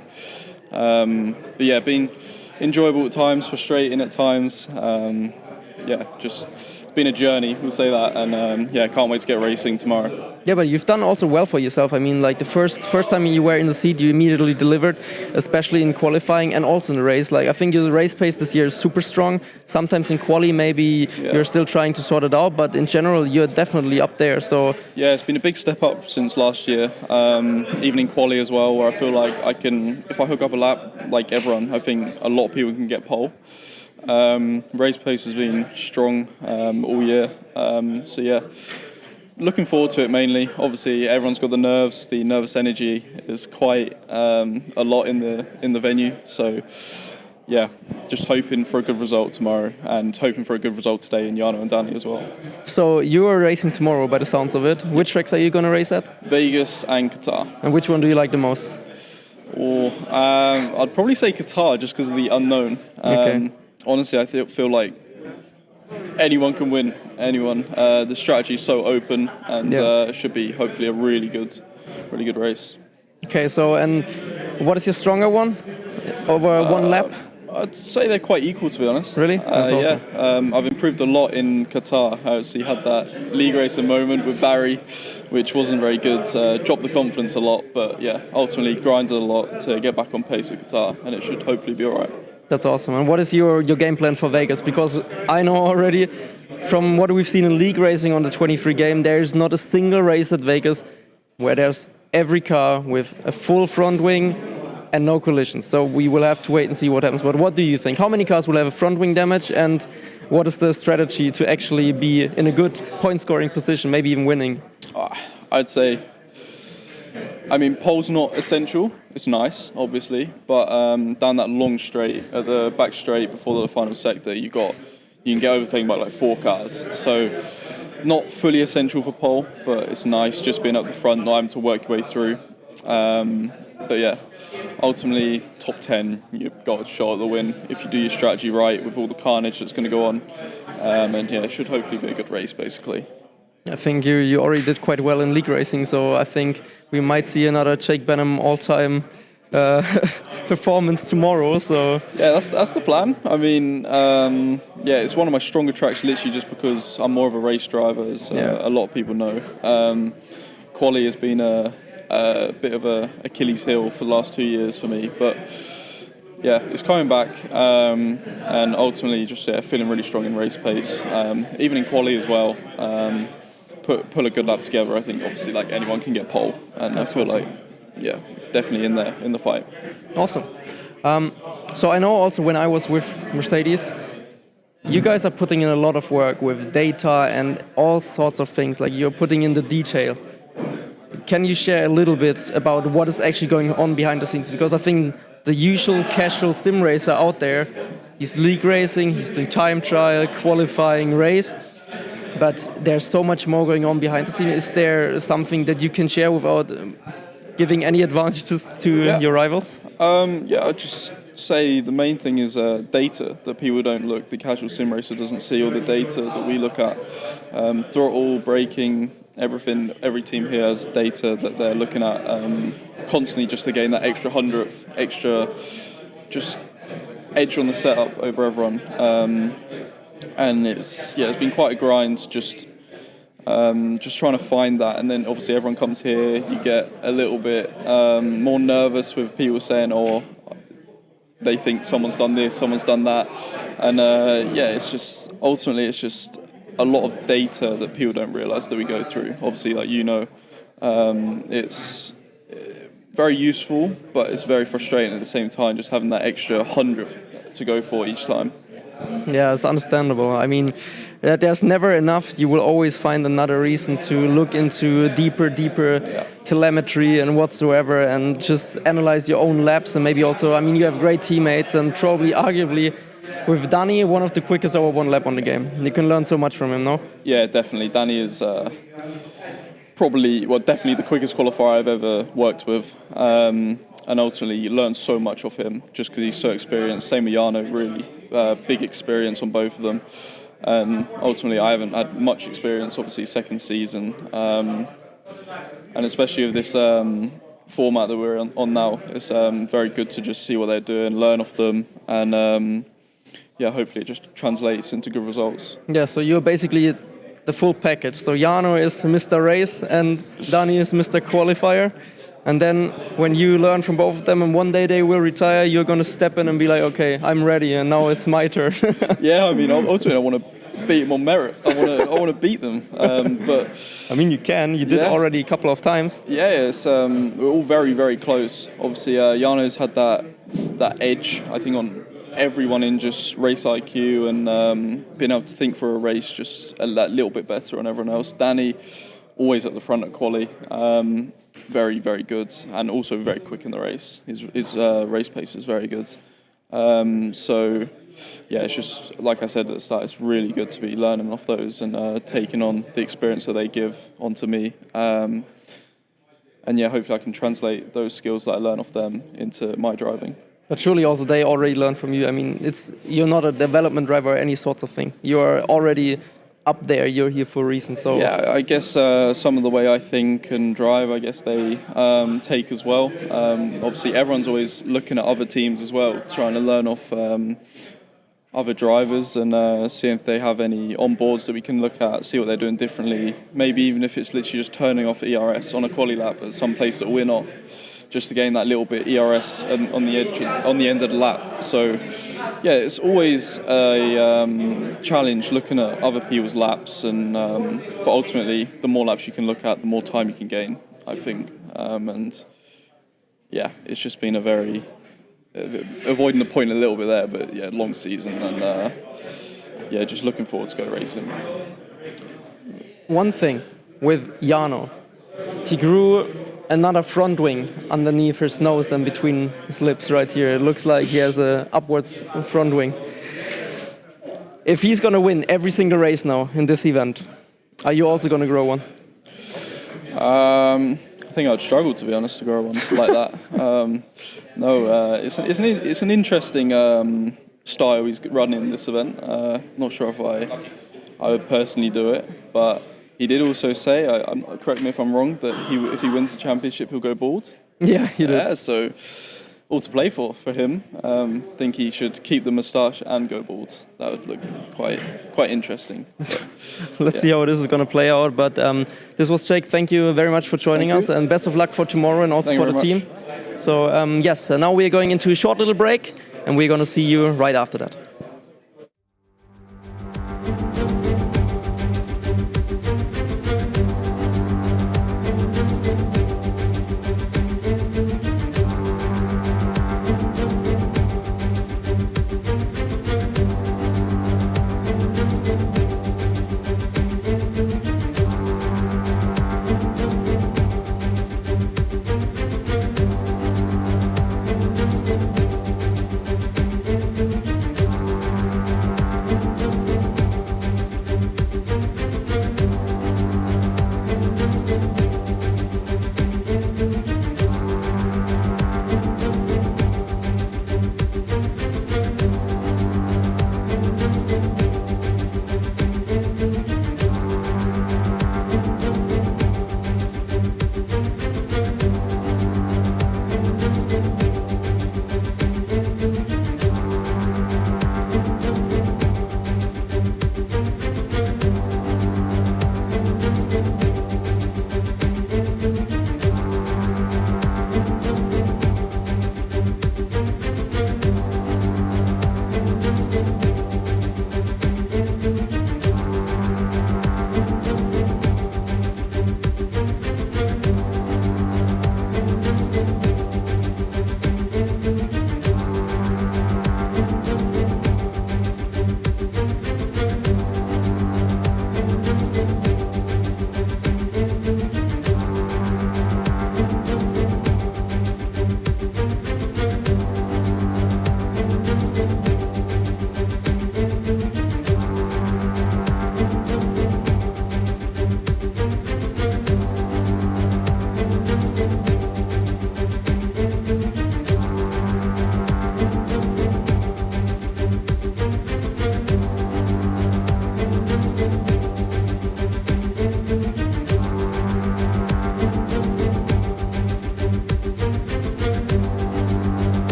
But yeah, been enjoyable at times, frustrating at times. Just been a journey, we'll say that, and can't wait to get racing tomorrow. Yeah, but you've done also well for yourself. I mean, like the first time you were in the seat, you immediately delivered, especially in qualifying and also in the race. Like I think your race pace this year is super strong. Sometimes in quali, maybe you're still trying to sort it out, but in general, you're definitely up there. So yeah, it's been a big step up since last year, even in quali as well, where I feel like I can, if I hook up a lap like everyone, I think a lot of people can get pole. Race pace has been strong all year, so yeah, looking forward to it mainly. Obviously everyone's got the nervous energy is quite a lot in the venue, so yeah, just hoping for a good result tomorrow and hoping for a good result today in Jarno and Danny as well. So you are racing tomorrow by the sounds of it. Which tracks are you going to race at? Vegas and Qatar. And which one do you like the most? I'd probably say Qatar just because of the unknown. Okay. Honestly, I feel like anyone can win. Anyone. The strategy is so open, and it should be hopefully a really good race. Okay, so and what is your stronger one over one lap? I'd say they're quite equal, to be honest. Really? That's awesome. Yeah. I've improved a lot in Qatar. I obviously had that league racing moment with Barry, which wasn't very good. Dropped the confidence a lot, but yeah, ultimately grinded a lot to get back on pace at Qatar, and it should hopefully be all right. That's awesome. And what is your game plan for Vegas? Because I know already from what we've seen in league racing on the 23 game, there's not a single race at Vegas where there's every car with a full front wing and no collisions. So we will have to wait and see what happens. But what do you think? How many cars will have a front wing damage, and what is the strategy to actually be in a good point scoring position, maybe even winning? I'd say, I mean, pole's not essential. It's nice, obviously, but down that long straight, at the back straight before the final sector, you can get overtaken by like 4 cars. So not fully essential for pole, but it's nice just being up the front, not having to work your way through. But yeah, ultimately top 10, you've got a shot at the win if you do your strategy right with all the carnage that's going to go on. And yeah, it should hopefully be a good race, basically. I think you already did quite well in league racing, so I think we might see another Jake Benham all-time performance tomorrow. So yeah, that's the plan. I mean, yeah, it's one of my stronger tracks, literally just because I'm more of a race driver, as a lot of people know. Quali has been a bit of a Achilles heel for the last 2 years for me, but yeah, it's coming back, and ultimately just feeling really strong in race pace, even in quali as well. Put a good lap together. I think obviously like anyone can get pole, and I feel like definitely in there in the fight. Awesome. So I know also when I was with Mercedes, you guys are putting in a lot of work with data and all sorts of things. Like you're putting in the detail. Can you share a little bit about what is actually going on behind the scenes? Because I think the usual casual sim racer out there, he's league racing, he's doing time trial, qualifying, race, but there's so much more going on behind the scenes. Is there something that you can share without giving any advantages to your rivals? I'd just say the main thing is data that people don't look. The casual sim racer doesn't see all the data that we look at. Throttle, braking, everything. Every team here has data that they're looking at constantly, just to gain that extra 100th, extra just edge on the setup over everyone. And it's been quite a grind, just trying to find that. And then obviously everyone comes here, you get a little bit more nervous with people saying, oh, they think someone's done this, someone's done that. And it's just a lot of data that people don't realise that we go through. Obviously, like it's very useful, but it's very frustrating at the same time, just having that extra 100th to go for each time. Yeah, it's understandable. I mean, there's never enough. You will always find another reason to look into deeper telemetry and whatsoever, and just analyze your own laps. And maybe also, I mean, you have great teammates, and probably arguably with Danny, one of the quickest over 1 lap on the game. You can learn so much from him, no? Yeah, definitely. Danny is definitely the quickest qualifier I've ever worked with. And ultimately, you learn so much off him just because he's so experienced. Same with Jarno, really big experience on both of them. And ultimately, I haven't had much experience, obviously, second season. And especially with this format that we're on now, it's very good to just see what they're doing, learn off them, and hopefully it just translates into good results. Yeah, so you're basically the full package. So Jarno is Mr. Race and Dani is Mr. Qualifier. And then when you learn from both of them and one day they will retire, you're going to step in and be like, okay, I'm ready and now it's my turn. Yeah, I mean, ultimately I want to beat them on merit. I want to beat them. But I mean, you can. You did already a couple of times. Yeah, it's, we're all very, very close. Obviously, Jarno's had that edge, I think, on everyone in just race IQ and being able to think for a race just that little bit better on everyone else. Danny, always at the front at quali. Very, very good, and also very quick in the race. His race pace is very good. So, yeah, it's just, like I said at the start, it's really good to be learning off those and taking on the experience that they give onto me. And yeah, hopefully I can translate those skills that I learn off them into my driving. But surely also they already learned from you. I mean, you're not a development driver or any sort of thing. You are already up there. You're here for a reason. So yeah, I guess some of the way I think and drive, I guess they take as well. Obviously, everyone's always looking at other teams as well, trying to learn off other drivers and see if they have any onboards that we can look at, see what they're doing differently. Maybe even if it's literally just turning off ERS on a quali lap at some place that we're not, just to gain that little bit ERS on the end of the lap. So yeah, it's always a challenge looking at other people's laps, and but ultimately, the more laps you can look at, the more time you can gain, I think. And yeah, it's just been a very avoiding the point a little bit there, but yeah, long season, and yeah, just looking forward to go racing. one thing with Jarno, he grew another front wing underneath his nose and between his lips right here. It looks like he has a upwards front wing. If he's gonna win every single race now in this event, are you also gonna grow one? I think I'd struggle, to be honest, to grow one like that. It's an interesting style he's running this event. Not sure if I would personally do it, but he did also say, correct me if I'm wrong, that if he wins the championship, he'll go bald. Yeah, he did. Yeah, so all to play for him. Think he should keep the moustache and go bald. That would look quite interesting. Let's see how this is going to play out. But this was Jake. Thank you very much for joining us, and best of luck for tomorrow and also for the team. So yes, now we are going into a short little break, and we're going to see you right after that.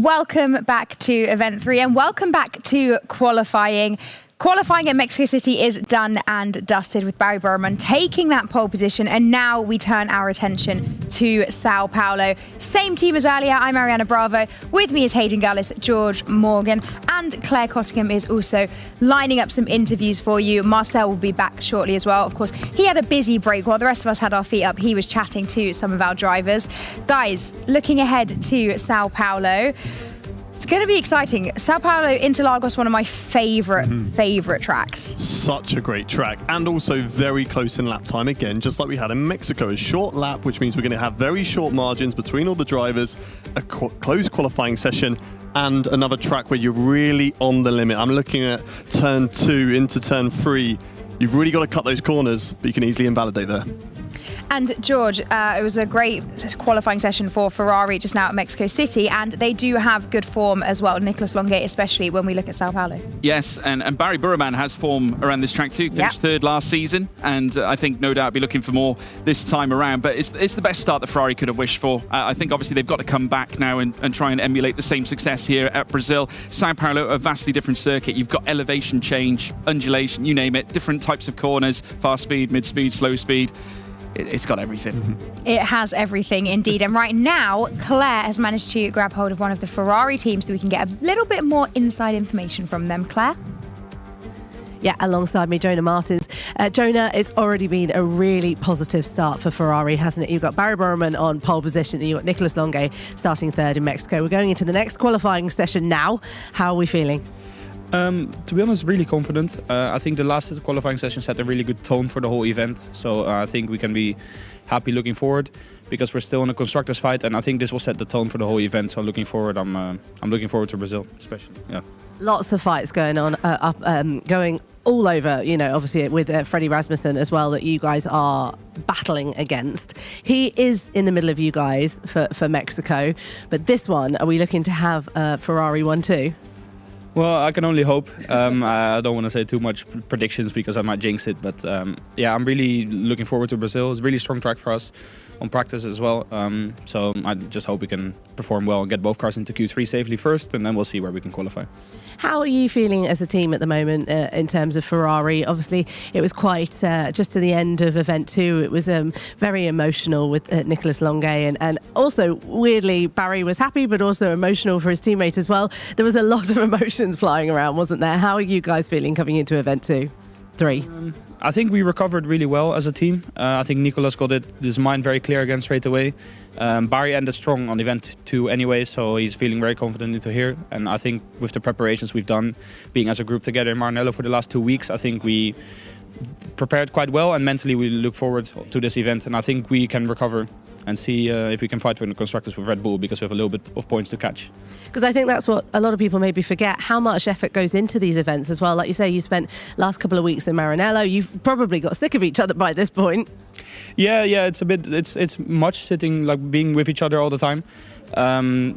Welcome back to Event 3 and welcome back to qualifying. Qualifying at Mexico City is done and dusted with Barry Burman taking that pole position, and now we turn our attention to São Paulo. Same team as earlier, I'm Mariana Bravo. With me is Hayden Gullis, George Morgan, and Claire Cottingham is also lining up some interviews for you. Marcel will be back shortly as well. Of course, he had a busy break while the rest of us had our feet up. He was chatting to some of our drivers. Guys, looking ahead to São Paulo, it's going to be exciting. São Paulo, Interlagos, one of my favourite tracks. Such a great track, and also very close in lap time again, just like we had in Mexico. A short lap, which means we're going to have very short margins between all the drivers, a close qualifying session, and another track where you're really on the limit. I'm looking at turn 2 into turn 3. You've really got to cut those corners, but you can easily invalidate there. And George, it was a great qualifying session for Ferrari just now at Mexico City, and they do have good form as well, Nicholas Longuet especially, when we look at São Paulo. Yes, and Barry Burman has form around this track too, finished third last season, and I think no doubt be looking for more this time around, but it's the best start that Ferrari could have wished for. I think obviously they've got to come back now and try and emulate the same success here at Brazil. São Paulo, a vastly different circuit. You've got elevation change, undulation, you name it, different types of corners, fast speed, mid speed, slow speed. It's got everything. It has everything indeed. And right now, Claire has managed to grab hold of one of the Ferrari teams so we can get a little bit more inside information from them. Claire? Yeah, alongside me, Jonah Martins. Jonah, it's already been a really positive start for Ferrari, hasn't it? You've got Barry Burman on pole position and you've got Nicholas Longuet starting third in Mexico. We're going into the next qualifying session now. How are we feeling? To be honest, really confident. I think the last qualifying session set a really good tone for the whole event. So I think we can be happy looking forward because we're still in a constructors fight, and I think this will set the tone for the whole event. So looking forward, I'm looking forward to Brazil, especially. Yeah. Lots of fights going on, going all over. You know, obviously with Frederik Rasmussen as well that you guys are battling against. He is in the middle of you guys for Mexico, but this one, are we looking to have Ferrari 1-2? Well, I can only hope. I don't want to say too much predictions because I might jinx it. But yeah, I'm really looking forward to Brazil. It's a really strong track for us on practice as well. So I just hope we can perform well and get both cars into Q3 safely first, and then we'll see where we can qualify. How are you feeling as a team at the moment in terms of Ferrari? Obviously, it was quite just to the end of Event 2. It was very emotional with Nicholas Longuet, and also, weirdly, Barry was happy, but also emotional for his teammate as well. There was a lot of emotions flying around, wasn't there? How are you guys feeling coming into Event 3? I think we recovered really well as a team. I think Nicholas got his mind very clear again straight away. Barry ended strong on Event 2 anyway, so he's feeling very confident into here. And I think with the preparations we've done, being as a group together in Maranello for the last 2 weeks, I think we prepared quite well, and mentally we look forward to this event. And I think we can recover and see if we can fight for the constructors with Red Bull, because we have a little bit of points to catch. Because I think that's what a lot of people maybe forget, how much effort goes into these events as well. Like you say, you spent last couple of weeks in Maranello. You've probably got sick of each other by this point. Yeah, it's much sitting, like being with each other all the time,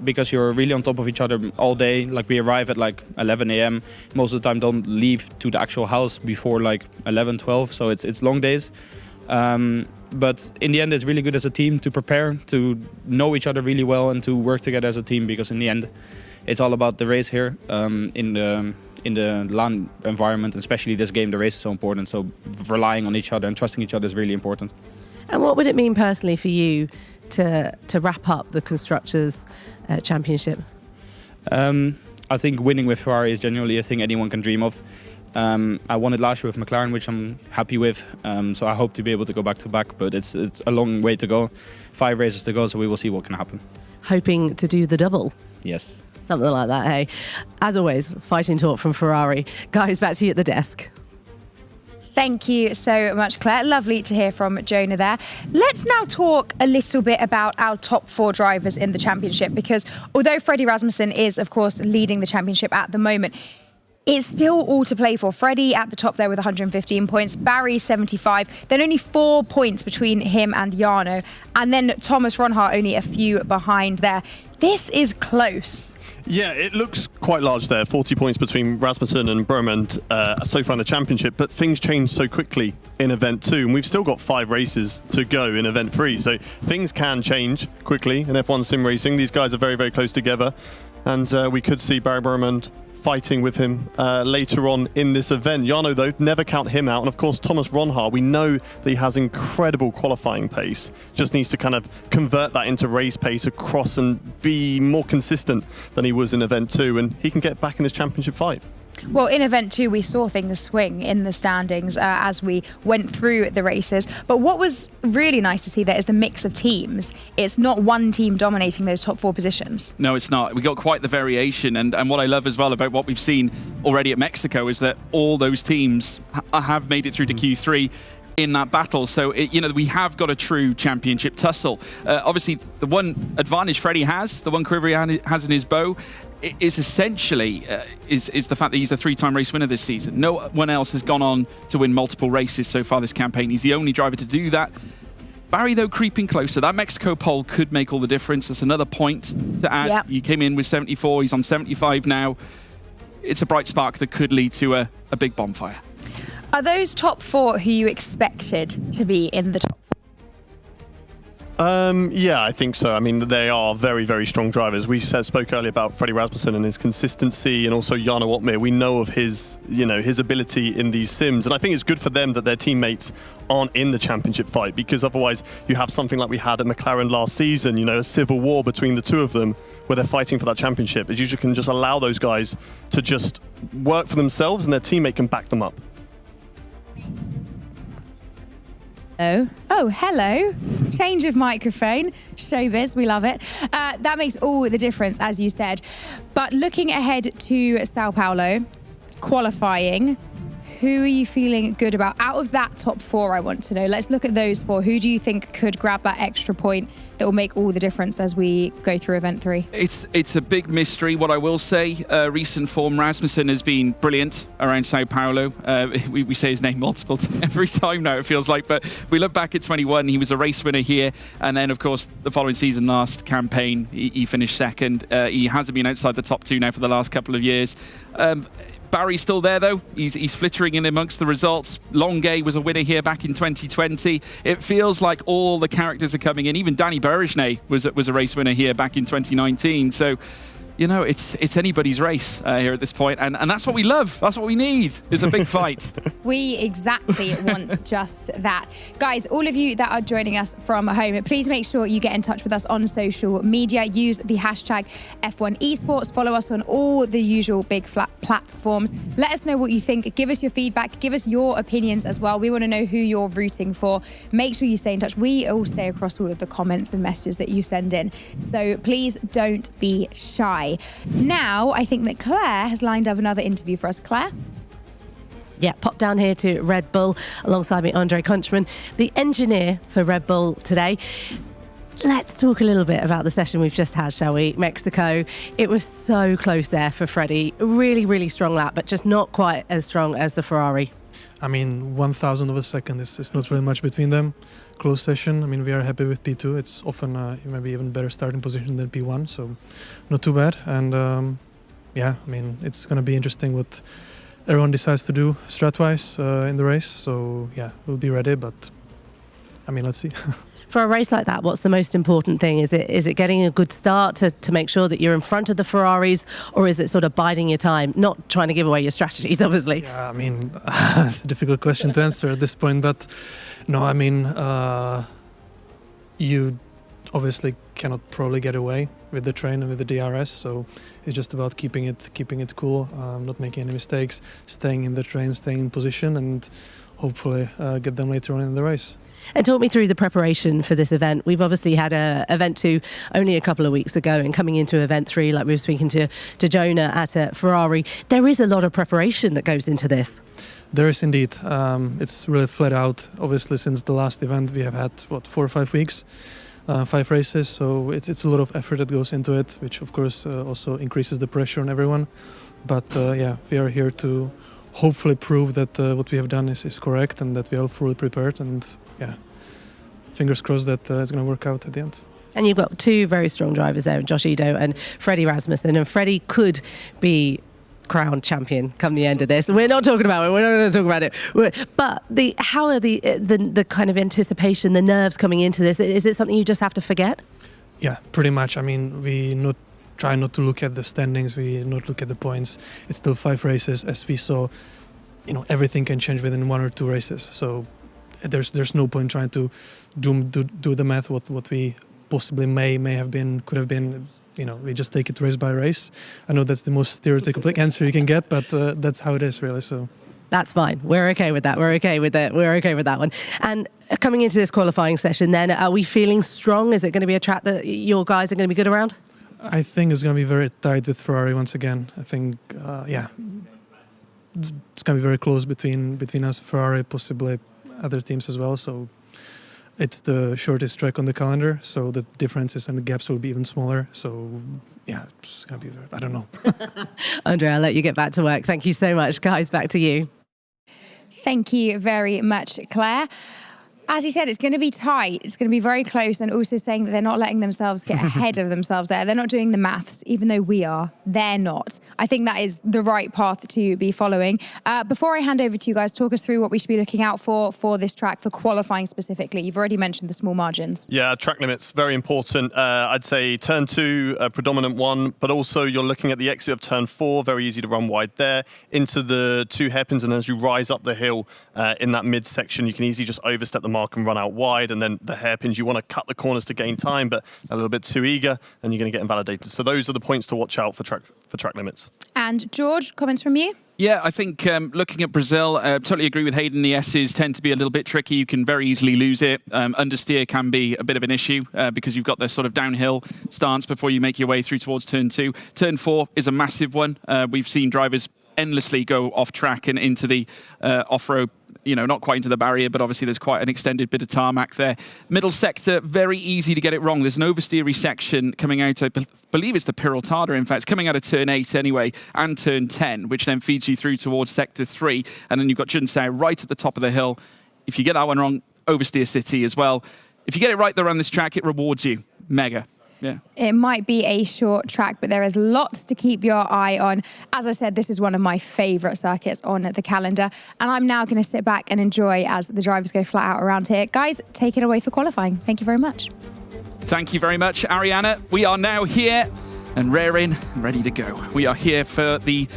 because you're really on top of each other all day. Like we arrive at like 11 a.m. Most of the time don't leave to the actual house before like 11, 12. So it's long days. But in the end, it's really good as a team to prepare, to know each other really well, and to work together as a team. Because in the end, it's all about the race here in the LAN environment, especially this game. The race is so important. So relying on each other and trusting each other is really important. And what would it mean personally for you to wrap up the Constructors' Championship? I think winning with Ferrari is genuinely a thing anyone can dream of. I won it last year with McLaren, which I'm happy with. So I hope to be able to go back to back, but it's a long way to go. 5 races to go, so we will see what can happen. Hoping to do the double? Yes. Something like that, hey? As always, fighting talk from Ferrari. Guys, back to you at the desk. Thank you so much, Claire. Lovely to hear from Jonah there. Let's now talk a little bit about our top 4 drivers in the championship, because although Frederik Rasmussen is, of course, leading the championship at the moment, it's still all to play for. Freddie at the top there with 115 points, Barry 75, then only 4 points between him and Jarno, and then Thomas Ronhart only a few behind there. This is close. Yeah, it looks quite large there, 40 points between Rasmussen and Burman so far in the championship, but things change so quickly in Event 2, and we've still got 5 races to go in Event 3, so things can change quickly in F1 sim racing. These guys are very, very close together. and we could see Barry Berman fighting with him later on in this event. Jarno, though, never count him out. And of course, Thomas Ronhaar, we know that he has incredible qualifying pace. Just needs to kind of convert that into race pace across and be more consistent than he was in event 2. And he can get back in his championship fight. Well, in event 2, we saw things swing in the standings as we went through the races. But what was really nice to see there is the mix of teams. It's not one team dominating those top 4 positions. No, it's not. We got quite the variation. And what I love as well about what we've seen already at Mexico is that all those teams have made it through to Q3 in that battle. So, we have got a true championship tussle. Obviously, the one advantage Freddie has, the one quiver he has in his bow, is essentially is the fact that he's a 3-time race winner this season. No one else has gone on to win multiple races so far this campaign. He's the only driver to do that. Barry, though, creeping closer. That Mexico pole could make all the difference. That's another point to add. Yep. He came in with 74. He's on 75 now. It's a bright spark that could lead to a big bonfire. Are those top 4 who you expected to be in the top 4? Yeah, I think so. I mean, they are very, very strong drivers. We spoke earlier about Frederik Rasmussen and his consistency, and also Jarno Opmeer. We know of his ability in these sims, and I think it's good for them that their teammates aren't in the championship fight, because otherwise you have something like we had at McLaren last season, a civil war between the two of them where they're fighting for that championship. As you can just allow those guys to just work for themselves and their teammate can back them up. Oh, hello. Change of microphone. Showbiz, we love it. That makes all the difference, as you said. But looking ahead to São Paulo, qualifying, who are you feeling good about? Out of that top 4, I want to know. Let's look at those 4. Who do you think could grab that extra point that will make all the difference as we go through event 3? It's a big mystery. What I will say, recent form, Rasmussen has been brilliant around Sao Paulo. We say his name multiple every time now, it feels like. But we look back at 21, he was a race winner here. And then, of course, the following season, last campaign, he finished second. He hasn't been outside the top 2 now for the last couple of years. Barry's still there, though. He's flittering in amongst the results. Longuet was a winner here back in 2020. It feels like all the characters are coming in. Even Danny Berejnay was a race winner here back in 2019. So, it's anybody's race here at this point. And that's what we love. That's what we need, is a big fight. We exactly want just that. Guys, all of you that are joining us from home, please make sure you get in touch with us on social media. Use the hashtag F1 Esports. Follow us on all the usual big flat platforms. Let us know what you think. Give us your feedback. Give us your opinions as well. We want to know who you're rooting for. Make sure you stay in touch. We all stay across all of the comments and messages that you send in. So please don't be shy. Now, I think that Claire has lined up another interview for us. Claire? Yeah, pop down here to Red Bull alongside me, Andre Kunchman, the engineer for Red Bull today. Let's talk a little bit about the session we've just had, shall we? Mexico. It was so close there for Freddie. Really, really strong lap, but just not quite as strong as the Ferrari. I mean, 1,000 of a second is not really much between them. Close session. I mean, we are happy with P2. It's often maybe even better starting position than P1, so not too bad. And yeah, I mean, it's going to be interesting what everyone decides to do strat-wise in the race. So yeah, we'll be ready, but I mean, let's see. For a race like that, what's the most important thing? Is it getting a good start to make sure that you're in front of the Ferraris, or is it sort of biding your time, not trying to give away your strategies, obviously? Yeah, I mean, it's a difficult question to answer at this point, but no, I mean, you obviously cannot probably get away with the train and with the DRS, so it's just about keeping it cool, not making any mistakes, staying in the train, staying in position, and hopefully get them later on in the race. And talk me through the preparation for this event. We've obviously had event 2 only a couple of weeks ago, and coming into event 3, like we were speaking to Jonah at Ferrari, there is a lot of preparation that goes into this. There is indeed. It's really flat out. Obviously, since the last event, we have had, 4 or 5 weeks, 5 races, so it's a lot of effort that goes into it, which of course also increases the pressure on everyone. But yeah, we are here to hopefully prove that what we have done is correct and that we are fully prepared, and yeah, fingers crossed that it's going to work out at the end. And you've got 2 very strong drivers there, Josh Ido and Freddie Rasmussen, and Freddie could be crowned champion come the end of this. We're not talking about it. We're not going to talk about it. But how are the kind of anticipation, the nerves coming into this? Is it something you just have to forget? Yeah, pretty much. I mean, we not try not to look at the standings, we not look at the points. It's still 5 races, as we saw. Everything can change within 1 or 2 races. So there's no point trying to do the math what we possibly may have been, could have been. We just take it race by race. I know that's the most stereotypical answer you can get, but that's how it is, really. So. That's fine. We're okay with that. We're okay with it. We're okay with that one. And coming into this qualifying session then, are we feeling strong? Is it going to be a track that your guys are going to be good around? I think it's going to be very tight with Ferrari once again. I think, it's going to be very close between us, Ferrari, possibly other teams as well. So it's the shortest track on the calendar, so the differences and the gaps will be even smaller. So, it's going to be, I don't know. Andrea, I'll let you get back to work. Thank you so much. Guys, back to you. Thank you very much, Claire. As you said, it's going to be tight. It's going to be very close, and also saying that they're not letting themselves get ahead of themselves there. They're not doing the maths, even though we are. They're not. I think that is the right path to be following. Before I hand over to you guys, talk us through what we should be looking out for this track, for qualifying specifically. You've already mentioned the small margins. Yeah, track limits, very important. I'd say turn 2, a predominant one, but also you're looking at the exit of turn 4, very easy to run wide there, into the 2 hairpins, and as you rise up the hill in that midsection, you can easily just overstep the mark and run out wide, and then the hairpins, you want to cut the corners to gain time, but a little bit too eager, and you're going to get invalidated. So those are the points to watch out for track limits. And George, comments from you? Yeah, I think looking at Brazil, totally agree with Hayden. The S's tend to be a little bit tricky. You can very easily lose it. Understeer can be a bit of an issue because you've got this sort of downhill stance before you make your way through towards turn 2. Turn 4 is a massive one. We've seen drivers endlessly go off track and into the off-road, not quite into the barrier, but obviously there's quite an extended bit of tarmac there. Middle sector, very easy to get it wrong. There's an oversteery section coming out, I believe it's the Piraltada, in fact, it's coming out of turn 8 anyway, and turn 10, which then feeds you through towards sector 3. And then you've got Junsao right at the top of the hill. If you get that one wrong, oversteer City as well. If you get it right there on this track, it rewards you. Mega. Yeah. It might be a short track, but there is lots to keep your eye on. As I said, this is one of my favourite circuits on the calendar, and I'm now going to sit back and enjoy as the drivers go flat out around here. Guys, take it away for qualifying. Thank you very much. Thank you very much, Ariana. We are now here and raring and ready to go. We are here for the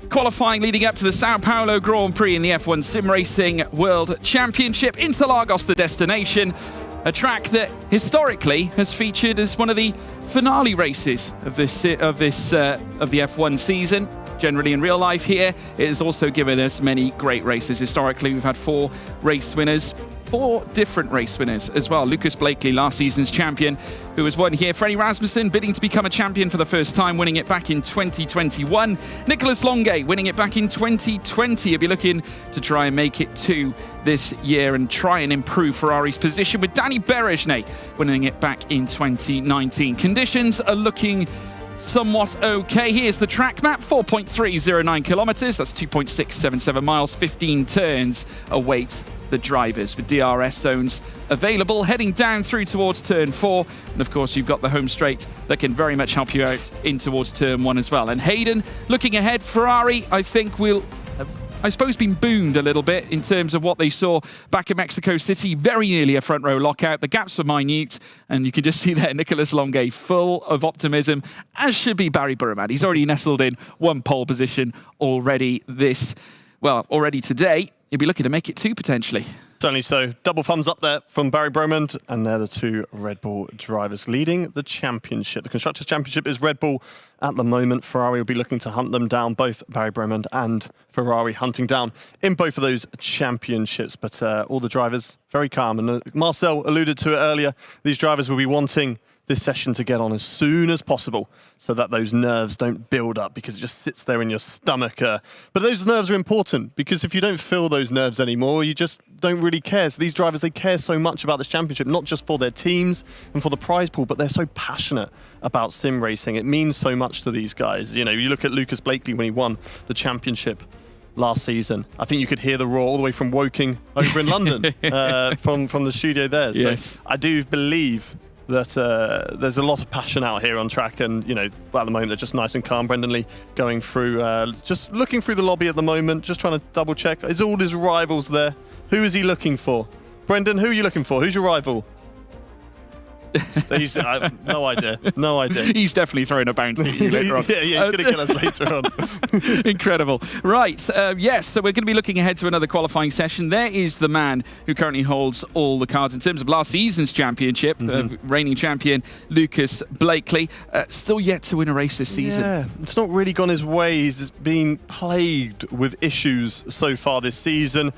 qualifying leading up to the São Paulo Grand Prix in the F1 Sim Racing World Championship. Interlagos, the destination. A track that historically has featured as one of the finale races of the F1 season. Generally in real life here, it has also given us many great races. Historically, we've had 4 race winners. 4 different race winners as well. Lucas Blakely, last season's champion, who has won here. Frederik Rasmussen bidding to become a champion for the first time, winning it back in 2021. Nicolas Longuet winning it back in 2020. He'll be looking to try and make it 2 this year and try and improve Ferrari's position, with Danny Berejnay winning it back in 2019. Conditions are looking somewhat okay. Here's the track map, 4.309 kilometers. That's 2.677 miles, 15 turns await the drivers, with DRS zones available, heading down through towards turn 4. And of course, you've got the home straight that can very much help you out in towards turn 1 as well. And Hayden, looking ahead, Ferrari, I think will have, I suppose, been boomed a little bit in terms of what they saw back in Mexico City. Very nearly a front row lockout. The gaps were minute, and you can just see there Nicolas Longuet full of optimism, as should be Barry Burman. He's already nestled in 1 pole position already today. You'll be looking to make it 2 potentially. Certainly so. Double thumbs up there from Barry Bromand, and they're the 2 Red Bull drivers leading the championship. The Constructors' Championship is Red Bull at the moment. Ferrari will be looking to hunt them down, both Barry Bromand and Ferrari hunting down in both of those championships. But all the drivers very calm. And Marcel alluded to it earlier. These drivers will be wanting this session to get on as soon as possible so that those nerves don't build up, because it just sits there in your stomach. But those nerves are important, because if you don't feel those nerves anymore, you just don't really care. So these drivers, they care so much about this championship, not just for their teams and for the prize pool, but they're so passionate about sim racing. It means so much to these guys. You know, you look at Lucas Blakely when he won the championship last season. I think you could hear the roar all the way from Woking over in London from the studio there. So yes. I do believe that there's a lot of passion out here on track, and at the moment they're just nice and calm. Brendan Lee going through, just looking through the lobby at the moment, just trying to double check. Is all his rivals there? Who is he looking for? Brendan, who are you looking for? Who's your rival? He's, no idea. No idea. He's definitely throwing a bounty at you later on. Yeah, he's going to kill us later on. Incredible. Right, yes, so we're going to be looking ahead to another qualifying session. There is the man who currently holds all the cards in terms of last season's championship, reigning champion Lucas Blakely. Still yet to win a race this season. Yeah, it's not really gone his way. He's been plagued with issues so far this season,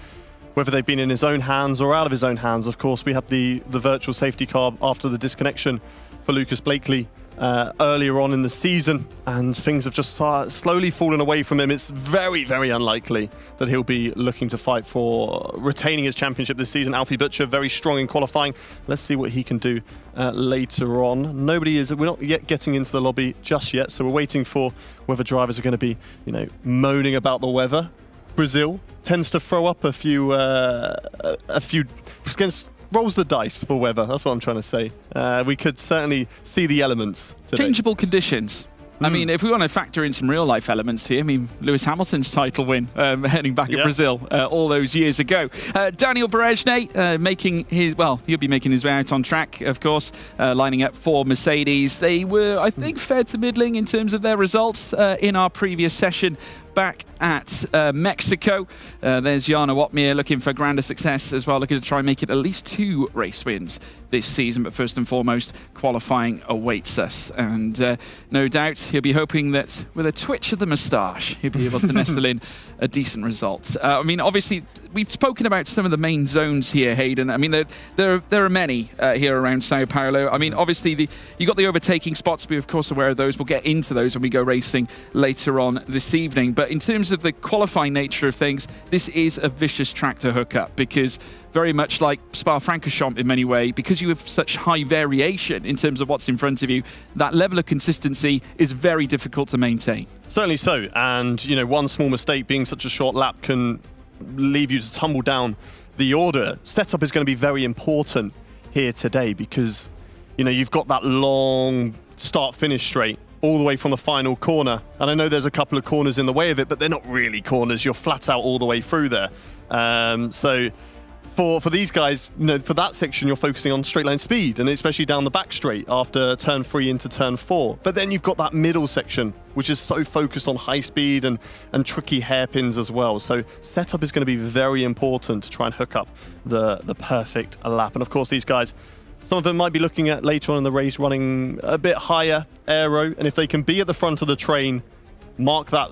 whether they've been in his own hands or out of his own hands. Of course, we had the virtual safety car after the disconnection for Lucas Blakely earlier on in the season, and things have just slowly fallen away from him. It's very, very unlikely that he'll be looking to fight for retaining his championship this season. Alfie Butcher, very strong in qualifying. Let's see what he can do later on. We're not yet getting into the lobby just yet, so we're waiting for whether drivers are going to be, moaning about the weather. Brazil tends to throw up a few rolls the dice for weather. That's what I'm trying to say. We could certainly see the elements today. Changeable conditions. I mean, if we want to factor in some real-life elements here, Lewis Hamilton's title win heading back at Brazil all those years ago. Daniel Berejne making his, he'll be making his way out on track, of course, lining up for Mercedes. They were, I think, fair to middling in terms of their results in our previous session back at Mexico. There's Jarno Opmeer looking for grander success as well, looking to try and make it at least 2 race wins this season. But first and foremost, qualifying awaits us. And no doubt he'll be hoping that with a twitch of the moustache, he'll be able to nestle in a decent result. Obviously, we've spoken about some of the main zones here, Hayden. There are many here around Sao Paulo. Obviously, you got the overtaking spots. We're, of course, aware of those. We'll get into those when we go racing later on this evening. But in terms of the qualifying nature of things, this is a vicious track to hook up, because very much like Spa-Francorchamps in many ways, because you have such high variation in terms of what's in front of you, that level of consistency is very difficult to maintain. Certainly so. And, one small mistake being such a short lap can leave you to tumble down the order. Setup is going to be very important here today, because, you've got that long start-finish straight all the way from the final corner. And I know there's a couple of corners in the way of it, but they're not really corners. You're flat out all the way through there. So for these guys, for that section, you're focusing on straight line speed, and especially down the back straight after turn 3 into turn 4. But then you've got that middle section, which is so focused on high speed and tricky hairpins as well. So setup is going to be very important to try and hook up the perfect lap. And of course, these guys, some of them might be looking at later on in the race running a bit higher aero, and if they can be at the front of the train, mark that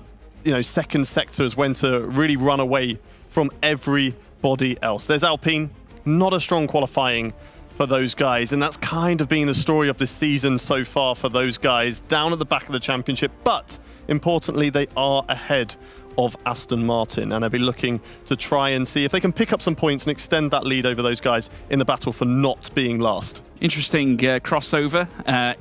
second sector as when to really run away from everybody else. There's Alpine, not a strong qualifying for those guys, and that's kind of been the story of this season so far for those guys, down at the back of the championship. But importantly, they are ahead of Aston Martin, and they'll be looking to try and see if they can pick up some points and extend that lead over those guys in the battle for not being last. Interesting crossover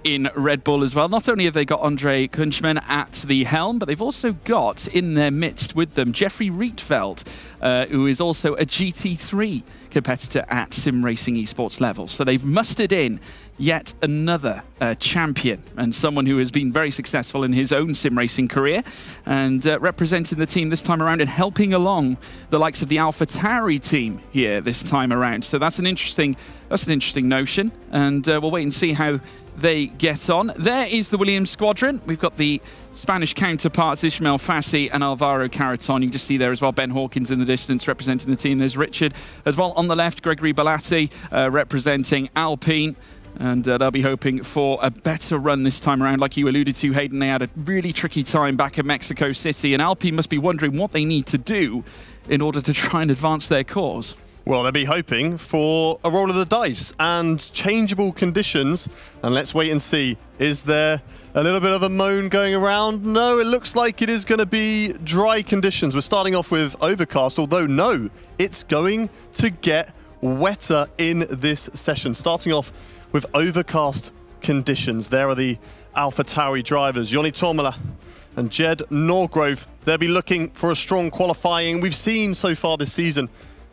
in Red Bull as well. Not only have they got Andre Kunschmann at the helm, but they've also got in their midst with them Jeffrey Rietveld, who is also a GT3 competitor at sim racing esports level. So they've mustered in yet another champion, and someone who has been very successful in his own sim racing career, and representing the team this time around and helping along the likes of the AlphaTauri team here this time around. So that's an interesting notion, and we'll wait and see how they get on. There is the Williams squadron. We've got the Spanish counterparts, Ismael Fassi and Alvaro Caraton. You can just see there as well Ben Hawkins in the distance representing the team. There's Richard as well on the left, Gregory Balatti representing Alpine. And they'll be hoping for a better run this time around. Like you alluded to, Hayden, they had a really tricky time back at Mexico City, and Alpine must be wondering what they need to do in order to try and advance their cause. Well, they'll be hoping for a roll of the dice and changeable conditions. And let's wait and see. Is there a little bit of a moan going around? No, it looks like it is going to be dry conditions. We're starting off with overcast, although no, it's going to get wetter in this session. Starting off with overcast conditions. There are the AlphaTauri drivers, Joni Tormala and Jed Norgrove. They'll be looking for a strong qualifying. We've seen so far this season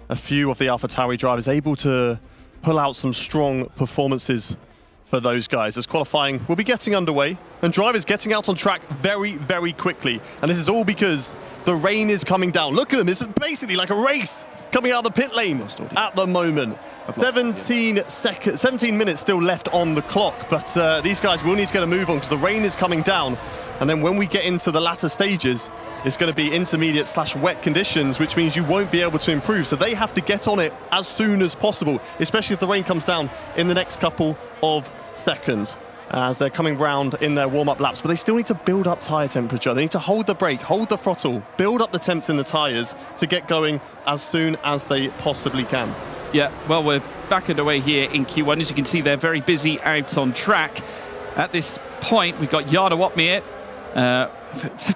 a few of the AlphaTauri drivers able to pull out some strong performances for those guys as qualifying will be getting underway and drivers getting out on track very, very quickly. And this is all because the rain is coming down. Look at them, this is basically like a race coming out of the pit lane at the moment. 17 minutes still left on the clock, but these guys will need to get a move on because the rain is coming down. And then when we get into the latter stages, it's going to be intermediate/wet conditions, which means you won't be able to improve. So they have to get on it as soon as possible, especially if the rain comes down in the next couple of seconds as they're coming round in their warm-up laps. But they still need to build up tyre temperature. They need to hold the brake, hold the throttle, build up the temps in the tyres to get going as soon as they possibly can. Yeah, well, we're back underway here in Q1. As you can see, they're very busy out on track. At this point, we've got Jarno Opmeer.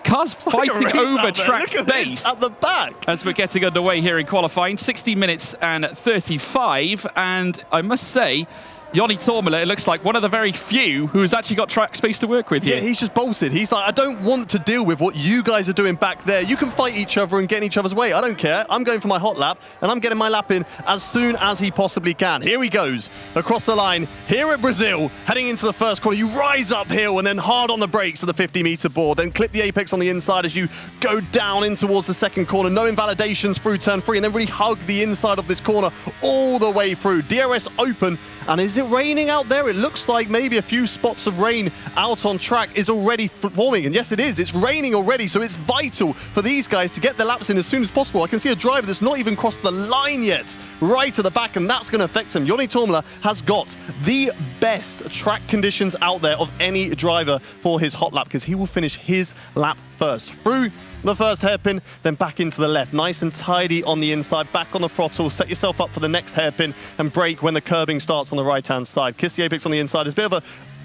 Cars fighting over track space at the back as we're getting underway here in qualifying. 60 minutes and 35, and I must say, Joni Tormela, it looks like one of the very few who's actually got track space to work with here. Yeah, he's just bolted. He's like, I don't want to deal with what you guys are doing back there. You can fight each other and get in each other's way. I don't care. I'm going for my hot lap, and I'm getting my lap in as soon as he possibly can. Here he goes across the line here at Brazil, heading into the first corner. You rise uphill and then hard on the brakes of the 50-meter board, then clip the apex on the inside as you go down in towards the second corner. No invalidations through turn 3, and then really hug the inside of this corner all the way through. DRS open, and is it raining out there? It looks like maybe a few spots of rain out on track is already forming. And yes, it is. It's raining already, so it's vital for these guys to get their laps in as soon as possible. I can see a driver that's not even crossed the line yet, right to the back, and that's going to affect him. Joni Tormela has got the best track conditions out there of any driver for his hot lap, because he will finish his lap first. Through the first hairpin, then back into the left. Nice and tidy on the inside, back on the throttle, set yourself up for the next hairpin and brake when the curbing starts on the right-hand side. Kiss the apex on the inside. There's a bit of a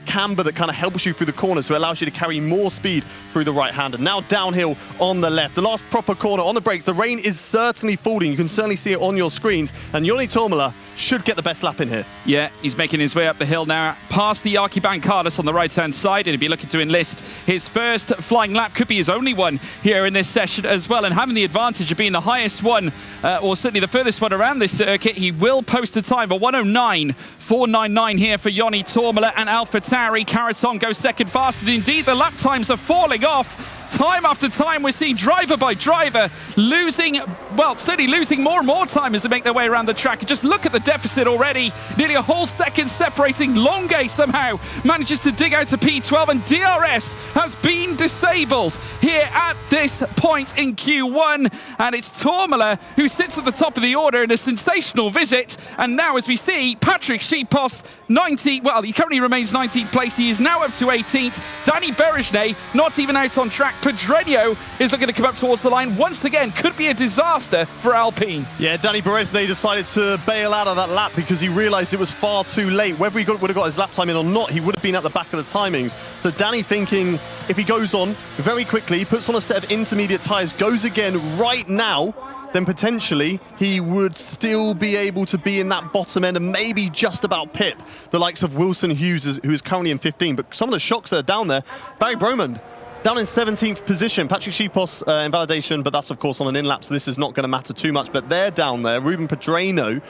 camber that kind of helps you through the corner, so it allows you to carry more speed through the right hand. And now downhill on the left. The last proper corner on the brakes. The rain is certainly falling. You can certainly see it on your screens. And Joni Tormela should get the best lap in here. Yeah, he's making his way up the hill now, past the Archibald Carlos on the right-hand side, and he'll be looking to enlist his first flying lap. Could be his only one here in this session as well, and having the advantage of being the highest one, or certainly the furthest one around this circuit. He will post a time of 109.499 here for Joni Tormela, and AlphaTauri Caraton goes second fastest. Indeed, the lap times are falling off. Time after time, we're seeing driver by driver losing, well, certainly losing more and more time as they make their way around the track. Just look at the deficit already. Nearly a whole second separating. Longue somehow manages to dig out a P12, and DRS has been disabled here at this point in Q1. And it's Tormela who sits at the top of the order in a sensational visit. And now, as we see, Patrick Schipos, 90, well, he currently remains 19th place. He is now up to 18th. Danny Berejné, not even out on track. Pedreño is looking to come up towards the line once again. Could be a disaster for Alpine. Yeah, Danny Berejné decided to bail out of that lap because he realised it was far too late. Whether he would have got his lap time in or not, he would have been at the back of the timings. So Danny thinking if he goes on very quickly, puts on a set of intermediate tyres, goes again right now, then potentially he would still be able to be in that bottom end and maybe just about pip the likes of Wilson Hughes, who is currently in 15. But some of the shocks that are down there, Barry Bromond down in 17th position. Patrick Schipos invalidation, but that's of course on an in-lap, so this is not going to matter too much. But they're down there. Ruben Pedreño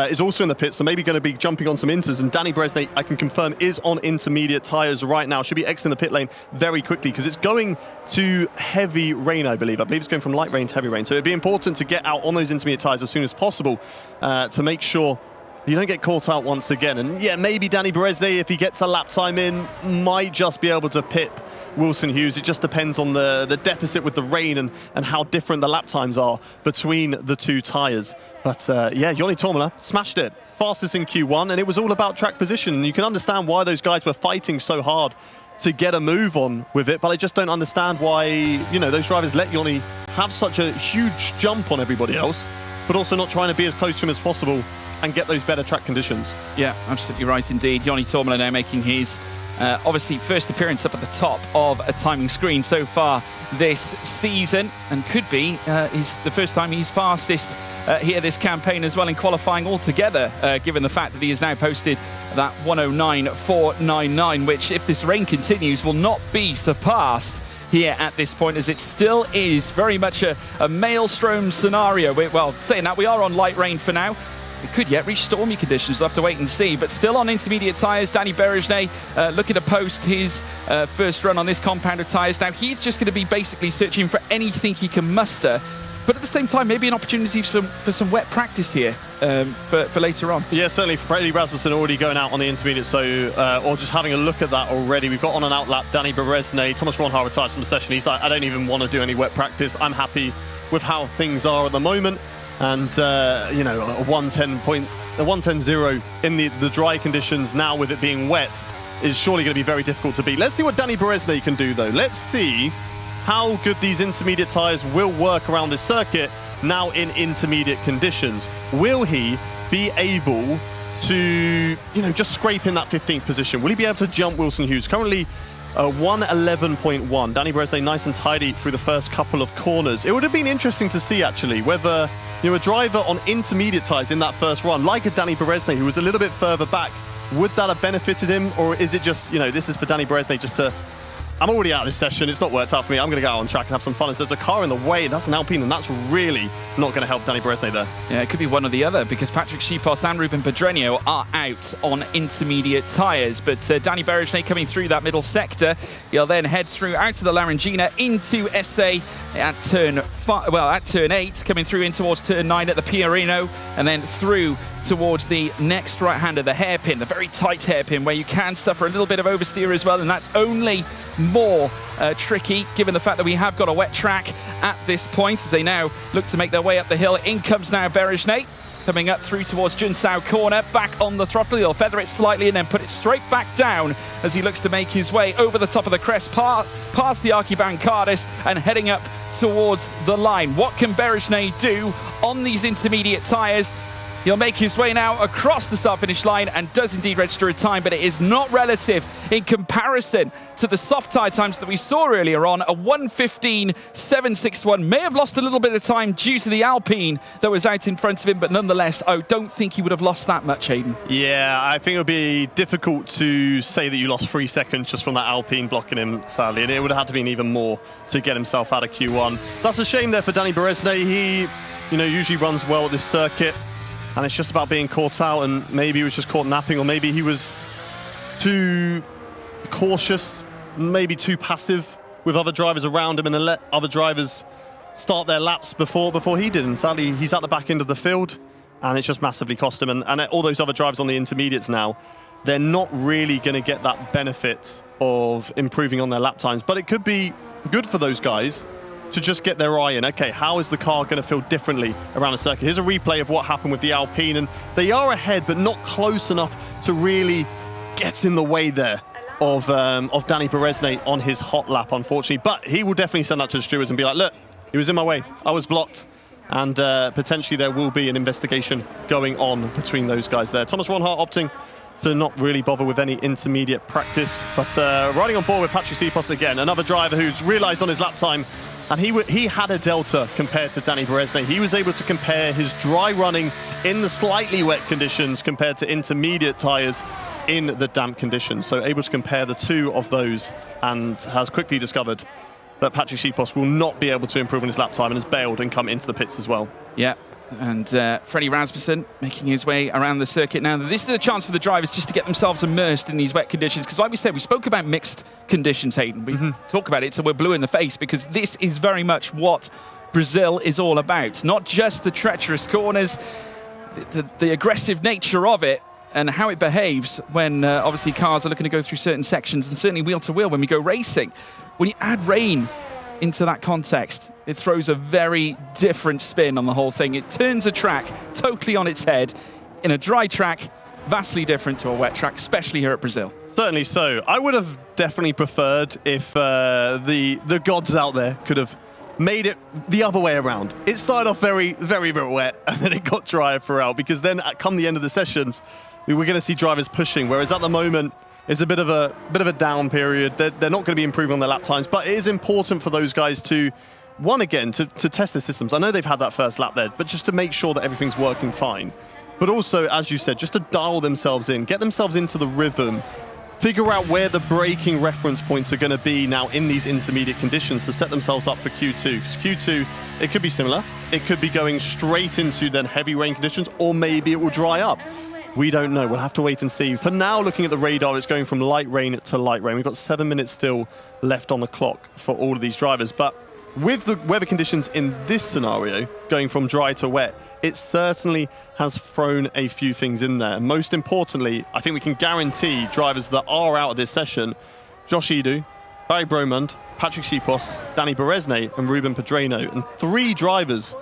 is also in the pit, so maybe going to be jumping on some inters. And Danny Berejné, I can confirm, is on intermediate tyres right now. Should be exiting the pit lane very quickly because it's going to heavy rain, I believe. I believe it's going from light rain to heavy rain. So it'd be important to get out on those intermediate tyres as soon as possible to make sure you don't get caught out once again. And yeah, maybe Danny Berejné, if he gets a lap time in, might just be able to pip Wilson Hughes. It just depends on the deficit with the rain and how different the lap times are between the two tyres. But yeah, Joni Tormela smashed it. Fastest in Q1, and it was all about track position. And you can understand why those guys were fighting so hard to get a move on with it, but I just don't understand why, you know, those drivers let Joni have such a huge jump on everybody else, but also not trying to be as close to him as possible and get those better track conditions. Yeah, absolutely right indeed. Joni Tormela now making his obviously first appearance up at the top of a timing screen so far this season, and could be the first time he's fastest here this campaign as well in qualifying altogether, given the fact that he has now posted that 109.499, which, if this rain continues, will not be surpassed here at this point, as it still is very much a maelstrom scenario. Well, saying that, we are on light rain for now. it could yet reach stormy conditions. We'll have to wait and see. But still on intermediate tyres, Danny Berejnay looking to post his first run on this compound of tyres. Now, he's just going to be basically searching for anything he can muster. But at the same time, maybe an opportunity for some wet practice here for later on. Yeah, certainly Frederik Rasmussen already going out on the intermediate, so or just having a look at that already. We've got on an outlap Danny Berejnay. Thomas Ronhaar retired from the session. He's like, I don't even want to do any wet practice. I'm happy with how things are at the moment. And, you know, a 110.0 in the dry conditions now with it being wet is surely going to be very difficult to beat. Let's see what Danny Berejnay can do, though. Let's see how good these intermediate tyres will work around this circuit now in intermediate conditions. Will he be able to, you know, just scrape in that 15th position? Will he be able to jump Wilson Hughes? Currently 111.1. Danny Berejnay nice and tidy through the first couple of corners. It would have been interesting to see, actually, whether, you know, a driver on intermediate tyres in that first run, like a Danny Berejnay, who was a little bit further back, would that have benefited him? Or is it just, you know, this is for Danny Berejnay just to, I'm already out of this session, it's not worked out for me, I'm going to go out on track and have some fun. And so there's a car in the way, that's an Alpine, and that's really not going to help Danny Berejnay there. Yeah, it could be one or the other, because Patrick Schipos and Ruben Pedreño are out on intermediate tyres. But Danny Berejnay coming through that middle sector, he'll then head through out to the Larangina into SA at turn 8, coming through in towards turn 9 at the Piorino, and then through towards the next right-hander, the hairpin, the very tight hairpin, where you can suffer a little bit of oversteer as well, and that's only more tricky given the fact that we have got a wet track at this point as they now look to make their way up the hill. In comes now Berejnay, coming up through towards Junsao corner, back on the throttle. He'll feather it slightly and then put it straight back down as he looks to make his way over the top of the crest, past the Archibald Cardis and heading up towards the line. What can Berejnay do on these intermediate tyres? He'll make his way now across the start-finish line and does indeed register a time, but it is not relative in comparison to the soft tyre times that we saw earlier on. A 1:15.761 may have lost a little bit of time due to the Alpine that was out in front of him, but nonetheless, I don't think he would have lost that much, Hayden. Yeah, I think it would be difficult to say that you lost 3 seconds just from that Alpine blocking him, sadly, and it would have had to be even more to get himself out of Q1. That's a shame there for Danny Berejnay. He, you know, usually runs well at this circuit, and it's just about being caught out, and maybe he was just caught napping, or maybe he was too cautious, maybe too passive with other drivers around him and let other drivers start their laps before he did. And sadly, he's at the back end of the field, and it's just massively cost him. And all those other drivers on the intermediates now, they're not really going to get that benefit of improving on their lap times. But it could be good for those guys to just get their eye in. Okay, how is the car going to feel differently around the circuit? Here's a replay of what happened with the Alpine, and they are ahead, but not close enough to really get in the way there of Danny Berejnay on his hot lap, unfortunately. But he will definitely send that to the stewards and be like, look, he was in my way, I was blocked, and potentially there will be an investigation going on between those guys there. Thomas Ronhaar opting to not really bother with any intermediate practice, but riding on board with Patrick Schipos again, another driver who's realised on his lap time, and he had a delta compared to Danny Berejnay. He was able to compare his dry running in the slightly wet conditions compared to intermediate tyres in the damp conditions. So able to compare the two of those, and has quickly discovered that Patrick Schipos will not be able to improve on his lap time and has bailed and come into the pits as well. Yeah. And Frederik Rasmussen making his way around the circuit now. This is a chance for the drivers just to get themselves immersed in these wet conditions. Because like we said, we spoke about mixed conditions, Hayden. We talk about it till we're blue in the face, because this is very much what Brazil is all about. Not just the treacherous corners, the aggressive nature of it, and how it behaves when obviously cars are looking to go through certain sections, and certainly wheel to wheel when we go racing. When you add rain into that context, it throws a very different spin on the whole thing. It turns a track totally on its head. In a dry track, vastly different to a wet track, especially here at Brazil. Certainly so. I would have definitely preferred if the gods out there could have made it the other way around. It started off very, very, very wet, and then it got drier throughout, because then come the end of the sessions, we were going to see drivers pushing, whereas at the moment, it's a bit of a down period. They're not going to be improving on their lap times, but it is important for those guys to, to test their systems. I know they've had that first lap there, but just to make sure that everything's working fine. But also, as you said, just to dial themselves in, get themselves into the rhythm figure out where the braking reference points are going to be now in these intermediate conditions to set themselves up for Q2. Because Q2, it could be similar. It could be going straight into then heavy rain conditions, or maybe it will dry up. We don't know. We'll have to wait and see. For now, looking at the radar, it's going from light rain to light rain. We've got 7 minutes still left on the clock for all of these drivers. But with the weather conditions in this scenario, going from dry to wet, it certainly has thrown a few things in there. Most importantly, I think we can guarantee drivers that are out of this session, Josh Edu, Barry Bromand, Patrick Sipos, Danny Beresne, and Ruben Pedreno. And 3 drivers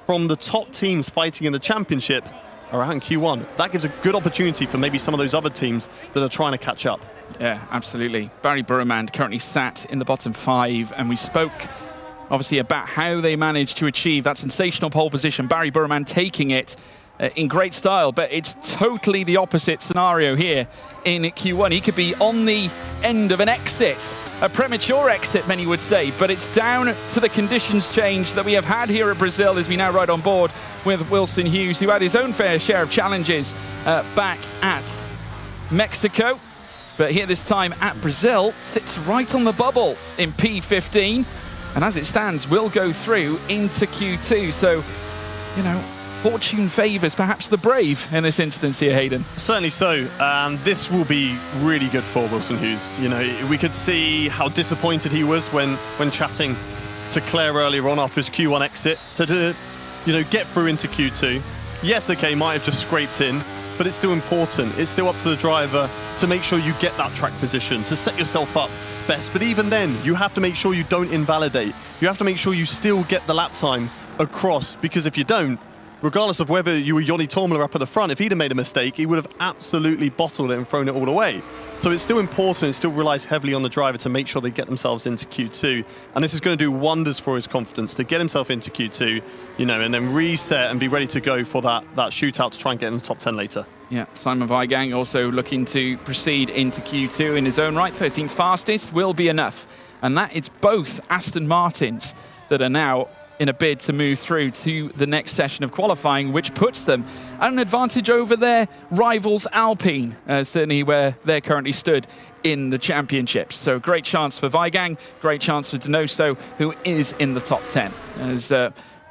from the top teams fighting in the championship are out in Q1. That gives a good opportunity for maybe some of those other teams that are trying to catch up. Yeah, absolutely. Barry Bromand currently sat in the bottom 5, and we spoke obviously about how they managed to achieve that sensational pole position. Barry Bromand taking it in great style, but it's totally the opposite scenario here in Q1. He could be on the end of an exit, a premature exit, many would say, but it's down to the conditions change that we have had here at Brazil as we now ride on board with Wilson Hughes, who had his own fair share of challenges back at Mexico. But here this time at Brazil, sits right on the bubble in P15. And as it stands, will go through into Q2. So, you know, fortune favours perhaps the brave in this instance here, Hayden. Certainly so. This will be really good for Wilson Hughes. You know, we could see how disappointed he was when chatting to Claire earlier on after his Q1 exit. So to, you know, get through into Q2. Yes, okay, might have just scraped in, but it's still important. It's still up to the driver to make sure you get that track position, to set yourself up best. But even then, you have to make sure you don't invalidate. You have to make sure you still get the lap time across, because if you don't, regardless of whether you were Joni Tormler up at the front, if he'd have made a mistake, he would have absolutely bottled it and thrown it all away. So it's still important, it still relies heavily on the driver to make sure they get themselves into Q2. And this is going to do wonders for his confidence to get himself into Q2, you know, and then reset and be ready to go for that shootout to try and get in the top 10 later. Yeah, Simon Weigang also looking to proceed into Q2 in his own right. 13th fastest will be enough. And that is both Aston Martins that are now in a bid to move through to the next session of qualifying, which puts them at an advantage over their rivals Alpine, certainly where they're currently stood in the championships. So great chance for Weigang, great chance for Donoso, who is in the top 10. As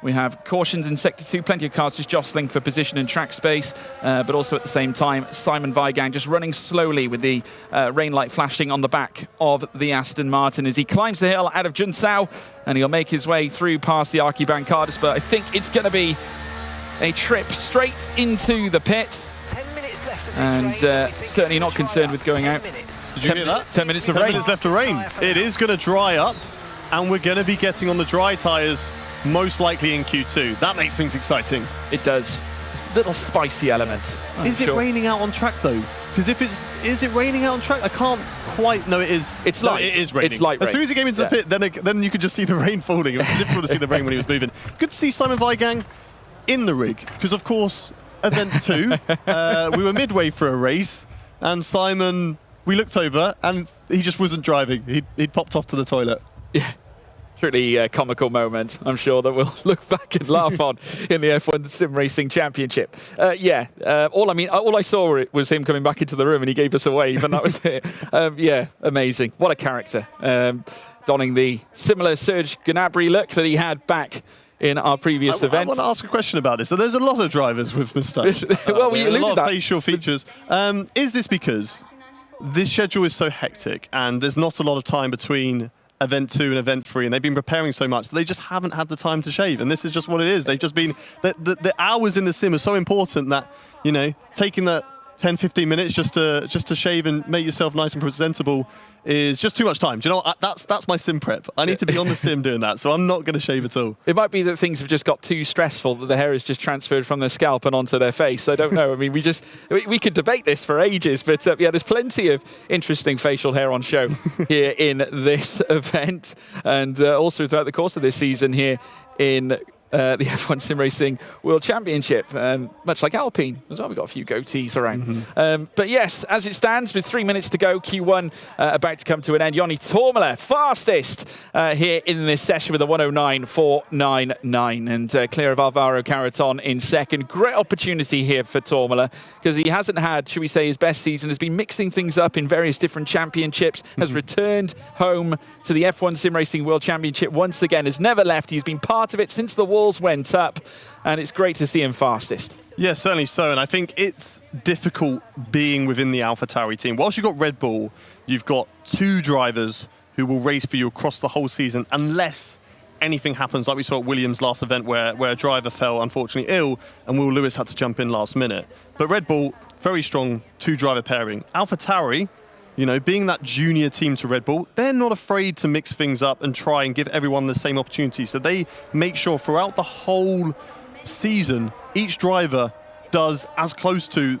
we have cautions in Sector 2, plenty of cars just jostling for position and track space, but also at the same time, Simon Weigang just running slowly with the rain light flashing on the back of the Aston Martin as he climbs the hill out of Junsao, and he'll make his way through past the Archibancadas, but I think it's going to be a trip straight into the pit. 10 minutes left of this and certainly not concerned with going out. Did you hear that? 10 minutes of 10 rain. minutes left of rain. It is going to dry up, and we're going to be getting on the dry tyres most likely in Q2. That makes things exciting. It does. Little spicy element. Is it raining out on track though? Because if is it raining out on track? I can't quite. No, it is. It's light. It is raining. It's light rain. As soon as he came into the pit, then you could just see the rain falling. It was difficult to see the rain when he was moving. Good to see Simon Weigang in the rig, because of course, event 2, we were midway through a race, and Simon, we looked over, and he just wasn't driving. He'd popped off to the toilet. Yeah. Truly comical moment, I'm sure, that we'll look back and laugh on in the F1 Sim Racing Championship. All I saw was him coming back into the room, and he gave us a wave, and that was it. Yeah, amazing. What a character. Donning the similar Serge Gnabry look that he had back in our previous event. I want to ask a question about this. So there's a lot of drivers with moustache. Well, we a lot of that. facial features. Is this because this schedule is so hectic, and there's not a lot of time between event 2 and event 3, and they've been preparing so much that they just haven't had the time to shave, and this is just what it is. They've just been the hours in the sim are so important that, you know, taking that 10-15 minutes just to shave and make yourself nice and presentable is just too much time. Do you know what? That's my sim prep. I need to be on the sim doing that, so I'm not going to shave at all. It might be that things have just got too stressful, that the hair is just transferred from their scalp and onto their face. I don't know. I mean, we could debate this for ages, but yeah, there's plenty of interesting facial hair on show here in this event, and also throughout the course of this season here in the F1 Sim Racing World Championship, much like Alpine as well. We've got a few goatees around. But yes, as it stands, with 3 minutes to go, Q1 about to come to an end. Joni Tormela, fastest here in this session with a 109.499, and clear of Alvaro Carreton in second. Great opportunity here for Tormela, because he hasn't had, should we say, his best season, has been mixing things up in various different championships, has returned home to the F1 Sim Racing World Championship once again, has never left. He's been part of it since the walls went up, and it's great to see him fastest. Yeah, certainly so. And I think it's difficult being within the AlphaTauri team. Whilst you've got Red Bull, you've got two drivers who will race for you across the whole season, unless anything happens, like we saw at Williams' last event where a driver fell, unfortunately, ill, and Will Lewis had to jump in last minute. But Red Bull, very strong two-driver pairing. AlphaTauri, you know, being that junior team to Red Bull, they're not afraid to mix things up and try and give everyone the same opportunity. So they make sure throughout the whole season, each driver does as close to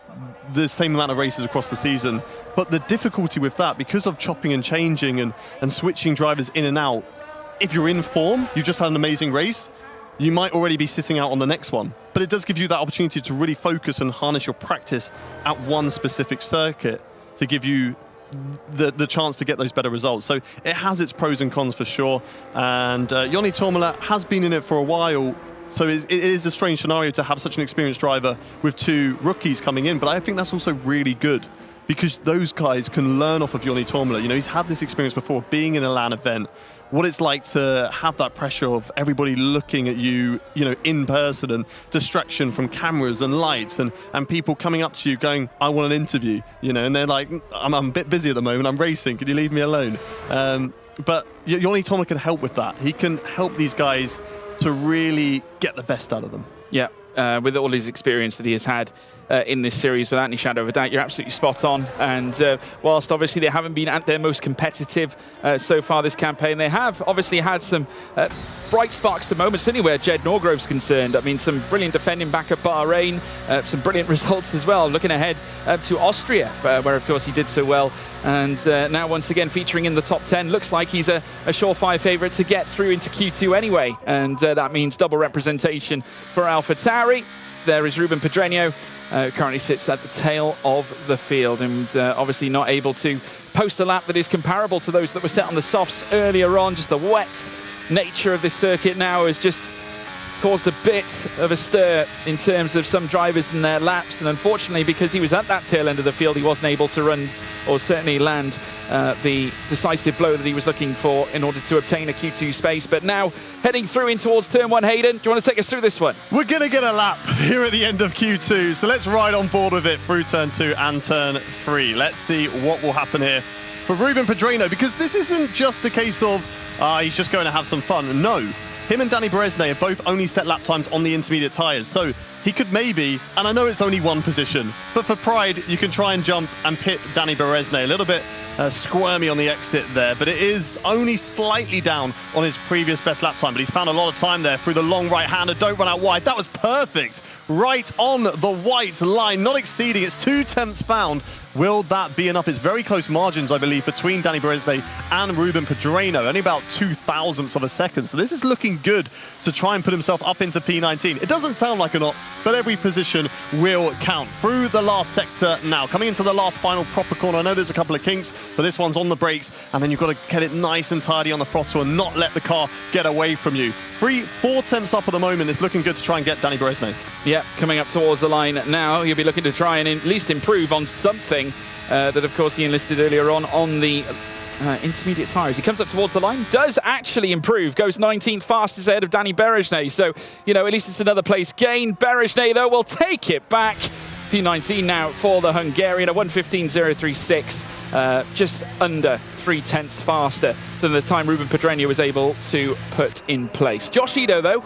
the same amount of races across the season. But the difficulty with that, because of chopping and changing and switching drivers in and out, if you're in form, you just had an amazing race, you might already be sitting out on the next one. But it does give you that opportunity to really focus and harness your practice at one specific circuit to give you the chance to get those better results. So it has its pros and cons for sure. And Joni Tormela has been in it for a while. So it is a strange scenario to have such an experienced driver with two rookies coming in. But I think that's also really good, because those guys can learn off of Joni Tormela. You know, he's had this experience before, being in a LAN event, what it's like to have that pressure of everybody looking at you, you know, in person, and distraction from cameras and lights and people coming up to you going, I want an interview, you know, and they're like, I'm a bit busy at the moment, I'm racing, can you leave me alone? But Joni Tormela can help with that. He can help these guys to really get the best out of them. Yeah. With all his experience that he has had in this series, without any shadow of a doubt, you're absolutely spot on. And whilst obviously they haven't been at their most competitive so far this campaign, they have obviously had some bright sparks at moments, certainly where Jed Norgrove's concerned. I mean, some brilliant defending back at Bahrain, some brilliant results as well, looking ahead to Austria, where of course he did so well. And now once again featuring in the top 10, looks like he's a surefire favourite to get through into Q2 anyway. And that means double representation for AlphaTauri. There is Ruben Pedreño, currently sits at the tail of the field, and obviously not able to post a lap that is comparable to those that were set on the softs earlier on. Just the wet nature of this circuit now has just caused a bit of a stir in terms of some drivers and their laps, and unfortunately, because he was at that tail end of the field, he wasn't able to run or certainly land the decisive blow that he was looking for in order to obtain a Q2 space. But now heading through in towards turn 1, Hayden, do you want to take us through this one? We're going to get a lap here at the end of Q2, so let's ride on board with it through turn 2 and turn 3. Let's see what will happen here for Ruben Pedreño, because this isn't just a case of he's just going to have some fun. No. Him and Danny Berezne have both only set lap times on the intermediate tyres, so he could maybe, and I know it's only one position, but for pride, you can try and jump and pit Danny Berezne. A little bit squirmy on the exit there, but it is only slightly down on his previous best lap time, but he's found a lot of time there through the long right-hander. Don't run out wide. That was perfect. Right on the white line, not exceeding. It's 2 tenths found. Will that be enough? It's very close margins, I believe, between Danny Berezne and Ruben Pedreño. Only about 2 thousandths of a second. So this is looking good to try and put himself up into P19. It doesn't sound like a lot, but every position will count. Through the last sector now, coming into the last final proper corner. I know there's a couple of kinks, but this one's on the brakes, and then you've got to get it nice and tidy on the throttle and not let the car get away from you. 4 tenths up at the moment. It's looking good to try and get Danny Berezne. Yeah, coming up towards the line now. He'll be looking to try and at least improve on something that, of course, he enlisted earlier on the intermediate tyres. He comes up towards the line, does actually improve, goes 19th fastest ahead of Danny Berezne. So, you know, at least it's another place gain. Berezne, though, will take it back. P19 now for the Hungarian, a 1:15.036, just under 3 tenths faster than the time Ruben Pedreño was able to put in place. Josh Ido, though,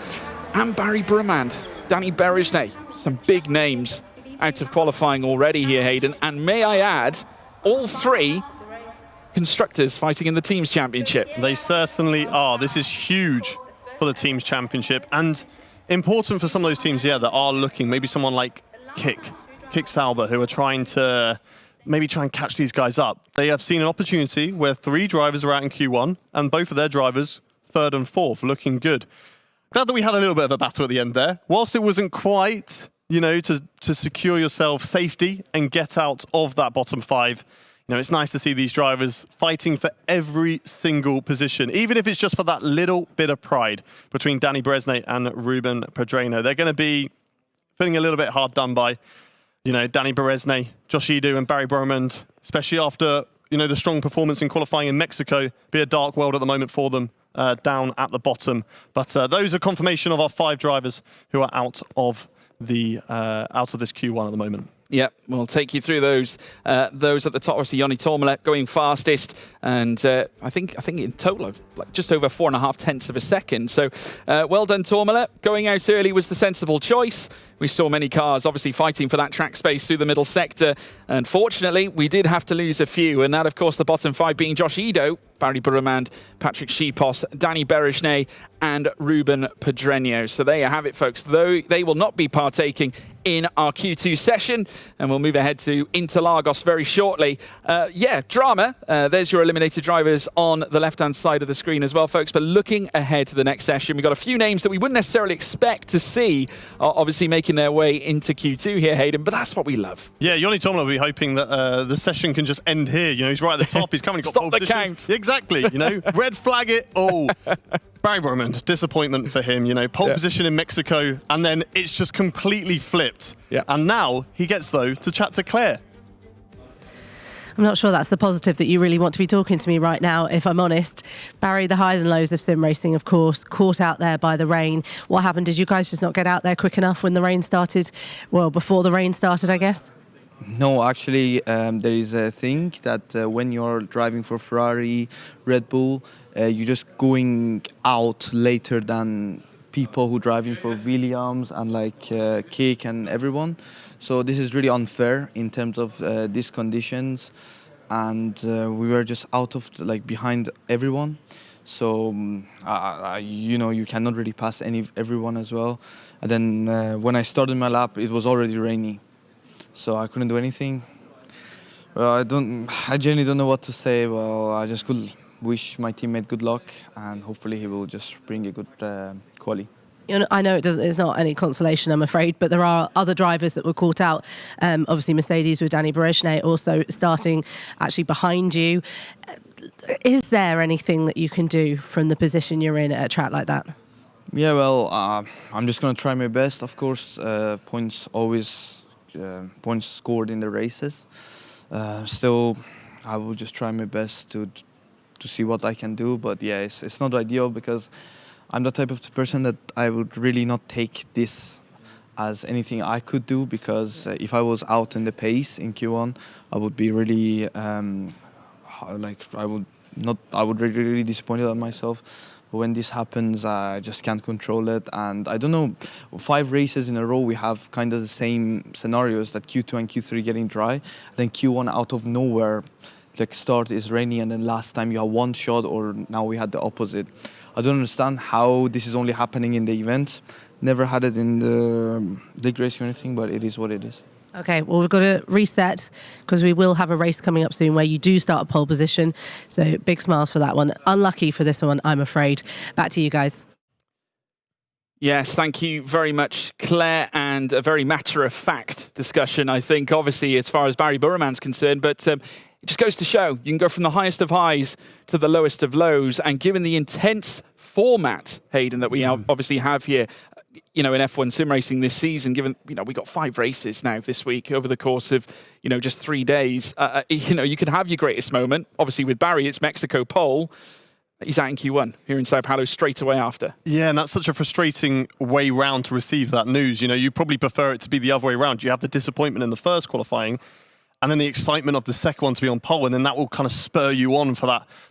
and Barry Brumand, Danny Berezne, some big names out of qualifying already here, Hayden. And may I add, all 3 constructors fighting in the Teams Championship. They certainly are. This is huge for the Teams Championship, and important for some of those teams, yeah, that are looking, maybe someone like Kick Sauber, who are trying to maybe try and catch these guys up. They have seen an opportunity where 3 drivers are out in Q1, and both of their drivers, 3rd and 4th, looking good. Glad that we had a little bit of a battle at the end there. Whilst it wasn't quite, you know, to secure yourself safety and get out of that bottom 5, you know, it's nice to see these drivers fighting for every single position, even if it's just for that little bit of pride between Danny Beresnay and Ruben Pedreno. They're going to be feeling a little bit hard done by, you know, Danny Beresnay, Josh Edu and Barry Bromand, especially after, you know, the strong performance in qualifying in Mexico. Be a dark world at the moment for them. Down at the bottom, but those are confirmation of our 5 drivers who are out of this Q1 at the moment. Yeah, we'll take you through those. Those at the top, obviously, Joni Tourmalet going fastest, and I think in total of like just over 4.5 tenths of a second. So well done, Tourmalet. Going out early was the sensible choice. We saw many cars obviously fighting for that track space through the middle sector. Unfortunately, we did have to lose a few, and that, of course, the bottom 5 being Josh Edo, Barry Bromand, Patrick Schipos, Danny Beresnay, and Ruben Pedreno. So there you have it, folks. Though they will not be partaking in our Q2 session, and we'll move ahead to Interlagos very shortly. Drama. There's your eliminated drivers on the left-hand side of the screen as well, folks. But looking ahead to the next session, we've got a few names that we wouldn't necessarily expect to see, obviously making their way into Q2 here, Hayden, but that's what we love. Yeah, Joni Tourmalet will be hoping that the session can just end here. You know, he's right at the top. He's currently got Stop pole the position. count. Exactly. You know, red flag it. Oh, Barry Bromand, disappointment for him. You know, pole position in Mexico, and then it's just completely flipped. Yeah. And now he gets, though, to chat to Claire. I'm not sure that's the positive that you really want to be talking to me right now, if I'm honest. Barry, the highs and lows of sim racing, of course, caught out there by the rain. What happened? Did you guys just not get out there quick enough when the rain started? Well, before the rain started, I guess? No, actually, there is a thing that when you're driving for Ferrari, Red Bull, you're just going out later than people who driving for Williams and like Kick and everyone. So this is really unfair in terms of these conditions, and we were just out of behind everyone. So you know, you cannot really pass everyone as well. And then when I started my lap, it was already rainy, so I couldn't do anything. Well, I genuinely don't know what to say. Well, I just could wish my teammate good luck, and hopefully he will just bring a good quali. You know, I know it's not any consolation, I'm afraid, but there are other drivers that were caught out. Obviously, Mercedes with Danny Beresnay also starting actually behind you. Is there anything that you can do from the position you're in at a track like that? Yeah, well, I'm just going to try my best. Of course, points scored in the races. Still, I will just try my best to see what I can do. But yeah, it's not ideal because I'm the type of person that I would really not take this as anything I could do, because if I was out in the pace in Q1, I would be really I would really disappointed on myself. But when this happens, I just can't control it. And I don't know, 5 races in a row we have kind of the same scenarios, that Q2 and Q3 getting dry, then Q1 out of nowhere, like start is rainy, and then last time you have one shot, or now we had the opposite. I don't understand how this is only happening in the event. Never had it in the league race or anything, but it is what it is. Okay, well, we've got to reset because we will have a race coming up soon where you do start a pole position. So big smiles for that one. Unlucky for this one, I'm afraid. Back to you guys. Yes, thank you very much, Claire, and a very matter-of-fact discussion, I think, obviously, as far as Barry Bromand's concerned, but it just goes to show you can go from the highest of highs to the lowest of lows, and given the intense format, Hayden, that we obviously have here, you know, in F1 sim racing this season, given, you know, we got 5 races now this week over the course of, you know, just 3 days, you know, you can have your greatest moment. Obviously, with Barry, it's Mexico pole. He's out in Q1 here in Sao Paulo straight away after. Yeah, and that's such a frustrating way round to receive that news. You know, you probably prefer it to be the other way around. You have the disappointment in the first qualifying, and then the excitement of the second one to be on pole, and then that will kind of spur you on for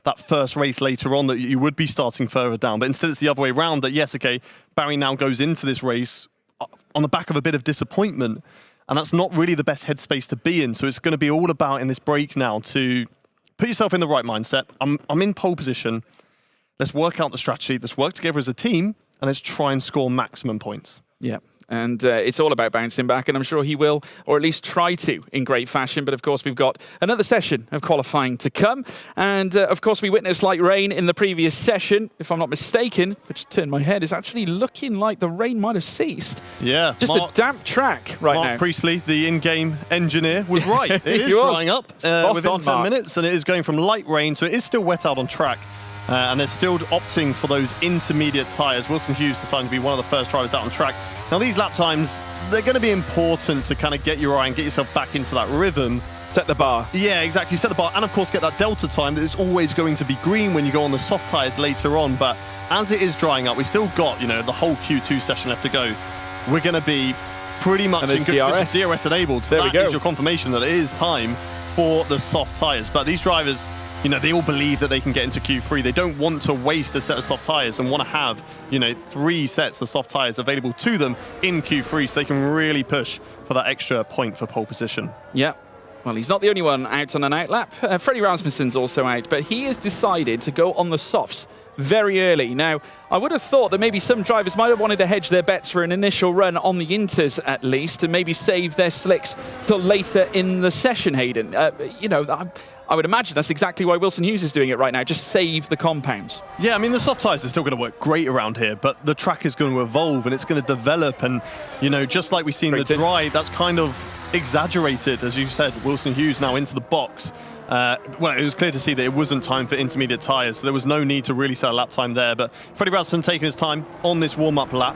that first race later on that you would be starting further down. But instead it's the other way around, that yes, okay, Barry now goes into this race on the back of a bit of disappointment, and that's not really the best headspace to be in. So it's going to be all about in this break now to put yourself in the right mindset. I'm in pole position. Let's work out the strategy. Let's work together as a team, and let's try and score maximum points. Yeah, and it's all about bouncing back, and I'm sure he will, or at least try to, in great fashion. But of course, we've got another session of qualifying to come. And of course, we witnessed light rain in the previous session. If I'm not mistaken, which turned my head, is actually looking like the rain might have ceased. Yeah. Just a damp track right now. Mark Priestley, the in-game engineer, was right. It is drying up within 10 minutes, and it is going from light rain, so it is still wet out on track. And they're still opting for those intermediate tyres. Wilson Hughes deciding to be one of the first drivers out on track. Now, these lap times, they're going to be important to kind of get your eye and get yourself back into that rhythm. Set the bar. Yeah, exactly. Set the bar. And, of course, get that delta time that is always going to be green when you go on the soft tyres later on. But as it is drying up, we still got, you know, the whole Q2 session left to go. We're going to be pretty much in good position. DRS enabled. So that is your confirmation that it is time for the soft tyres. But these drivers, you know, they all believe that they can get into Q3. They don't want to waste a set of soft tyres and want to have, you know, 3 sets of soft tyres available to them in Q3 so they can really push for that extra point for pole position. Yeah. Well, he's not the only one out on an out lap. Frederik Rasmussen's also out, but he has decided to go on the softs very early. Now, I would have thought that maybe some drivers might have wanted to hedge their bets for an initial run on the inters at least, and maybe save their slicks till later in the session, Hayden. You know, I would imagine that's exactly why Wilson Hughes is doing it right now, just save the compounds. Yeah, I mean, the soft tyres are still going to work great around here, but the track is going to evolve and it's going to develop. And, you know, just like we see in the dry, that's kind of exaggerated. As you said, Wilson Hughes now into the box. Well, it was clear to see that it wasn't time for intermediate tyres, so there was no need to really set a lap time there. But Frederik Rasmussen taking his time on this warm-up lap,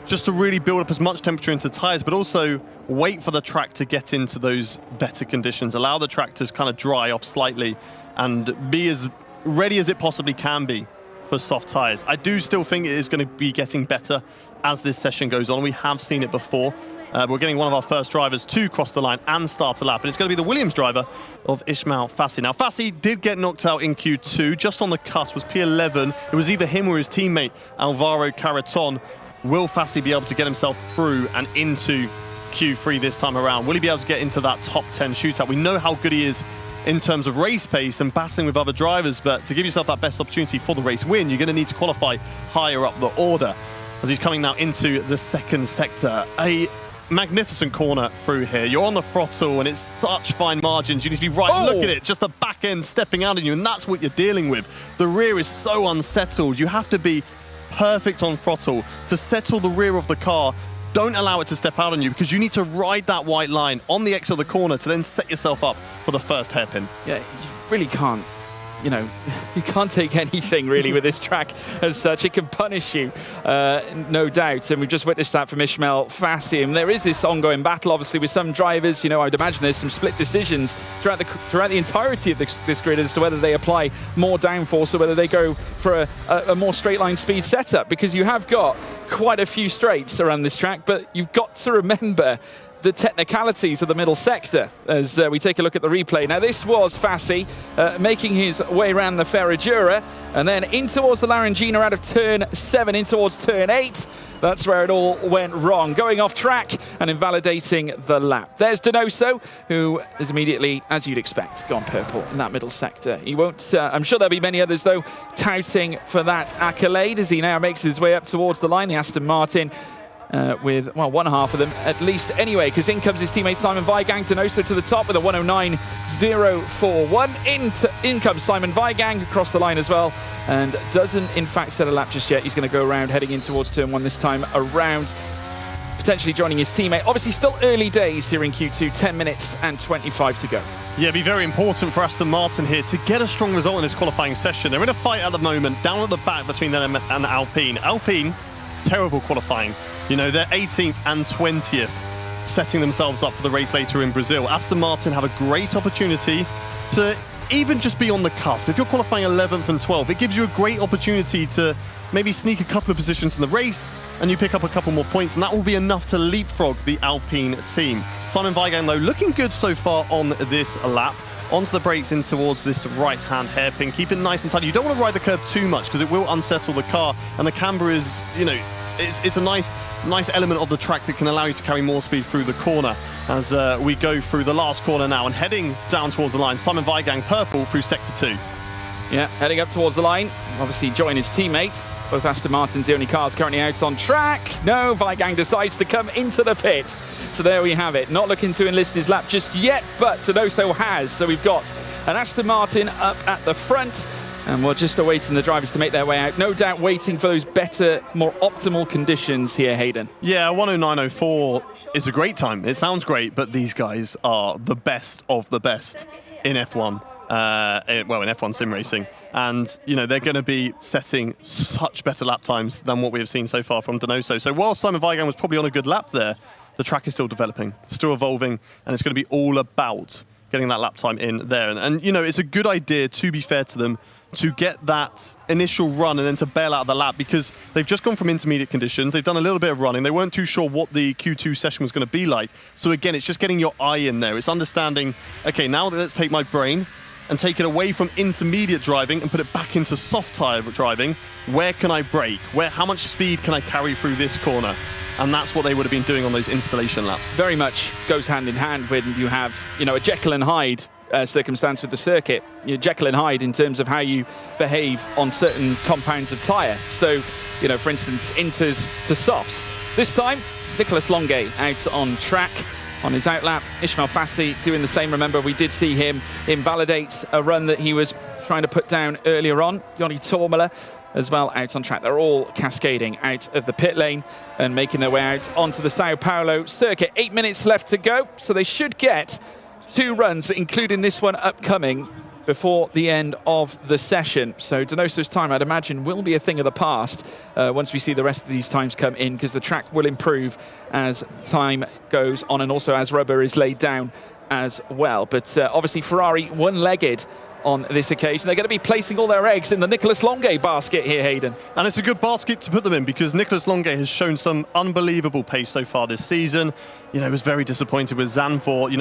just to really build up as much temperature into tyres, but also wait for the track to get into those better conditions, allow the track to kind of dry off slightly and be as ready as it possibly can be for soft tyres. I do still think it is going to be getting better as this session goes on. We have seen it before. We're getting one of our first drivers to cross the line and start a lap, and it's going to be the Williams driver of Ismail Fassi. Now, Fassi did get knocked out in Q2, just on the cusp, was P11. It was either him or his teammate, Alvaro Caraton. Will Fassi be able to get himself through and into Q3 this time around? Will he be able to get into that top 10 shootout? We know how good he is in terms of race pace and battling with other drivers, but to give yourself that best opportunity for the race win, you're going to need to qualify higher up the order. As he's coming now into the second sector, a magnificent corner through here. You're on the throttle and it's such fine margins. You need to be right. Look at it, just the back end stepping out on you, and that's what you're dealing with. The rear is so unsettled. You have to be perfect on throttle to settle the rear of the car. Don't allow it to step out on you, because you need to ride that white line on the exit of the corner to then set yourself up for the first hairpin. Yeah, you really can't. You know, you can't take anything really with this track as such. It can punish you, no doubt. And we've just witnessed that from Ismail Fassi. And there is this ongoing battle, obviously, with some drivers. You know, I'd imagine there's some split decisions throughout the entirety of this grid as to whether they apply more downforce or whether they go for a more straight line speed setup, because you have got quite a few straights around this track. But you've got to remember the technicalities of the middle sector as we take a look at the replay. Now, this was Fassi making his way around the Ferradura and then in towards the Larangina out of turn 7, in towards turn 8. That's where it all went wrong, going off track and invalidating the lap. There's Donoso, who is immediately, as you'd expect, gone purple in that middle sector. He won't, I'm sure there'll be many others, though, touting for that accolade as he now makes his way up towards the line. The Aston Martin with, well, one half of them at least anyway, because in comes his teammate Simon Weigang. Donoso to the top with a 109.041. In comes Simon Weigang across the line as well, and doesn't in fact set a lap just yet. He's going to go around heading in towards turn 1 this time around, potentially joining his teammate. Obviously still early days here in Q2, 10 minutes and 25 to go. Yeah, it'd be very important for Aston Martin here to get a strong result in this qualifying session. They're in a fight at the moment, down at the back between them and Alpine. Alpine, terrible qualifying. You know, they're 18th and 20th, setting themselves up for the race later in Brazil. Aston Martin have a great opportunity to even just be on the cusp. If you're qualifying 11th and 12th, it gives you a great opportunity to maybe sneak a couple of positions in the race and you pick up a couple more points, and that will be enough to leapfrog the Alpine team. Simon Weigang, though, looking good so far on this lap. Onto the brakes in towards this right-hand hairpin. Keep it nice and tight. You don't want to ride the curb too much because it will unsettle the car, and the camber is, you know, it's a nice element of the track that can allow you to carry more speed through the corner as we go through the last corner now and heading down towards the line. Simon Weigang purple through sector 2. Yeah, heading up towards the line, obviously join his teammate Both Aston Martin's the only cars currently out on track. No, Weigang decides to come into the pit. So there we have it. Not looking to enlist his lap just yet, but Donoso has. So we've got an Aston Martin up at the front, and we're just awaiting the drivers to make their way out. No doubt waiting for those better, more optimal conditions here, Hayden. Yeah, 109.04 is a great time. It sounds great, but these guys are the best of the best in F1. In F1 sim racing, and they're going to be setting such better lap times than what we have seen so far from Donoso. So while Simon Weigang was probably on a good lap there, the track is still developing, still evolving, and it's going to be all about getting that lap time in there. And it's a good idea, to be fair to them, to get that initial run and then to bail out of the lap, because they've just gone from intermediate conditions. They've done a little bit of running. They weren't too sure what the Q2 session was going to be like. So again, it's just getting your eye in there. It's understanding, okay, now let's take my brain and take it away from intermediate driving and put it back into soft tyre driving. Where can I brake? How much speed can I carry through this corner? And that's what they would have been doing on those installation laps. Very much goes hand in hand when you have, a Jekyll and Hyde circumstance with the circuit. Jekyll and Hyde in terms of how you behave on certain compounds of tyre. So, for instance, inters to softs. This time, Nicolas Longuet out on track. On his outlap, Ismail Fassi doing the same. Remember, we did see him invalidate a run that he was trying to put down earlier on. Joni Tormela as well out on track. They're all cascading out of the pit lane and making their way out onto the Sao Paulo circuit. 8 minutes left to go, so they should get 2 runs, including this one upcoming, before the end of the session. So Donoso's time, I'd imagine, will be a thing of the past once we see the rest of these times come in, because the track will improve as time goes on and also as rubber is laid down as well. But obviously Ferrari one-legged on this occasion. They're going to be placing all their eggs in the Nicolas Longuet basket here, Hayden. And it's a good basket to put them in, because Nicolas Longuet has shown some unbelievable pace so far this season. He was very disappointed with Zandvoort.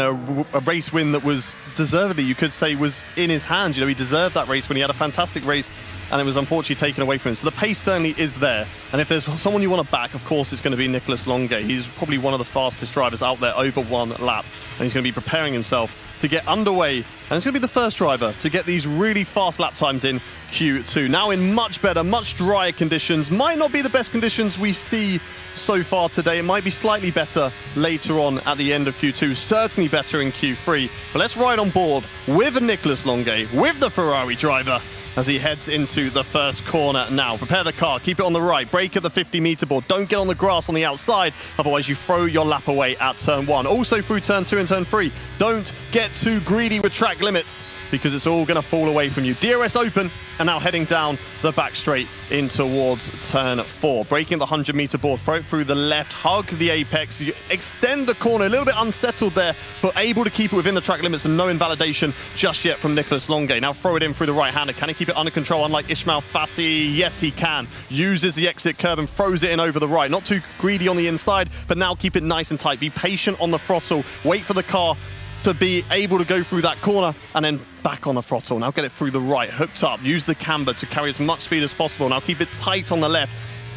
A race win that was deservedly, you could say, was in his hands. He deserved that race when he had a fantastic race, and it was unfortunately taken away from him. So the pace certainly is there. And if there's someone you want to back, of course, it's going to be Nicolas Longuet. He's probably one of the fastest drivers out there over one lap. And he's going to be preparing himself to get underway. And it's going to be the first driver to get these really fast lap times in Q2. Now in much better, much drier conditions. Might not be the best conditions we see so far today. It might be slightly better later on at the end of Q2. Certainly better in Q3. But let's ride on board with Nicolas Longuet, with the Ferrari driver, as he heads into the first corner now. Prepare the car, keep it on the right, brake at the 50-meter board. Don't get on the grass on the outside, otherwise you throw your lap away at turn 1. Also through turn 2 and turn 3. Don't get too greedy with track limits, because it's all going to fall away from you. DRS open, and now heading down the back straight in towards turn 4. Braking the 100-meter board, throw it through the left, hug the apex, you extend the corner, a little bit unsettled there, but able to keep it within the track limits and no invalidation just yet from Nicolas Longuet. Now throw it in through the right-hander. Can he keep it under control, unlike Ismail Fassi? Yes, he can. Uses the exit curb and throws it in over the right. Not too greedy on the inside, but now keep it nice and tight. Be patient on the throttle. Wait for the car to be able to go through that corner and then back on the throttle. Now get it through the right, hooked up. Use the camber to carry as much speed as possible. Now keep it tight on the left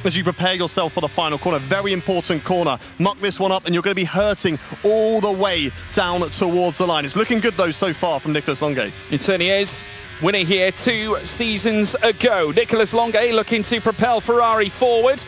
as you prepare yourself for the final corner. Very important corner. Muck this one up and you're going to be hurting all the way down towards the line. It's looking good though so far from Nicolas Longuet. It certainly is. Winner here 2 seasons ago. Nicolas Longuet looking to propel Ferrari forward.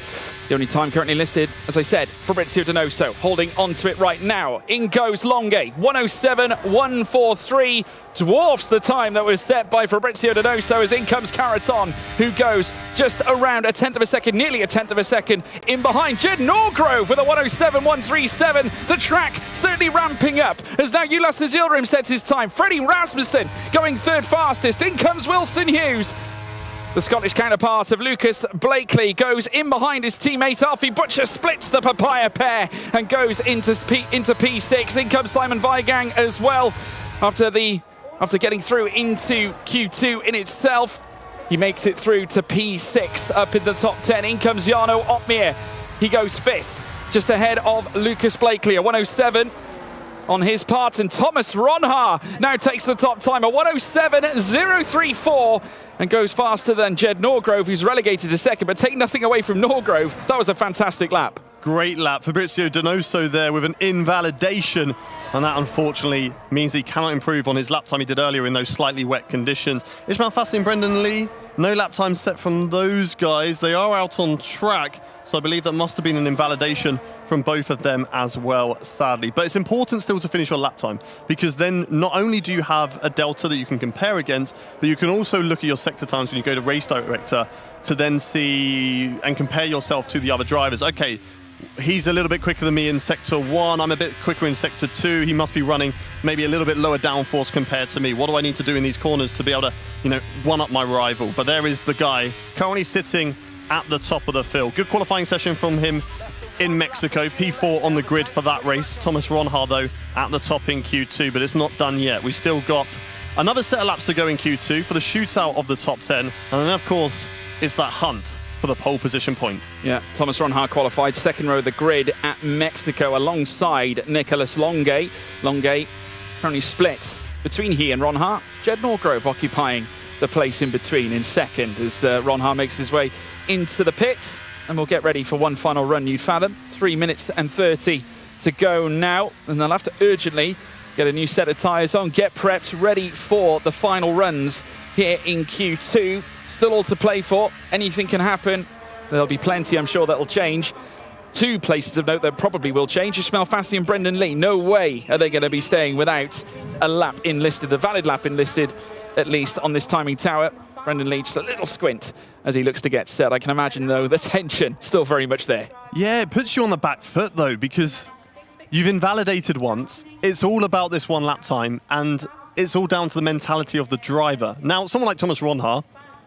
The only time currently listed, as I said, Fabrizio Donoso holding onto it right now. In goes Longuet, 107.143, dwarfs the time that was set by Fabrizio Donoso, as in comes Caraton, who goes just around a tenth of a second, nearly a tenth of a second in behind. Jed Norgrove with a 107.137. The track certainly ramping up, as now Jonas Zilrim sets his time. Frederik Rasmussen going third fastest. In comes Wilson Hughes. The Scottish counterpart of Lucas Blakely goes in behind his teammate Alfie Butcher, splits the papaya pair and goes into P6. In comes Simon Weigang as well after getting through into Q2 in itself. He makes it through to P6 up in the top 10. In comes Jarno Opmeer. He goes 5th, just ahead of Lucas Blakely, a 107 on his part, and Thomas Ronhaar now takes the top time, a 107.034, and goes faster than Jed Norgrove, who's relegated to second. But take nothing away from Norgrove, that was a fantastic lap. Great lap. Fabrizio Donoso there with an invalidation, and that unfortunately means he cannot improve on his lap time he did earlier in those slightly wet conditions. Ismail Fassi and Brendan Lee, no lap time set from those guys. They are out on track, so I believe that must have been an invalidation from both of them as well, sadly. But it's important still to finish your lap time, because then not only do you have a delta that you can compare against, but you can also look at your sector times when you go to Race Director to then see and compare yourself to the other drivers. Okay, he's a little bit quicker than me in Sector 1, I'm a bit quicker in Sector 2, he must be running maybe a little bit lower downforce compared to me. What do I need to do in these corners to be able to, one-up my rival? But there is the guy currently sitting at the top of the field. Good qualifying session from him in Mexico. P4 on the grid for that race. Thomas Ronhaar, though, at the top in Q2, but it's not done yet. We still got another set of laps to go in Q2 for the shootout of the top 10. And then, of course, it's that hunt for the pole position point. Yeah, Thomas Ronhaar qualified second row of the grid at Mexico alongside Nicholas Longue. Longue currently split between he and Ronhaar. Jed Norgrove occupying the place in between in second as Ronhaar makes his way into the pits. And we'll get ready for one final run, You'd Fathom. 3 minutes and 30 to go now. And they'll have to urgently get a new set of tyres on, get prepped, ready for the final runs here in Q2. Still all to play for. Anything can happen. There'll be plenty, I'm sure, that'll change. 2 places of note that probably will change. Ismail Fassi and Brendan Lee. No way are they going to be staying without a lap enlisted, a valid lap enlisted, at least on this timing tower. Brendan Lee just a little squint as he looks to get set. I can imagine, though, the tension still very much there. Yeah, it puts you on the back foot, though, because you've invalidated once. It's all about this one lap time, and it's all down to the mentality of the driver. Now, someone like Thomas Ronhaar,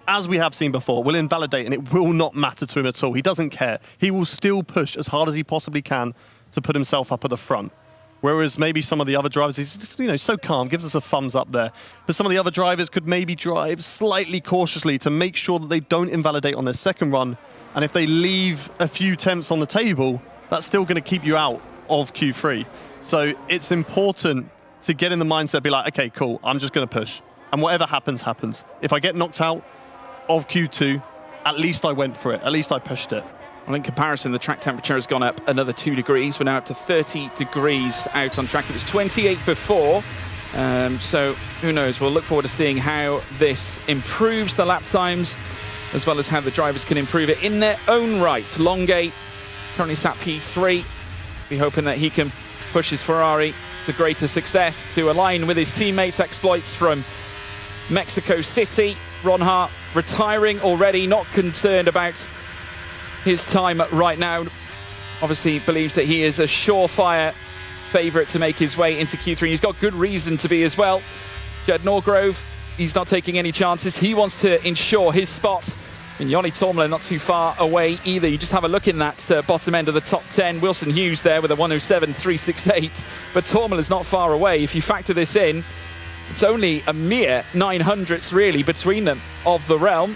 as we have seen before, will invalidate, and it will not matter to him at all. He doesn't care. He will still push as hard as he possibly can to put himself up at the front. Whereas maybe some of the other drivers, he's so calm, gives us a thumbs up there. But some of the other drivers could maybe drive slightly cautiously to make sure that they don't invalidate on their second run. And if they leave a few tenths on the table, that's still going to keep you out of Q3. So it's important to get in the mindset, be like, okay, cool, I'm just going to push. And whatever happens, happens. If I get knocked out of Q2, at least I went for it. At least I pushed it. Well, in comparison, the track temperature has gone up another 2 degrees. We're now up to 30 degrees out on track. It was 28 before. So who knows? We'll look forward to seeing how this improves the lap times, as well as how the drivers can improve it in their own right. Longue currently sat P3. Be hoping that he can push his Ferrari to greater success to align with his teammates' exploits from Mexico City. Ronhaar retiring already, not concerned about his time right now. Obviously believes that he is a surefire favourite to make his way into Q3. He's got good reason to be as well. Jed Norgrove, he's not taking any chances. He wants to ensure his spot. And Joni Toomler not too far away either. You just have a look in that bottom end of the top 10. Wilson Hughes there with a 107.368. But Toomler's not far away. If you factor this in, it's only a mere 900ths really between them of the realm.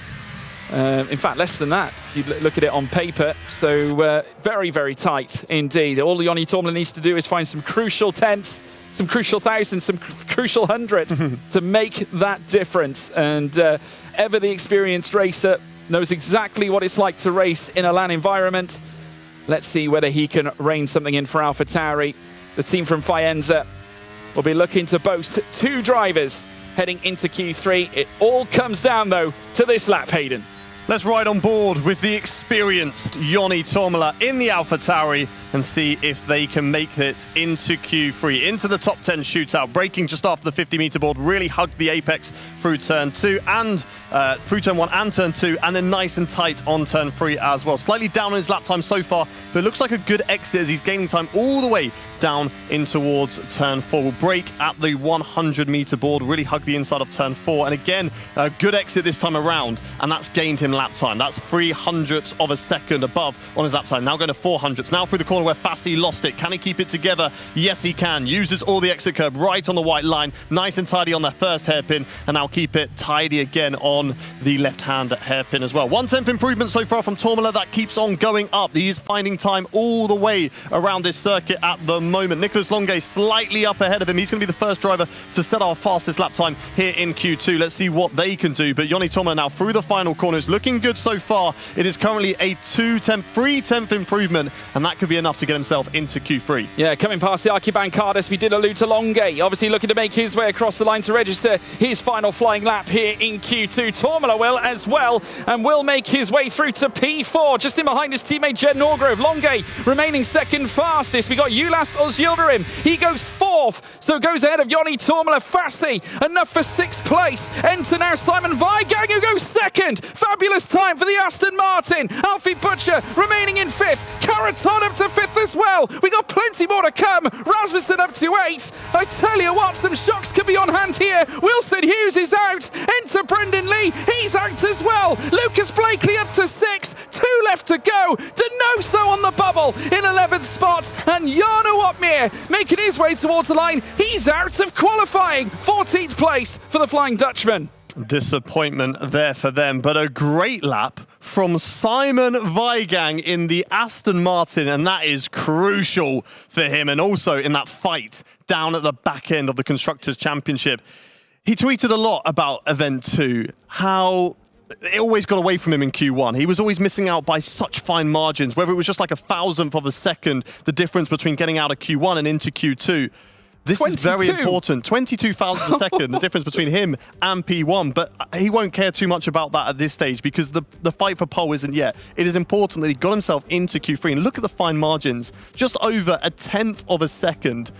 In fact, less than that, if you look at it on paper. So very, very tight indeed. All Joni Toomler needs to do is find some crucial tenths, some crucial thousands, some crucial hundredths to make that difference. And ever the experienced racer knows exactly what it's like to race in a LAN environment. Let's see whether he can rein something in for AlphaTauri. The team from Faenza will be looking to boast 2 drivers heading into Q3. It all comes down, though, to this lap, Hayden. Let's ride on board with the experienced Joni Toomler in the AlphaTauri and see if they can make it into Q3, into the top 10 shootout. Braking just after the 50-meter board, really hugged the apex through turn 2 and through turn 1 and turn 2, and then nice and tight on turn 3 as well. Slightly down on his lap time so far, but it looks like a good exit as he's gaining time all the way down in towards turn 4. Will brake at the 100-meter board, really hug the inside of turn 4, and again, a good exit this time around, and that's gained him lap time. That's 300ths of a second above on his lap time. Now going to 400ths. Now through the corner corner where Fassi lost it. Can he keep it together? Yes, he can. Uses all the exit curb right on the white line. Nice and tidy on their first hairpin, and now keep it tidy again on the left-hand hairpin as well. 1/10 improvement so far from Tormala. That keeps on going up. He is finding time all the way around this circuit at the moment. Nicolas Longuet slightly up ahead of him. He's going to be the first driver to set our fastest lap time here in Q2. Let's see what they can do. But Joni Tormala now through the final corners, looking good so far. It is currently a 3/10 improvement, and that could be enough to get himself into Q3. Yeah, coming past the Archibald Cardis, we did allude to Longuet, obviously looking to make his way across the line to register his final flying lap here in Q2. Tormala will as well, and will make his way through to P4, just in behind his teammate Jed Norgrove. Longuet remaining second fastest. We got Ulas Ozyildirim. He goes fourth, so goes ahead of Joni Tormala. Fassi, enough for sixth place. Enter now Simon Weigang, who goes second. Fabulous time for the Aston Martin. Alfie Butcher remaining in fifth. Caraton up to fifth as well. We got plenty more to come. Rasmussen up to eighth. I tell you what, some shocks could be on hand here. Wilson Hughes is out. Enter Brendan Lee. He's out as well. Lucas Blakely up to sixth. 2 left to go. Denoso on the bubble in 11th spot. And Jarno Opmeer making his way towards the line. He's out of qualifying. 14th place for the Flying Dutchman. Disappointment there for them, but a great lap from Simon Weigang in the Aston Martin, and that is crucial for him. And also in that fight down at the back end of the Constructors' Championship. He tweeted a lot about Event 2, how it always got away from him in Q1. He was always missing out by such fine margins, whether it was just like a 1,000th of a second, the difference between getting out of Q1 and into Q2. This 22. Is very important. 22,000 a second, the difference between him and P1. But he won't care too much about that at this stage because the fight for pole isn't yet. It is important that he got himself into Q3. And look at the fine margins. Just over a 1/10 of a second.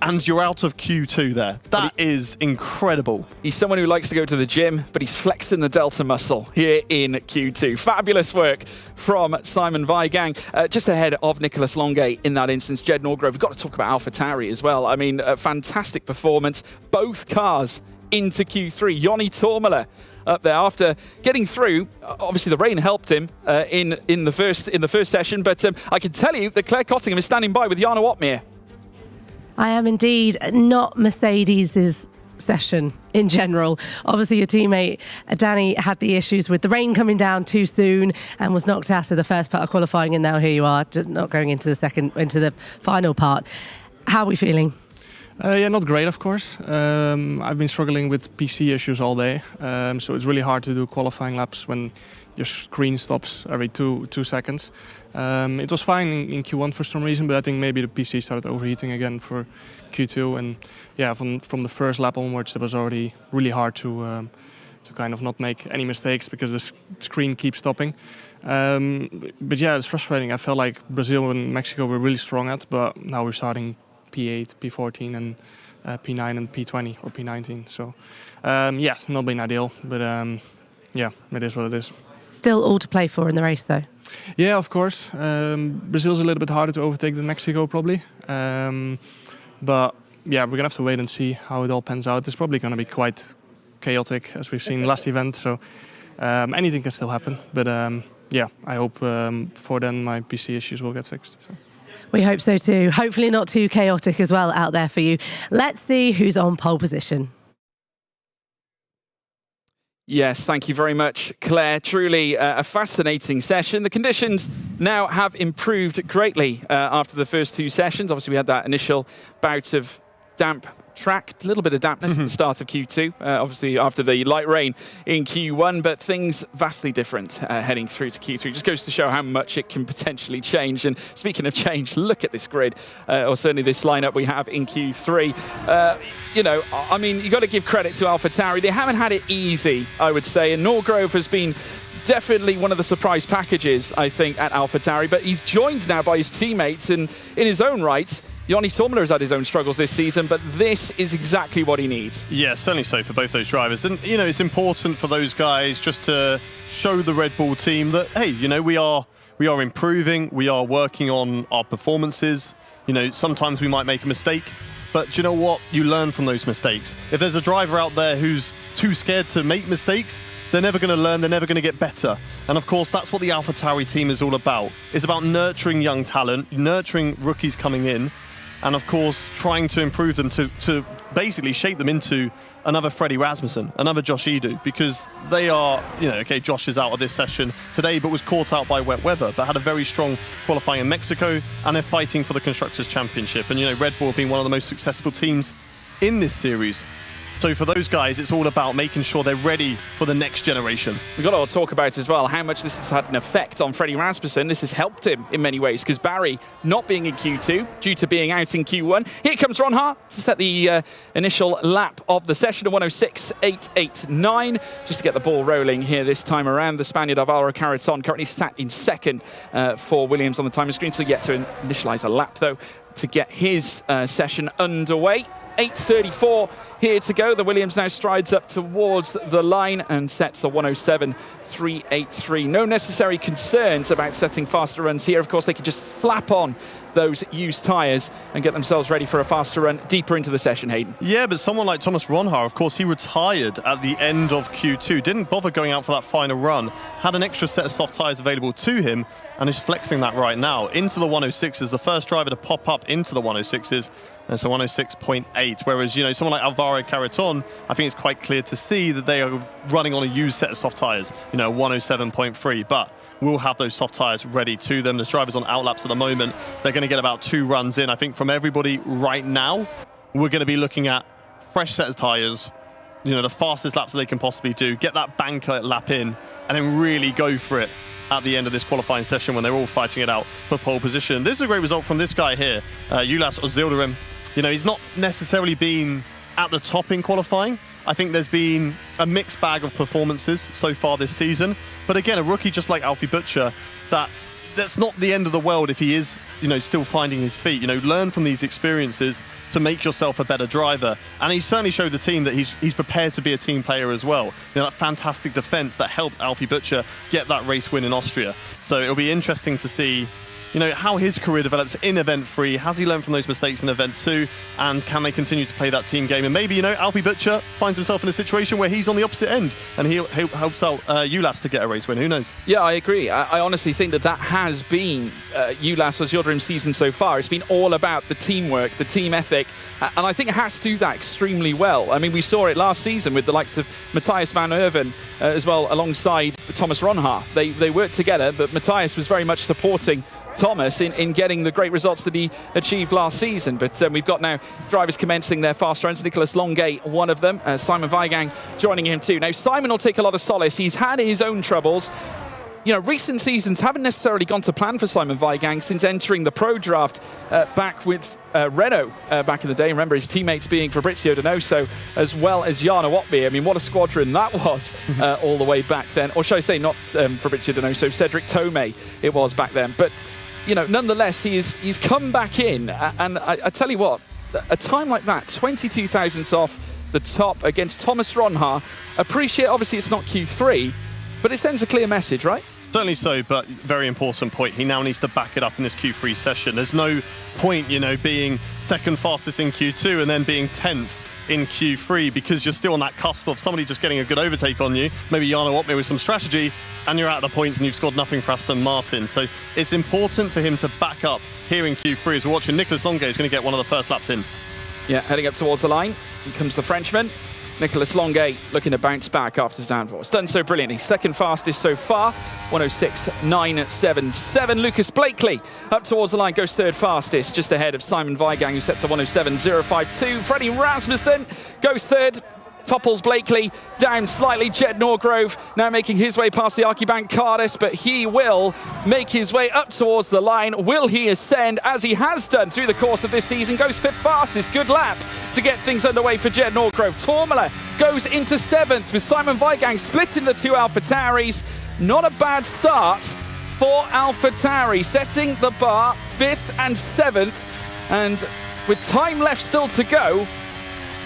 And you're out of Q2 there. That is incredible. He's someone who likes to go to the gym, but he's flexing the delta muscle here in Q2. Fabulous work from Simon Weigang. Just ahead of Nicolas Longuet in that instance, Jed Norgrove. We've got to talk about AlphaTauri as well. I mean, a fantastic performance. Both cars into Q3. Joni Tormala up there after getting through. Obviously, the rain helped him in the first session, but I can tell you that Claire Cottingham is standing by with Jarno Opmeer. I am indeed. Not Mercedes' session in general. Obviously, your teammate Danny had the issues with the rain coming down too soon and was knocked out of the first part of qualifying, and now here you are, just not going into the final part. How are we feeling? Yeah, not great, of course. I've been struggling with PC issues all day, so it's really hard to do qualifying laps when your screen stops every two seconds. It was fine in Q1 for some reason, but I think maybe the PC started overheating again for Q2. And yeah, from the first lap onwards, it was already really hard to kind of not make any mistakes because the screen keeps stopping. But yeah, it's frustrating. I felt like Brazil and Mexico were really strong at, but now we're starting P8, P14, and P9 and P20 or P19. So yeah, it's not been ideal, but yeah, it is what it is. Still all to play for in the race, though. Yeah, of course. Brazil's a little bit harder to overtake than Mexico, probably. But yeah, we're going to have to wait and see how it all pans out. It's probably going to be quite chaotic, as we've seen last event. So anything can still happen. But yeah, I hope for then my PC issues will get fixed. So. We hope so too. Hopefully not too chaotic as well out there for you. Let's see who's on pole position. Yes, thank you very much, Claire. Truly a fascinating session. The conditions now have improved greatly after the first 2 sessions. Obviously, we had that initial bout of damp track, a little bit of dampness at the start of Q2, obviously after the light rain in Q1, but things vastly different heading through to Q3. Just goes to show how much it can potentially change. And speaking of change, look at this grid, or certainly this lineup we have in Q3. You know, I mean, you got to give credit to AlphaTauri. They haven't had it easy, I would say, and Norgrove has been definitely one of the surprise packages, I think, at AlphaTauri, but he's joined now by his teammates, and in his own right, Joni Tormala has had his own struggles this season, but this is exactly what he needs. Yeah, certainly so for both those drivers. And, you know, it's important for those guys just to show the Red Bull team that, hey, you know, we are improving, we are working on our performances. You know, sometimes we might make a mistake, but do you know what? You learn from those mistakes. If there's a driver out there who's too scared to make mistakes, they're never going to learn, they're never going to get better. And of course, that's what the AlphaTauri team is all about. It's about nurturing young talent, nurturing rookies coming in, and of course, trying to improve them to basically shape them into another Frederik Rasmussen, another Josh Edu, because they are, okay, Josh is out of this session today, but was caught out by wet weather, but had a very strong qualifying in Mexico, and they're fighting for the Constructors' Championship. And, Red Bull have been one of the most successful teams in this series. So for those guys, it's all about making sure they're ready for the next generation. We've got to talk about as well how much this has had an effect on Frederik Rasmussen. This has helped him in many ways, because Barry not being in Q2 due to being out in Q1. Here comes Ron Hart to set the initial lap of the session at 106.889. Just to get the ball rolling here this time around. The Spaniard Alvaro Carreton currently sat in second for Williams on the timer screen. So yet to initialize a lap, though, to get his session underway. 8:34 here to go. The Williams now strides up towards the line and sets a 107.383. No necessary concerns about setting faster runs here. Of course, they could just slap on those used tyres and get themselves ready for a faster run deeper into the session, Hayden. Yeah, but someone like Thomas Ronhaar, of course, he retired at the end of Q2, didn't bother going out for that final run, had an extra set of soft tyres available to him, and is flexing that right now into the 106s, the first driver to pop up into the 106s. And so 106.8, whereas, someone like Alvaro Carreton, I think it's quite clear to see that they are running on a used set of soft tyres, 107.3, but we'll have those soft tyres ready to them. There's drivers on outlaps at the moment. They're going to get about 2 runs in. I think from everybody right now, we're going to be looking at fresh set of tyres, the fastest laps that they can possibly do, get that banker lap in, and then really go for it at the end of this qualifying session when they're all fighting it out for pole position. This is a great result from this guy here, Ulas Ozildirim. He's not necessarily been at the top in qualifying. I think there's been a mixed bag of performances so far this season. But again, a rookie just like Alfie Butcher, that's not the end of the world if he is, still finding his feet. Learn from these experiences to make yourself a better driver. And he certainly showed the team that he's prepared to be a team player as well. That fantastic defense that helped Alfie Butcher get that race win in Austria. So it'll be interesting to see how his career develops in Event 3. Has he learned from those mistakes in Event 2? And can they continue to play that team game? And maybe, Alfie Butcher finds himself in a situation where he's on the opposite end and he helps out Ulas to get a race win. Who knows? Yeah, I agree. I honestly think that has been Ulas Ozildirim's season so far. It's been all about the teamwork, the team ethic. And I think it has to do that extremely well. I mean, we saw it last season with the likes of Matthias van Erven as well, alongside Thomas Ronhaar. They worked together, but Matthias was very much supporting Thomas in getting the great results that he achieved last season. But we've got now drivers commencing their fast runs. Nicholas Longay, one of them. Simon Weigang joining him too. Now, Simon will take a lot of solace. He's had his own troubles. Recent seasons haven't necessarily gone to plan for Simon Weigang since entering the pro draft back with Renault back in the day. Remember his teammates being Fabrizio Donoso as well as Jarno Opmeer. I mean, what a squadron that was all the way back then. Or should I say not Fabrizio Donoso, Cedric Tomei it was back then. But nonetheless, he's come back in, and I tell you what, a time like that, 22 thousandths off the top against Thomas Ronhaar. Appreciate, obviously, it's not Q3, but it sends a clear message, right? Certainly so, but very important point. He now needs to back it up in this Q3 session. There's no point, being second fastest in Q2 and then being 10th in Q3 because you're still on that cusp of somebody just getting a good overtake on you. Maybe Jarno Opmeer with some strategy, and you're out of the points and you've scored nothing for Aston Martin. So it's important for him to back up here in Q3 as we're watching. Nicholas Longay is going to get one of the first laps in. Yeah, heading up towards the line. Here comes the Frenchman. Nicholas Longay looking to bounce back after his downfall. It's done so brilliantly. Second fastest so far, 106.977. Lucas Blakely up towards the line, goes third fastest, just ahead of Simon Weigang, who sets a 107.052. Frederik Rasmussen goes third, topples Blakely down slightly. Jed Norgrove now making his way past the Archibank Cardis, but he will make his way up towards the line. Will he ascend, as he has done through the course of this season? Goes fifth fastest. Good lap to get things underway for Jed Norgrove. Tourmala goes into seventh with Simon Weigang splitting the two AlphaTauris. Not a bad start for AlphaTauri, setting the bar 5th and 7th, and with time left still to go,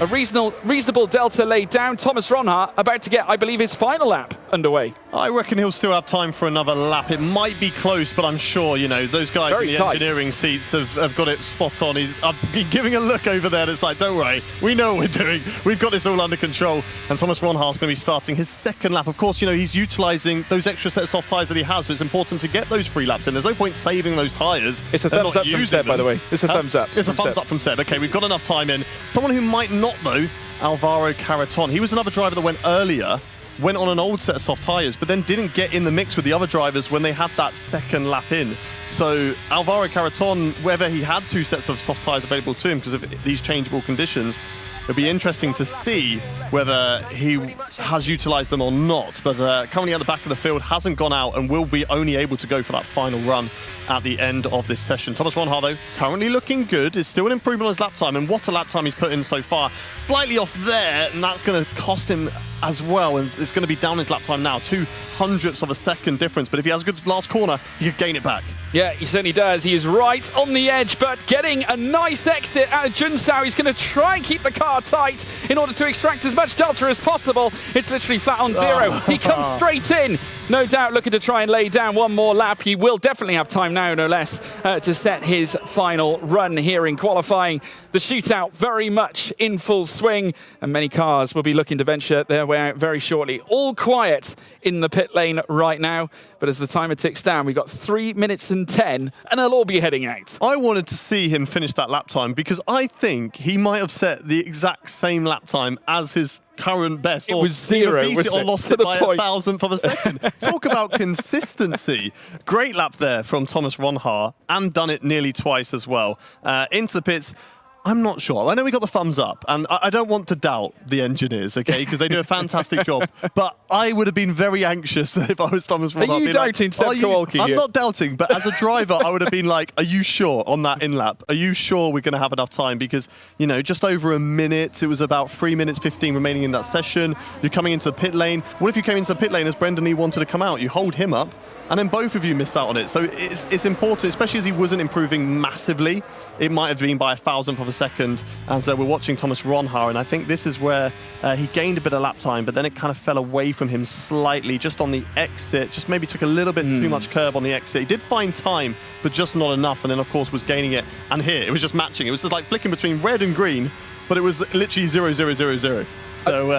a reasonable delta laid down. Thomas Ronhaar about to get, I believe, his final lap underway. I reckon he'll still have time for another lap. It might be close, but I'm sure, you know, those guys Very in the tight. engineering seats have got it spot on. I've been giving a look over there that's like, don't worry, we know what we're doing. We've got this all under control. And Thomas Ronhaar's going to be starting his second lap. Of course, you know, he's utilising those extra set of soft tyres that he has, so it's important to get those 3 laps in. There's no point saving those tyres. It's a thumbs up from Seb, by the way. It's a thumbs up. It's a thumbs up from Seb. Okay, we've got enough time in. Someone who might not, though, Alvaro Carreton. He was another driver that went earlier, went on an old set of soft tyres, but then didn't get in the mix with the other drivers when they had that second lap in. So Alvaro Carreton, whether he had 2 sets of soft tyres available to him because of these changeable conditions, it'll be interesting to see whether he has utilised them or not. But currently at the back of the field, hasn't gone out and will be only able to go for that final run at the end of this session. Thomas Ronhaar, though, currently looking good. It's still an improvement on his lap time, and what a lap time he's put in so far. Slightly off there, and that's going to cost him as well, and it's going to be down his lap time now. 0.02 of a second difference, but if he has a good last corner, he could gain it back. Yeah, he certainly does. He is right on the edge, but getting a nice exit out of Junsao. He's going to try and keep the car tight in order to extract as much delta as possible. It's literally flat on zero. He comes straight in. No doubt looking to try and lay down one more lap. He will definitely have time now, no less, to set his final run here in qualifying. The shootout very much in full swing, and many cars will be looking to venture their way out very shortly. All quiet in the pit lane right now, but as the timer ticks down, we've got 3 minutes and 10, and they'll all be heading out. I wanted to see him finish that lap time because I think he might have set the exact same lap time as his current best. It was zero, beat it or lost it by 1,000th of a second. Talk about consistency. Great lap there from Thomas Ronhaar, and done it nearly twice as well. Into the pits. I'm not sure. I know we got the thumbs up, and I don't want to doubt the engineers, okay, because they do a fantastic job. But I would have been very anxious if I was Thomas Ronhaar. Are you doubting Seb Kowalski? I'm not doubting, but as a driver, I would have been like, are you sure on that in-lap? Are you sure we're going to have enough time? Because, you know, just over a minute, it was about 3 minutes 15 remaining in that session. You're coming into the pit lane. What if you came into the pit lane as Brendan Lee wanted to come out? You hold him up, and then both of you missed out on it. So it's important, especially as he wasn't improving massively. It might have been by 1,000th of a second. And so we're watching Thomas Ronhaar, and I think this is where he gained a bit of lap time, but then it kind of fell away from him slightly just on the exit. Just maybe took a little bit too much curb on the exit. He did find time, but just not enough. And then, of course, was gaining it. And here, it was just matching. It was just like flicking between red and green, but it was literally 0, 0, 0, 0. So,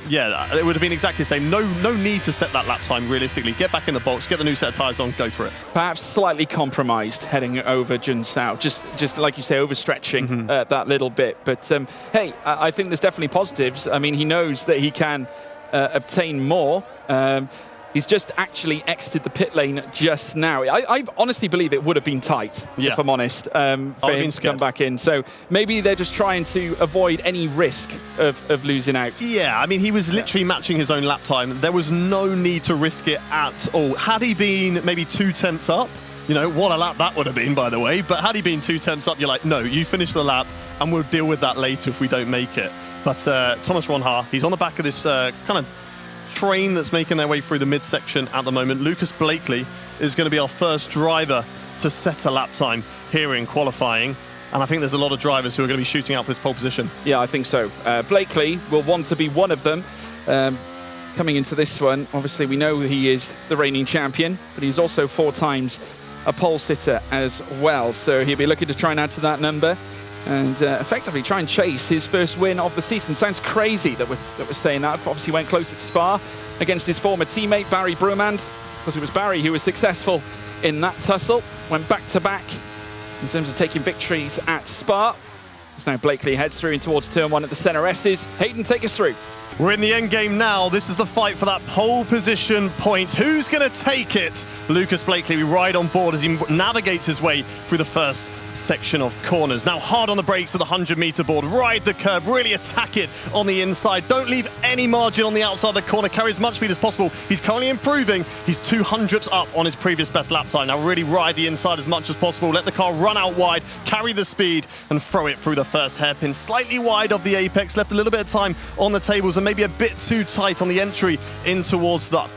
yeah, it would have been exactly the same. No need to set that lap time, realistically. Get back in the box, get the new set of tyres on, go for it. Perhaps slightly compromised heading over Junsao. Just like you say, overstretching that little bit. But, hey, I think there's definitely positives. I mean, he knows that he can obtain more. He's just actually exited the pit lane just now. I honestly believe it would have been tight, if I'm honest, for him to come back in. So maybe they're just trying to avoid any risk of losing out. Yeah, I mean, he was literally matching his own lap time. There was no need to risk it at all. Had he been maybe 2 tenths up, you know, what a lap that would have been, by the way. But had he been 2 tenths up, you're like, no, you finish the lap and we'll deal with that later if we don't make it. But Thomas Ronhaar, he's on the back of this kind of train that's making their way through the midsection at the moment. Lucas Blakely is going to be our first driver to set a lap time here in qualifying. And I think there's a lot of drivers who are going to be shooting out for this pole position. Yeah, I think so. Blakely will want to be one of them. Coming into this one, obviously we know he is the reigning champion, but he's also 4 times a pole sitter as well. So he'll be looking to try and add to that number and effectively try and chase his first win of the season. Sounds crazy that we're saying that. Obviously went close at Spa against his former teammate Barry Brumand, because it was Barry who was successful in that tussle. Went back-to-back in terms of taking victories at Spa. As now Blakely heads through in towards turn 1 at the centre S's. Hayden, take us through. We're in the end game now. This is the fight for that pole position point. Who's going to take it? Lucas Blakely, we ride on board as he navigates his way through the first section of corners. Now hard on the brakes to the 100-meter board. Ride the curb, really attack it on the inside. Don't leave any margin on the outside of the corner. Carry as much speed as possible. He's currently improving. He's 200ths up on his previous best lap time. Now really ride the inside as much as possible. Let the car run out wide, carry the speed, and throw it through the the first hairpin, slightly wide of the apex, left a little bit of time on the tables and maybe a bit too tight on the entry in towards that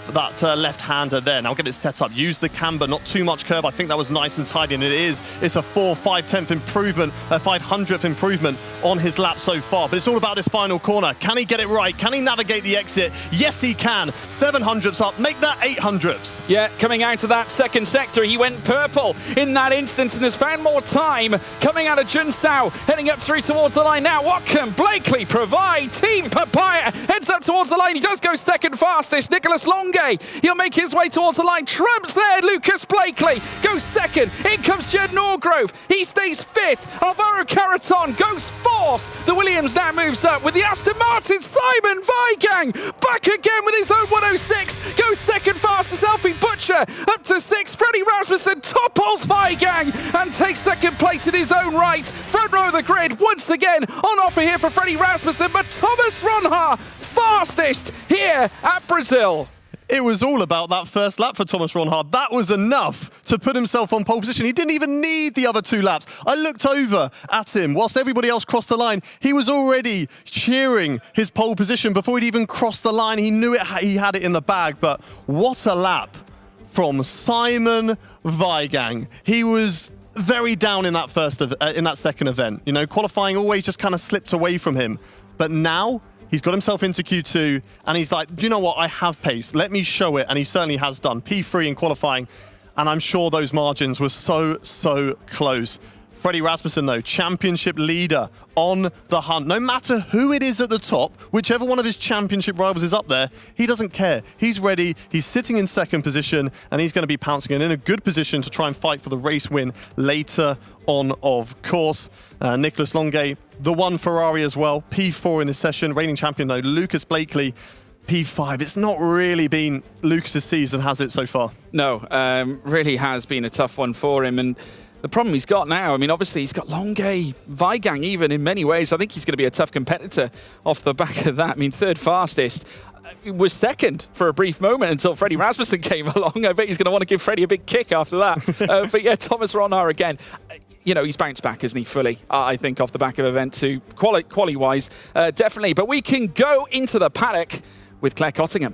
left-hander there. Now get it set up, use the camber, not too much curve. I think that was nice and tidy, and it is. It's a 5/10th improvement, a 500th improvement on his lap so far. But it's all about this final corner. Can he get it right? Can he navigate the exit? Yes, he can. 700ths up, make that 800ths. Yeah, coming out of that second sector, he went purple in that instance and has found more time. Coming out of Junsao, heading up through towards the line now. What can Blakely provide? Team Papaya heads up towards the line. He does go second fastest. Nicholas Longue, he'll make his way towards the line. Trumps there. Lucas Blakely goes second. In comes Jed Norgrove. He stays fifth. Alvaro Caraton goes fourth. The Williams now moves up with the Aston Martin. Simon Weigang back again with his own 106. Goes second fastest. Alfie Butcher up to sixth. Freddie Rasmussen topples Weigang and takes second place in his own right. Front row of the grid once again on offer here for Freddie Rasmussen, but Thomas Ronhaar fastest here at Brazil. It was all about that first lap for Thomas Ronhaar. That was enough to put himself on pole position. He didn't even need the other 2 laps. I looked over at him whilst everybody else crossed the line. He was already cheering his pole position before he'd even crossed the line. He knew he had it in the bag, but what a lap from Simon Weigang. He was very down in that second event. You know, qualifying always just kind of slipped away from him. But now he's got himself into Q2 and he's like, do you know what? I have pace. Let me show it. And he certainly has done. P3 in qualifying. And I'm sure those margins were so close. Freddie Rasmussen, though, championship leader on the hunt. No matter who it is at the top, whichever one of his championship rivals is up there, he doesn't care. He's ready. He's sitting in second position, and he's going to be pouncing in a good position to try and fight for the race win later on, of course. Nicholas Longue, the one Ferrari as well, P4 in this session. Reigning champion, though, Lucas Blakely, P5. It's not really been Lucas's season, has it, so far? No, really has been a tough one for him. And the problem he's got now, I mean, obviously he's got Longue, Weigang even in many ways. I think he's going to be a tough competitor off the back of that. I mean, third fastest. Was second for a brief moment until Freddie Rasmussen came along. I bet he's going to want to give Freddie a big kick after that. But yeah, Thomas Ronhaar again. You know, he's bounced back, isn't he, fully, I think, off the back of event 2. Quali-wise, definitely. But we can go into the paddock with Claire Cottingham.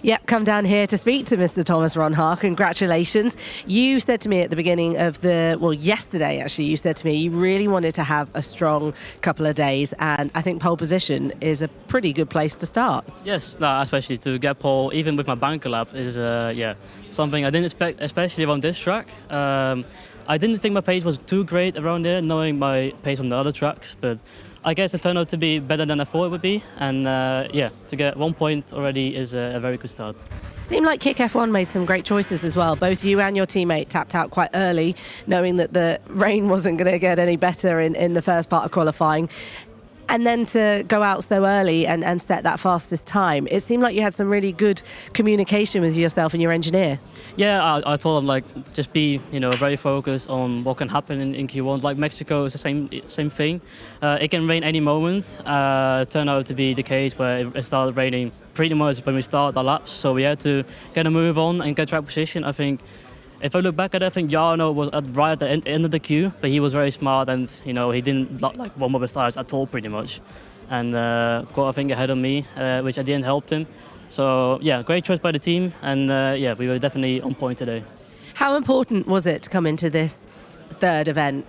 Yep, come down here to speak to Mr. Thomas Ronhaar. Congratulations. You said to me at the beginning of yesterday actually, you said to me you really wanted to have a strong couple of days, and I think pole position is a pretty good place to start. Yes, especially to get pole, even with my banker lap, is something I didn't expect, especially on this track. I didn't think my pace was too great around there, knowing my pace on the other tracks, but I guess it turned out to be better than I thought it would be, and to get 1 point already is a very good start. Seemed like Kick F1 made some great choices as well. Both you and your teammate tapped out quite early, knowing that the rain wasn't going to get any better in the first part of qualifying. And then to go out so early and set that fastest time, it seemed like you had some really good communication with yourself and your engineer. Yeah, I told him just be very focused on what can happen in Q1. Like Mexico is the same thing. It can rain any moment. Turned out to be the case where it started raining pretty much when we started the laps. So we had to get a move on and get track position. I think if I look back at it, I think Jarno was right at the end of the queue, but he was very smart and he didn't warm up his tires at all pretty much, and got I think ahead of me, which I didn't help him. So yeah, great choice by the team, and we were definitely on point today. How important was it to come into this third event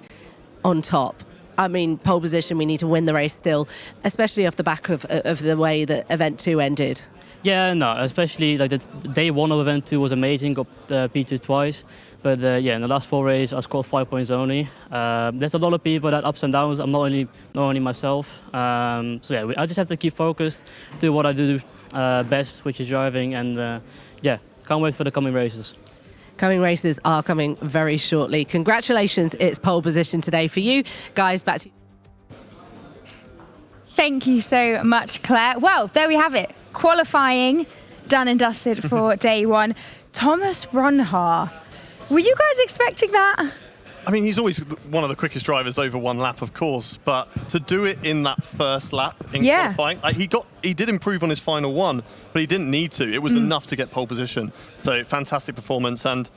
on top? I mean, pole position, we need to win the race still, especially off the back of the way that event 2 ended. Yeah, no, especially the day 1 of event 2 was amazing, got P2 twice. But in the last 4 races, I scored 5 points only. There's a lot of people that ups and downs. I'm not only myself. I just have to keep focused, do what I do best, which is driving, and can't wait for the coming races. Coming races are coming very shortly. Congratulations, it's pole position today for you. Guys, back to you. Thank you so much, Claire. Well, there we have it. Qualifying done and dusted for day 1. Thomas Ronhaar. Were you guys expecting that? I mean, he's always one of the quickest drivers over 1 lap, of course, but to do it in that first lap in qualifying, he did improve on his final one, but he didn't need to. It was enough to get pole position. So fantastic performance, and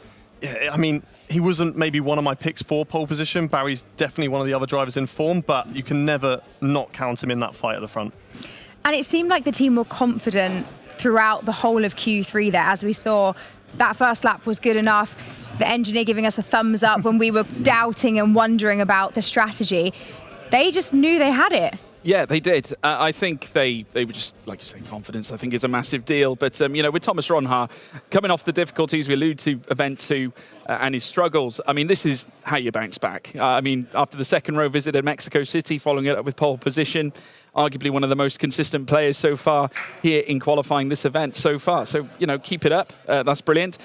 I mean, he wasn't maybe one of my picks for pole position. Barry's definitely one of the other drivers in form, but you can never not count him in that fight at the front. And it seemed like the team were confident throughout the whole of Q3 there, as we saw that first lap was good enough. The engineer giving us a thumbs up when we were doubting and wondering about the strategy. They just knew they had it. Yeah, they did. I think they were just, like you say, confidence, I think, is a massive deal. But, you know, with Thomas Ronhaar coming off the difficulties we allude to event 2 and his struggles, I mean, this is how you bounce back. I mean, after the second row visit at Mexico City, following it up with pole position, arguably one of the most consistent players so far here in qualifying this event so far. So, you know, keep it up. That's brilliant.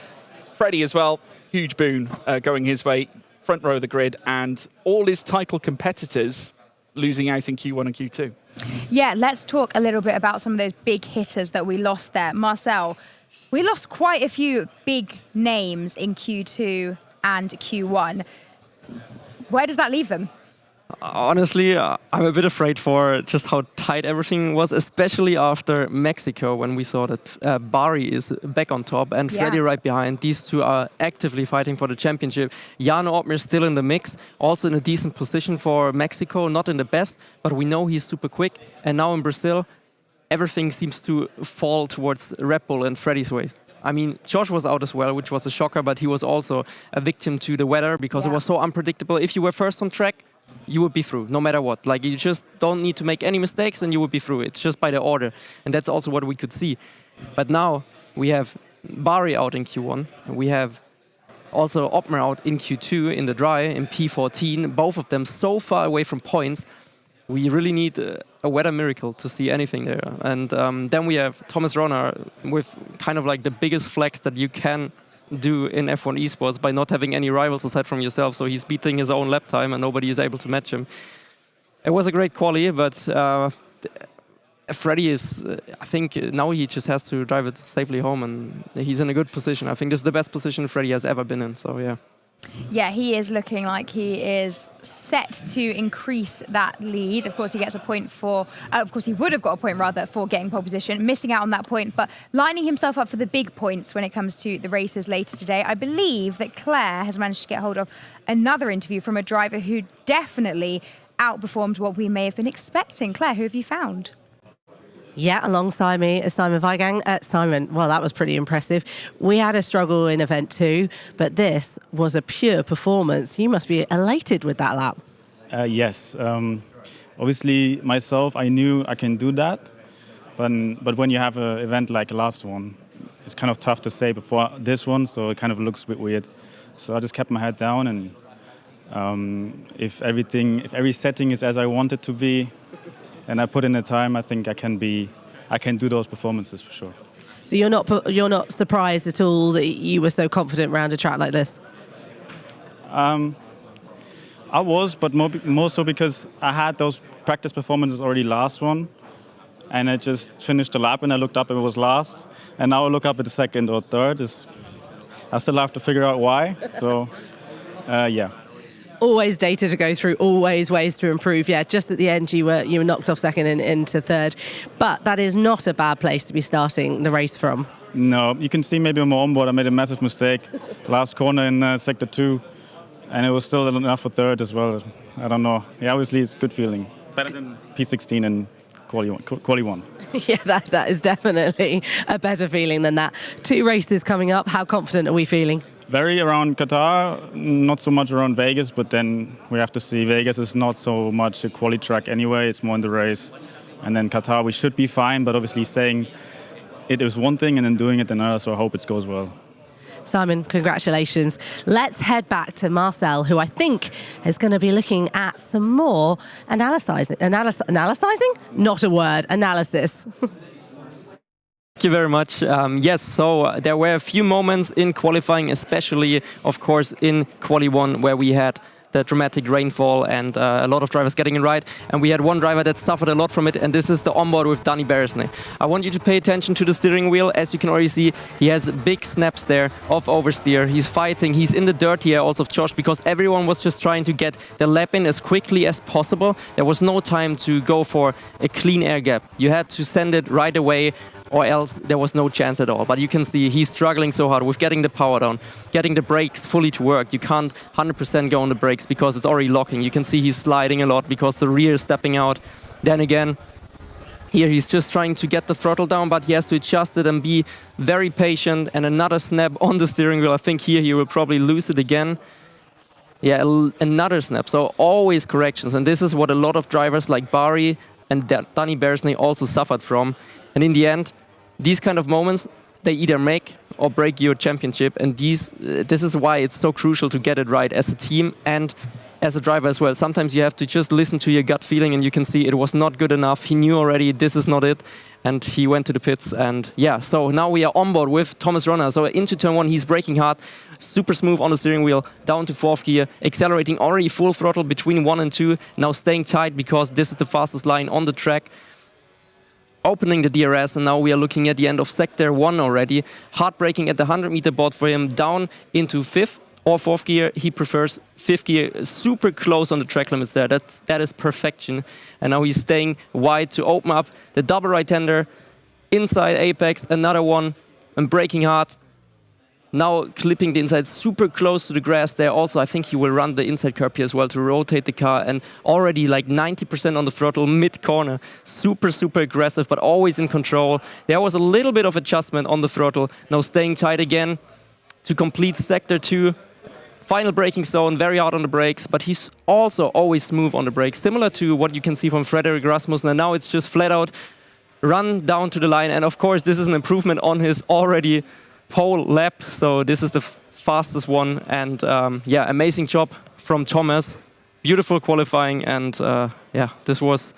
Freddie as well, huge boon going his way. Front row of the grid, and all his title competitors losing out in Q1 and Q2. Yeah, let's talk a little bit about some of those big hitters that we lost there. Marcel, we lost quite a few big names in Q2 and Q1. Where does that leave them? Honestly, I'm a bit afraid for just how tight everything was, especially after Mexico, when we saw that Bari is back on top and Freddie right behind. These two are actively fighting for the championship. Jarno Oppmer is still in the mix, also in a decent position for Mexico, not in the best, but we know he's super quick. And now in Brazil, everything seems to fall towards Red Bull and Freddie's way. I mean, Josh was out as well, which was a shocker, but he was also a victim to the weather because it was so unpredictable. If you were first on track, you would be through, no matter what. Like, you just don't need to make any mistakes and you would be through. It's just by the order. And that's also what we could see. But now we have Bari out in Q1. We have also Oppmer out in Q2 in the dry, in P14. Both of them so far away from points. We really need a weather miracle to see anything there. And then we have Thomas Ronhaar with kind of like the biggest flex that you can do in F1 Esports by not having any rivals aside from yourself. So he's beating his own lap time and nobody is able to match him. It was a great quali, but Freddie is, I think now he just has to drive it safely home and he's in a good position. I think this is the best position Freddie has ever been in, so yeah. Yeah, he is looking like he is set to increase that lead. Of course, he gets a point for, of course, he would have got a point rather for getting pole position, missing out on that point, but lining himself up for the big points when it comes to the races later today. I believe that Claire has managed to get hold of another interview from a driver who definitely outperformed what we may have been expecting. Claire, who have you found? Yeah, alongside me is Simon Weigang. Simon, well, that was pretty impressive. We had a struggle in event 2, but this was a pure performance. You must be elated with that lap. Yes. Obviously, myself, I knew I can do that. But when you have an event like the last one, it's kind of tough to say before this one, so it kind of looks a bit weird. So I just kept my head down, and if every setting is as I want it to be, and I put in the time, I think I can do those performances for sure. So you're not surprised at all that you were so confident around a track like this? I was, but more so because I had those practice performances already last one, and I just finished the lap and I looked up and it was last, and now I look up at the second or third. I still have to figure out why. So, yeah. Always data to go through, always ways to improve. Yeah, just at the end you were knocked off second and into third. But that is not a bad place to be starting the race from. No, you can see maybe on my onboard I made a massive mistake. Last corner in sector 2, and it was still enough for third as well. I don't know. Yeah, obviously it's a good feeling. Better than P16 and quali 1. Yeah, that is definitely a better feeling than that. 2 races coming up. How confident are we feeling? Very around Qatar, not so much around Vegas, but then we have to see. Vegas is not so much a quali track anyway, it's more in the race. And then Qatar, we should be fine, but obviously saying it is one thing and then doing it another, so I hope it goes well. Simon, congratulations. Let's head back to Marcel, who I think is going to be looking at some more analyzing? Not a word, analysis. Thank you very much. Yes, so there were a few moments in qualifying, especially, of course, in Quali 1, where we had the dramatic rainfall and a lot of drivers getting it right. And we had one driver that suffered a lot from it, and this is the onboard with Danny Beresney. I want you to pay attention to the steering wheel. As you can already see, he has big snaps there of oversteer. He's fighting. He's in the dirt here also of Josh, because everyone was just trying to get the lap in as quickly as possible. There was no time to go for a clean air gap. You had to send it right away. or else there was no chance at all. But you can see he's struggling so hard with getting the power down, getting the brakes fully to work. You can't 100% go on the brakes because it's already locking. You can see he's sliding a lot because the rear is stepping out. Then again, here he's just trying to get the throttle down, but he has to adjust it and be very patient. And another snap on the steering wheel. I think here he will probably lose it again. Yeah, another snap. So always corrections. And this is what a lot of drivers like Barry and Danny Beresney also suffered from. And in the end, these kind of moments, they either make or break your championship. And this is why it's so crucial to get it right as a team and as a driver as well. Sometimes you have to just listen to your gut feeling, and you can see it was not good enough. He knew already this is not it, and he went to the pits. And yeah, so now we are on board with Thomas Ronhaar. So into turn 1, he's braking hard, super smooth on the steering wheel, down to 4th gear, accelerating already full throttle between 1 and 2, now staying tight because this is the fastest line on the track. Opening the DRS, and now we are looking at the end of sector 1 already. Hard braking at the 100-meter board for him, down into 5th or 4th gear. He prefers 5th gear, super close on the track limits there. That is perfection. And now he's staying wide to open up the double right-hander inside apex, another one, and braking hard. Now clipping the inside, super close to the grass there. Also, I think he will run the inside curb here as well to rotate the car, and already like 90% on the throttle mid-corner. Super, super aggressive, but always in control. There was a little bit of adjustment on the throttle. Now staying tight again to complete sector 2. Final braking zone, very hard on the brakes, but he's also always smooth on the brakes, similar to what you can see from Frederik Rasmussen. And now it's just flat out run down to the line. And of course, this is an improvement on his already pole lap. So this is the fastest one. And yeah, amazing job from Thomas. Beautiful qualifying. And yeah, this was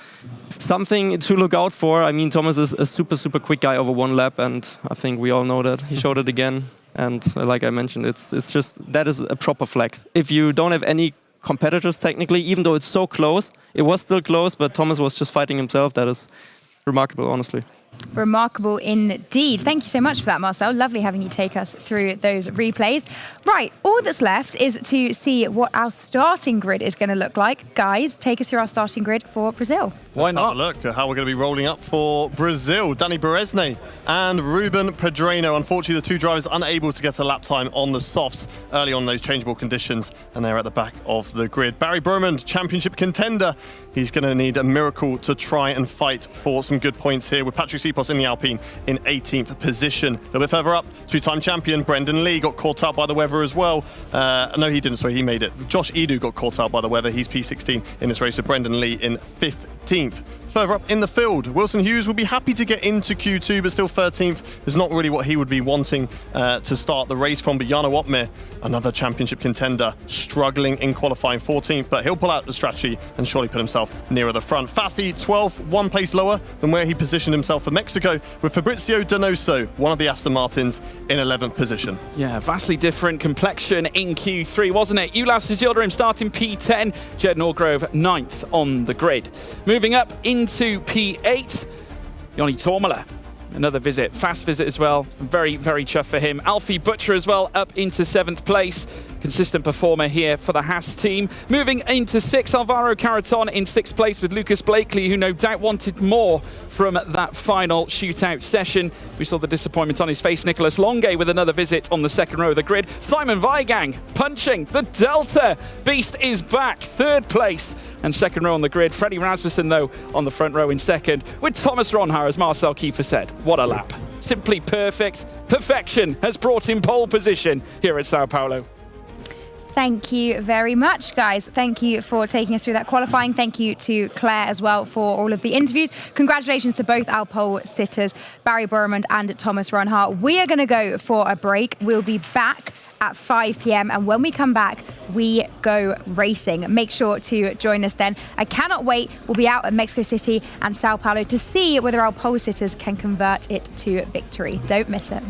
something to look out for. I mean, Thomas is a super, super quick guy over 1 lap. And I think we all know that. He showed it again. And like I mentioned, it's just, that is a proper flex. If you don't have any competitors technically, even though it's so close, it was still close, but Thomas was just fighting himself. That is remarkable, honestly. Remarkable indeed. Thank you so much for that, Marcel. Lovely having you take us through those replays. Right, all that's left is to see what our starting grid is going to look like. Guys, take us through our starting grid for Brazil. Why not? Have a look at how we're going to be rolling up for Brazil. Danny Beresney and Ruben Pedreño. Unfortunately, the 2 drivers unable to get a lap time on the softs early on those changeable conditions, and they're at the back of the grid. Barry Bromand, championship contender. He's going to need a miracle to try and fight for some good points here, with Patrick Sipos in the Alpine in 18th position. A little bit further up, 2-time champion Brendan Lee got caught out by the weather as well. No, he didn't, sorry, he made it. Josh Edu got caught out by the weather. He's P16 in this race with Brendan Lee in 15th. Further up in the field, Wilson Hughes will be happy to get into Q2, but still 13th is not really what he would be wanting to start the race from. But Jarno Opmeer, another championship contender, struggling in qualifying, 14th, but he'll pull out the strategy and surely put himself nearer the front. Fasti, 12th, 1 place lower than where he positioned himself for Mexico, with Fabrizio Donoso, one of the Aston Martins, in 11th position. Yeah, vastly different complexion in Q3, wasn't it? Ulas Isildarim starting P10, Jed Norgrove 9th on the grid. Moving up into P8, Joni Tormala, another visit, fast visit as well. Very, very chuffed for him. Alfie Butcher as well, up into 7th place. Consistent performer here for the Haas team. Moving into 6th, Alvaro Caraton in 6th place with Lucas Blakely, who no doubt wanted more from that final shootout session. We saw the disappointment on his face. Nicholas Longue with another visit on the 2nd row of the grid. Simon Weigang punching the Delta. Beast is back, 3rd place and 2nd row on the grid. Frederik Rasmussen, though, on the front row in 2nd, with Thomas Ronhaar, as Marcel Kiefer said. What a lap. Simply perfect. Perfection has brought him pole position here at Sao Paulo. Thank you very much, guys. Thank you for taking us through that qualifying. Thank you to Claire as well for all of the interviews. Congratulations to both our pole sitters, Barry Bromand and Thomas Ronhaar. We are going to go for a break. We'll be back at 5 p.m. and when we come back, we go racing. Make sure to join us then. I cannot wait. We'll be out at Mexico City and Sao Paulo to see whether our pole sitters can convert it to victory. Don't miss it.